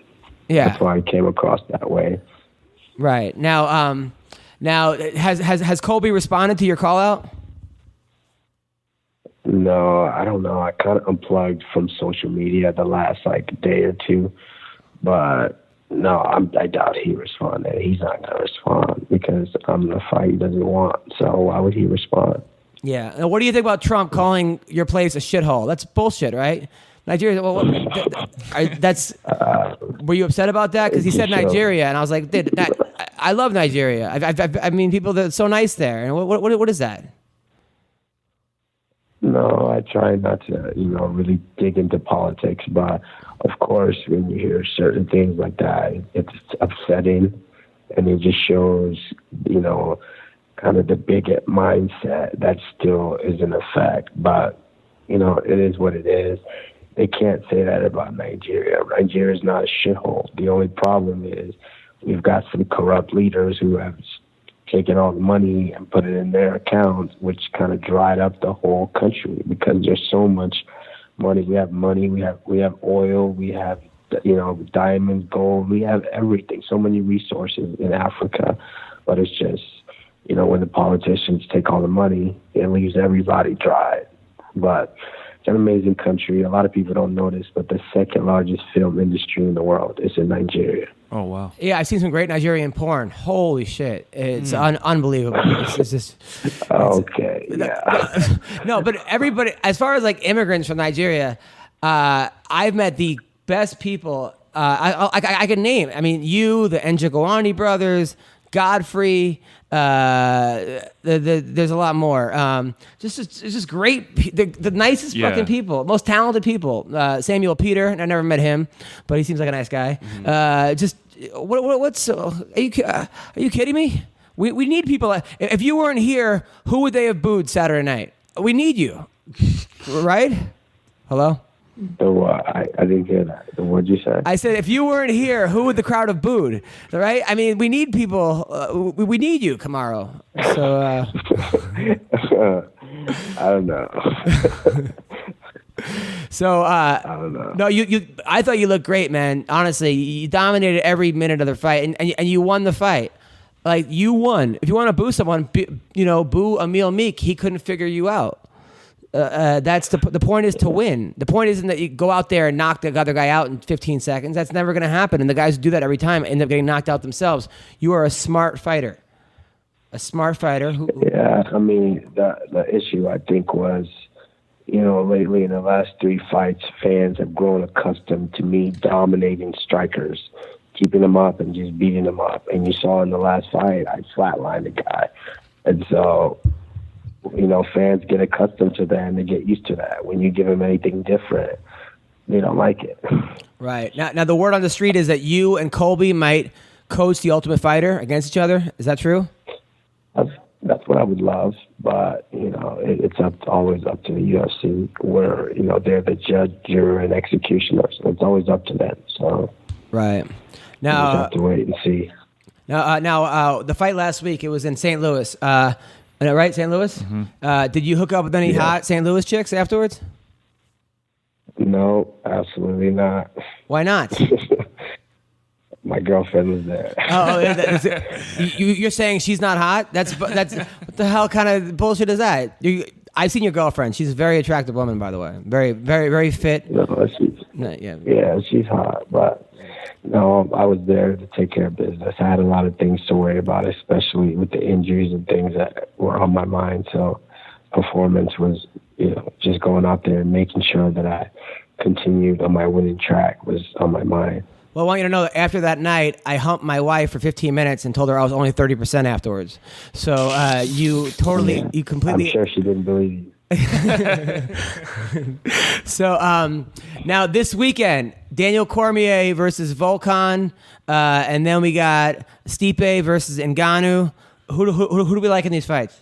yeah, that's why I came across that way. Right. Now, has Colby responded to your call out? No, I don't know. I kind of unplugged from social media the last day or two, but no, I doubt he responded. He's not going to respond because I'm in a fight he doesn't want. So why would he respond? Yeah. Now, what do you think about Trump calling your place a shithole? That's bullshit, right? Nigeria. Well, were you upset about that? Because he said Nigeria, and I was like, dude, I love Nigeria. I mean, people that are so nice there. And what is that? No, I try not to, really dig into politics. But of course, when you hear certain things like that, it's upsetting, and it just shows, kind of the bigot mindset that still is in effect. But it is what it is. They can't say that about Nigeria. Nigeria is not a shithole. The only problem is we've got some corrupt leaders who have taken all the money and put it in their accounts, which kind of dried up the whole country because there's so much money. We have money. We have oil. We have diamonds, gold. We have everything. So many resources in Africa, but it's just when the politicians take all the money, it leaves everybody dry. But it's an amazing country. A lot of people don't know this, but the second largest film industry in the world is in Nigeria. Oh, wow. Yeah, I've seen some great Nigerian porn. Holy shit. It's unbelievable. It's just... Okay, yeah. No, but everybody, as far as immigrants from Nigeria, I've met the best people. I can name. I mean, you, the Njagowani brothers, Godfrey, there's a lot more. It's just great. The nicest fucking people, most talented people. Samuel Peter, I never met him, but he seems like a nice guy. What's are you kidding me? We need people. If you weren't here, who would they have booed Saturday night? We need you, right? Hello. I didn't hear that. What'd you say? I said, if you weren't here, who would the crowd have booed? Right? I mean, we need people. We need you, Kamaru. So, I don't know. So, I don't know. No, I thought you looked great, man. Honestly, you dominated every minute of the fight, and you won the fight. You won. If you want to boo someone, boo Emil Meek. He couldn't figure you out. That's the point is to win. The point isn't that you go out there and knock the other guy out in 15 seconds. That's never going to happen. And the guys who do that every time end up getting knocked out themselves. You are a smart fighter. A smart fighter. Yeah, I mean, the issue I think was, lately in the last 3 fights, fans have grown accustomed to me dominating strikers, keeping them up and just beating them up. And you saw in the last fight, I flatlined the guy. And so... fans get accustomed to that and they get used to that. When you give them anything different, they don't like it. Right. Now the word on the street is that you and Colby might coach the Ultimate Fighter against each other. Is that true? That's what I would love, but it's always up to the UFC, where they're the judge, jury, and executioner. So it's always up to them. So right now we just have to wait and see. Now the fight last week, it was in St. Louis. Right, St. Louis. Mm-hmm. Did you hook up with any hot St. Louis chicks afterwards? No, absolutely not. Why not? My girlfriend was there. You're saying she's not hot? That's what the hell kind of bullshit is that? I've seen your girlfriend. She's a very attractive woman, by the way. Very, very, very fit. Yeah, she's hot. But no, I was there to take care of business. I had a lot of things to worry about, especially with the injuries and things that were on my mind. So performance was, just going out there and making sure that I continued on my winning track was on my mind. Well, I want you to know that after that night, I humped my wife for 15 minutes and told her I was only 30% afterwards. So you completely... I'm sure she didn't believe you. So now this weekend, Daniel Cormier versus Volkan, and then we got Stipe versus Ngannou. Who do we like in these fights?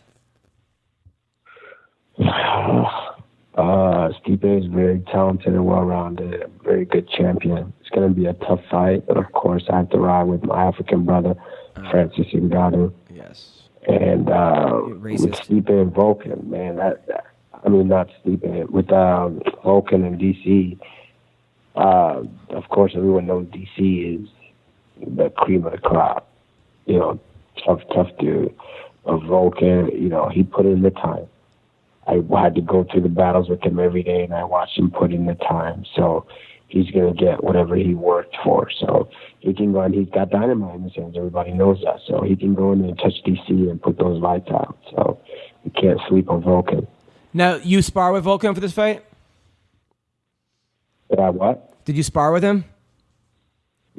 Stipe is very talented and well-rounded, a very good champion. It's going to be a tough fight, but of course I have to ride with my African brother, Francis Ngannou. Yes. And with Stipe and Volkan, man, not Stipe, with Volkan and DC, of course everyone knows DC is the cream of the crop. Tough dude. But Volkan, he put in the time. I had to go through the battles with him every day, and I watched him put in the time. So he's going to get whatever he worked for. So he can go, and he's got dynamite in his hands. Everybody knows that. So he can go in and touch DC and put those lights out. So you can't sleep on Volkan. Now, you spar with Volkan for this fight? Did I what? Did you spar with him?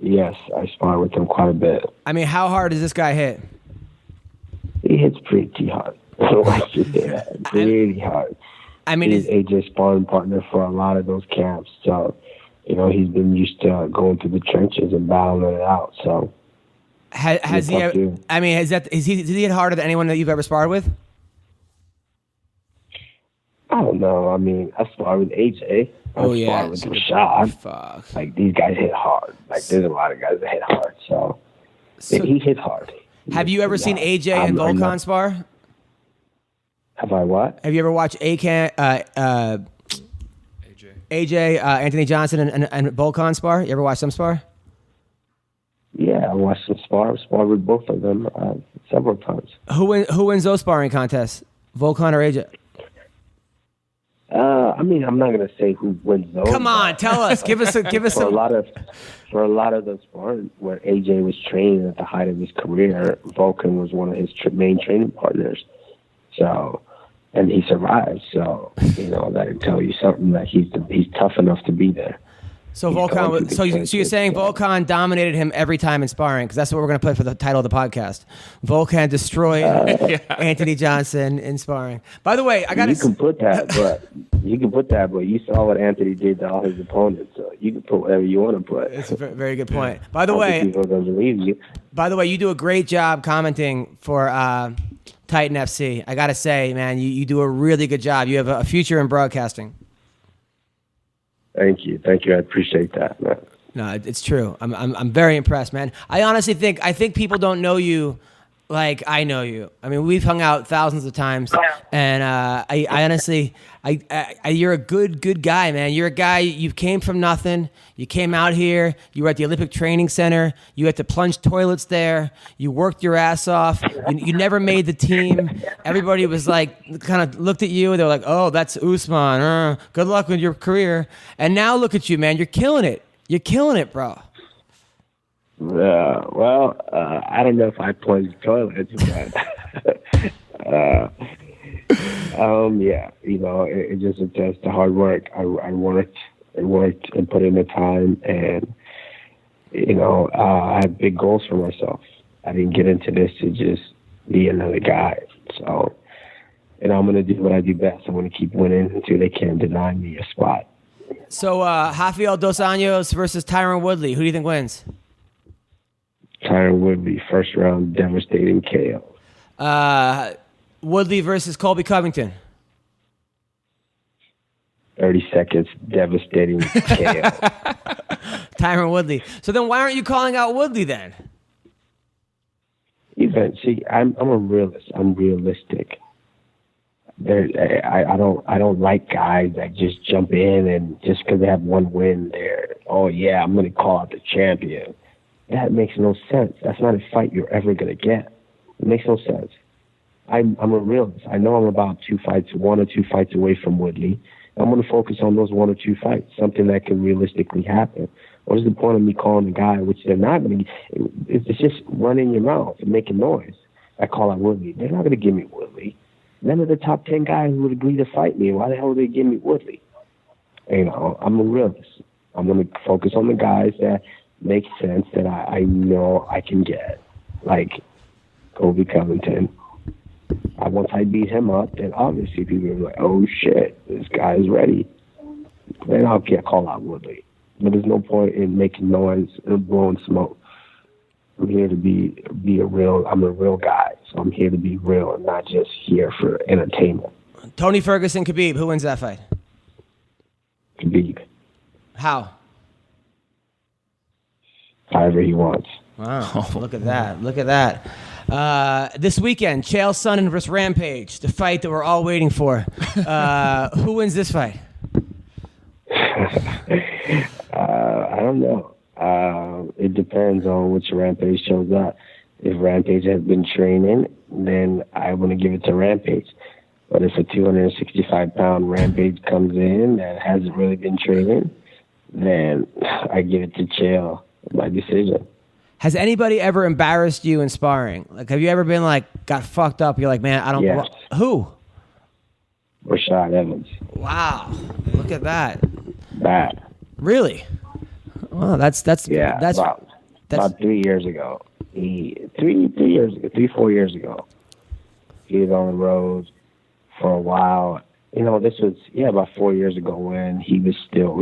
Yes, I spar with him quite a bit. I mean, how hard does this guy hit? He hits pretty hard. Really hard. I mean, he's AJ's sparring partner for a lot of those camps, so he's been used to going through the trenches and battling it out. So has he? I mean, is he hit harder than anyone that you've ever sparred with? I don't know. I mean, I sparred with AJ. I sparred with Rashad. Fuck. Like, these guys hit hard. Like, there's a lot of guys that hit hard. So he hit hard. Have you ever seen AJ and Volkan spar? Have I what? Have you ever watched AJ, Anthony Johnson and Volkan spar? You ever watch them spar? Yeah, I watched them spar. I've sparred with both of them several times. Who wins those sparring contests? Volkan or AJ? I'm not gonna say who wins those. Come on, tell us. Give us some. For a lot of the sparring where AJ was training at the height of his career, Volkan was one of his main training partners. So, and he survived. So, that would tell you something, that he's tough enough to be there. So Volkan. So you're saying Volkan dominated him every time in sparring, because that's what we're going to put for the title of the podcast. Volkan destroyed Anthony Johnson in sparring. By the way, You can put that, but you saw what Anthony did to all his opponents. So you can put whatever you want to put. It's a very good point. By the way, people don't believe you. By the way, you do a great job commenting for Titan FC. I got to say, man, you do a really good job. You have a future in broadcasting. Thank you. I appreciate that, man. No, it's true. I'm very impressed, man. I honestly think people don't know you like I know you. I mean, we've hung out thousands of times, and I honestly, you're a good guy, man. You're a guy. You came from nothing. You came out here. You were at the Olympic Training Center. You had to plunge toilets there. You worked your ass off. You never made the team. Everybody was like, kind of looked at you. They were like, "Oh, that's Usman. Good luck with your career." And now look at you, man. You're killing it. You're killing it, bro. I don't know if I plunged toilets, but it just attests to hard work. I worked and put in the time, and I have big goals for myself. I didn't get into this to just be another guy. So, and I'm going to do what I do best. I'm going to keep winning until they can deny me a spot. So Rafael Dos Anjos versus Tyron Woodley. Who do you think wins? Tyron Woodley, first round, devastating KO. Woodley versus Colby Covington. 30 seconds, devastating KO. Tyron Woodley. So then why aren't you calling out Woodley then? See, I'm a realist. I'm realistic. I don't like guys that just jump in and just because they have one win, oh yeah, I'm going to call out the champion. That makes no sense. That's not a fight you're ever going to get. It makes no sense. I'm a realist. I know I'm about 1 or 2 fights away from Woodley. I'm going to focus on those 1 or 2 fights, something that can realistically happen. What is the point of me calling a guy, which they're not going to? It's just running your mouth and making noise. I call out Woodley. They're not going to give me Woodley. None of the top 10 guys would agree to fight me. Why the hell would they give me Woodley? I'm a realist. I'm going to focus on the guys that make sense that I know I can get, like Colby Covington. Once I beat him up, then obviously people will be like, oh shit, this guy is ready. Then I'll call out Woodley. But there's no point in making noise and blowing smoke. I'm here to I'm a real guy. So I'm here to be real and not just here for entertainment. Tony Ferguson, Khabib. Who wins that fight? Khabib. How? However he wants. Wow, look at that. Look at that. This weekend, Chael Sonnen versus Rampage, the fight that we're all waiting for. Who wins this fight? I don't know. It depends on which Rampage shows up. If Rampage has been training, then I want to give it to Rampage. But if a 265-pound Rampage comes in that hasn't really been training, then I give it to Chael by decision. Has anybody ever embarrassed you in sparring? Like, have you ever been like, got fucked up? You're like, man, I don't. Yes. Who? Rashad Evans. Wow, look at that. Bad. Really? Well, that's about 3 years ago. 4 years ago. He was on the road for a while. This was about 4 years ago when he was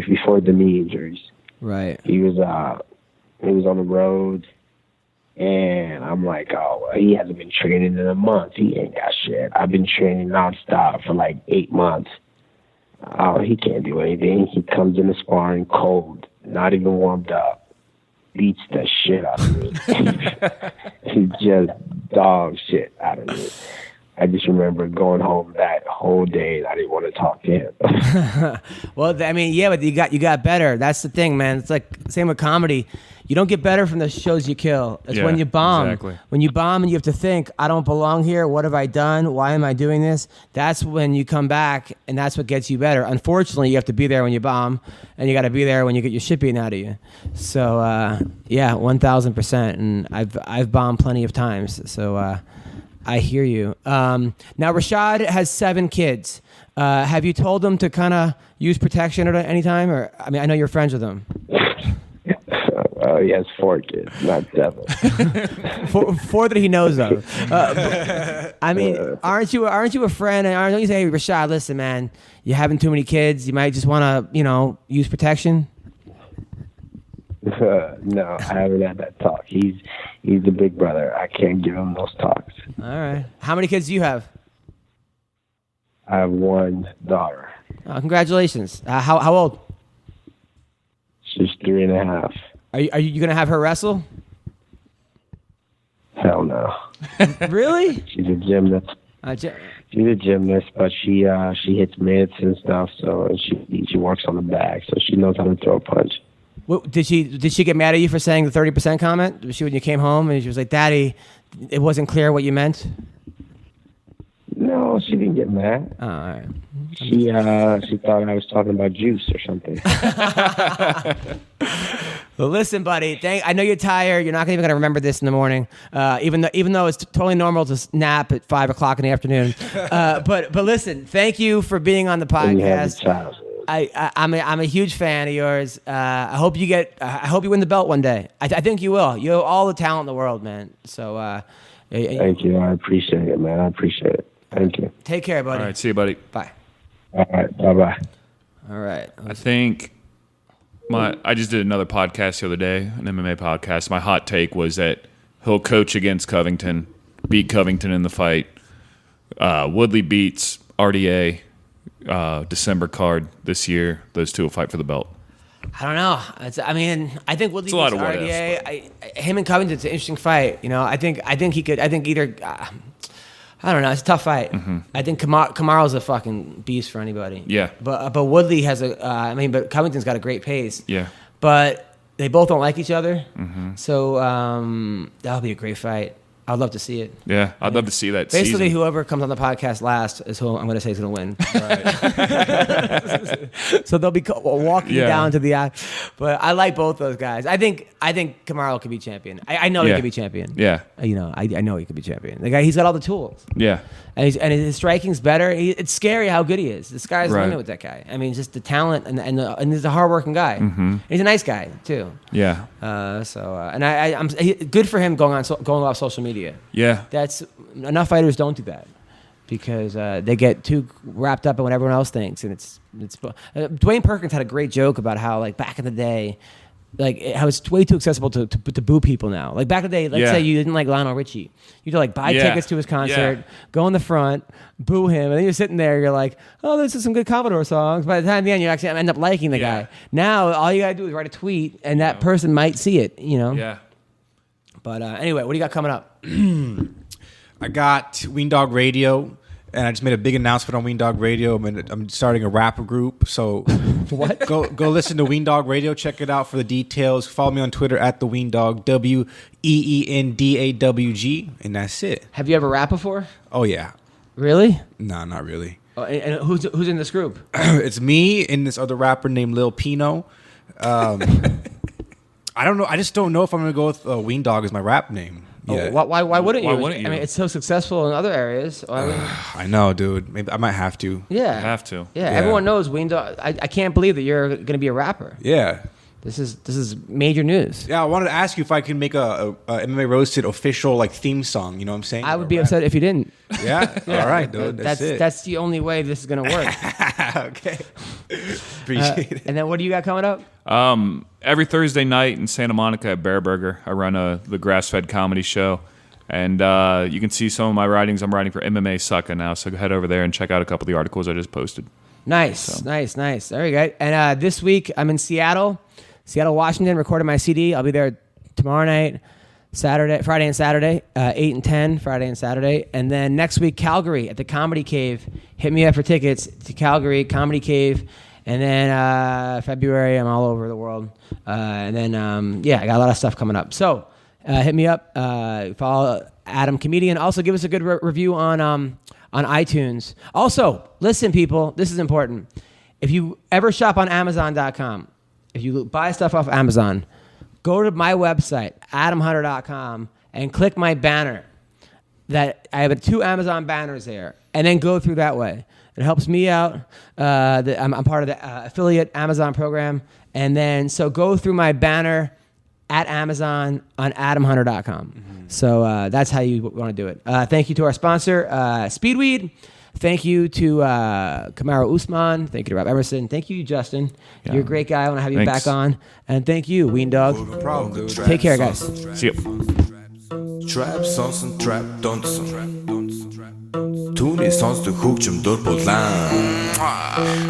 before the knee injuries. Right. He was on the road, and I'm like, oh, he hasn't been training in a month. He ain't got shit. I've been training nonstop for like 8 months. Oh, he can't do anything. He comes in the sparring cold, not even warmed up, beats the shit out of me. He just dog shit out of me. I just remember going home that whole day and I didn't want to talk to him. Well, I mean, yeah, but you got better. That's the thing, man. It's like same with comedy. You don't get better from the shows you kill. It's when you bomb. Exactly. When you bomb and you have to think, I don't belong here. What have I done? Why am I doing this? That's when you come back, and that's what gets you better. Unfortunately, you have to be there when you bomb, and you got to be there when you get your shit beaten out of you. So, 1,000%. And I've bombed plenty of times. So, I hear you. Now, Rashad has 7 kids. Have you told them to kind of use protection at any time? Or I mean, I know you're friends with them. He has 4 kids, not 7. 4 that he knows of. I mean, aren't you a friend? And don't you say, hey, Rashad, listen, man, you're having too many kids. You might just want to, use protection. No, I haven't had that talk. He's the big brother. I can't give him those talks. All right. How many kids do you have? I have 1 daughter. Congratulations. How old? She's 3.5. Are you gonna have her wrestle? Hell no. Really? She's a gymnast. She's a gymnast, but she hits mitts and stuff. So she works on the bag, so she knows how to throw a punch. What, did she get mad at you for saying the 30% comment? Was she when you came home and she was like, "Daddy, it wasn't clear what you meant"? No, she didn't get mad. Oh, all right. She thought I was talking about juice or something. Well, listen, buddy. I know you're tired. You're not even going to remember this in the morning, even though it's totally normal to nap at 5 o'clock in the afternoon. But listen, thank you for being on the podcast. I'm a huge fan of yours. I hope you win the belt one day. I think you will. You have all the talent in the world, man. So thank you. I appreciate it, man. I appreciate it. Thank you. Take care, buddy. All right, see you, buddy. Bye. All right, bye-bye. All right. I think I just did another podcast the other day, an MMA podcast. My hot take was that he'll coach against Covington, beat Covington in the fight. Woodley beats RDA, December card this year. Those two will fight for the belt. I don't know. I think Woodley It's a lot beats of what RDA. Him and Covington's an interesting fight. You know, I think he could. I think either. I don't know. It's a tough fight. Mm-hmm. I think Kamaru's a fucking beast for anybody. Yeah. But Woodley has but Covington's got a great pace. Yeah. But they both don't like each other. Mm-hmm. So that'll be a great fight. I'd love to see it. Yeah, I'd love to see that. Basically, season. whoever comes on the podcast last is who I'm going to say is going to win. Right. So they'll be walking down to the. But I like both those guys. I think Kamaru could be champion. I know he could be champion. Yeah. You know, I know he could be champion. The guy, he's got all the tools. Yeah. And his striking's better. It's scary how good he is. The sky's the Right. limit with that guy. I mean, just the talent and he's a hardworking guy. Mm-hmm. He's a nice guy too. Yeah. I'm good for him going off social media. Yeah. That's enough fighters don't do that because they get too wrapped up in what everyone else thinks, and it's. Dwayne Perkins had a great joke about how like back in the day. Like how it's way too accessible to boo people now. Like back in the day, let's say you didn't like Lionel Richie, you'd like buy tickets to his concert, go in the front, boo him, and then you're sitting there, you're like, oh, this is some good Commodore songs. By the time at the end, you actually end up liking the guy. Now all you gotta do is write a tweet, and that person might see it. You know. Yeah. But anyway, what do you got coming up? I got Weendawg Radio, and I just made a big announcement on Weendawg Radio. I'm starting a rapper group, so What? Go listen to Weendawg Radio. Check it out for the details. Follow me on Twitter at the Weendawg, WEENDAWG, and that's it. Have you ever rapped before? Oh yeah, Really? no, not really. Oh, and who's in this group? It's me and this other rapper named Lil Pino. I don't know. I just don't know if I'm gonna go with Weendawg as my rap name. Yeah. Why wouldn't you? Why wouldn't you? I mean, it's so successful in other areas. I know, dude. Maybe I might have to. Yeah, You have to. Yeah, everyone knows Weendawg. I can't believe that you're going to be a rapper. Yeah. This is major news. Yeah, I wanted to ask you if I can make a MMA Roasted official like theme song. You know what I'm saying? I would be upset if you didn't. Yeah. All right, dude. That's it. That's the only way this is going to work. Okay. Appreciate it. And then what do you got coming up? Every Thursday night in Santa Monica at Bear Burger, I run the Grass-Fed Comedy Show. And you can see some of my writings. I'm writing for MMA Sucka now, so head over there and check out a couple of the articles I just posted. Nice. There you go. And this week I'm in Seattle, Washington, recording my CD. I'll be there tomorrow night, Friday and Saturday, 8 and 10, Friday and Saturday. And then next week, Calgary at the Comedy Cave. Hit me up for tickets to Calgary, Comedy Cave. And then February, I'm all over the world. And then, I got a lot of stuff coming up. So hit me up. Follow Adam Comedian. Also, give us a good review on iTunes. Also, listen, people, this is important. If you ever shop on Amazon.com, if you buy stuff off Amazon, go to my website, adamhunter.com, and click my banner. That I have 2 Amazon banners there, and then go through that way. It helps me out. I'm part of the affiliate Amazon program, and then so go through my banner at Amazon on adamhunter.com. Mm-hmm. So that's how you want to do it. Thank you to our sponsor, Speedweed. Thank you to Kamaru Usman. Thank you to Rob Emerson. Thank you, Justin. Yeah. You're a great guy. I want to have you back on. And thank you, Weendawg. No problem, dude. Take care, guys. See you. Trap songs and trap dansen. Түүний сонсдог хөгжим дур булаан.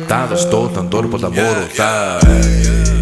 Даадаж дуулан дур булаа мууруулаа.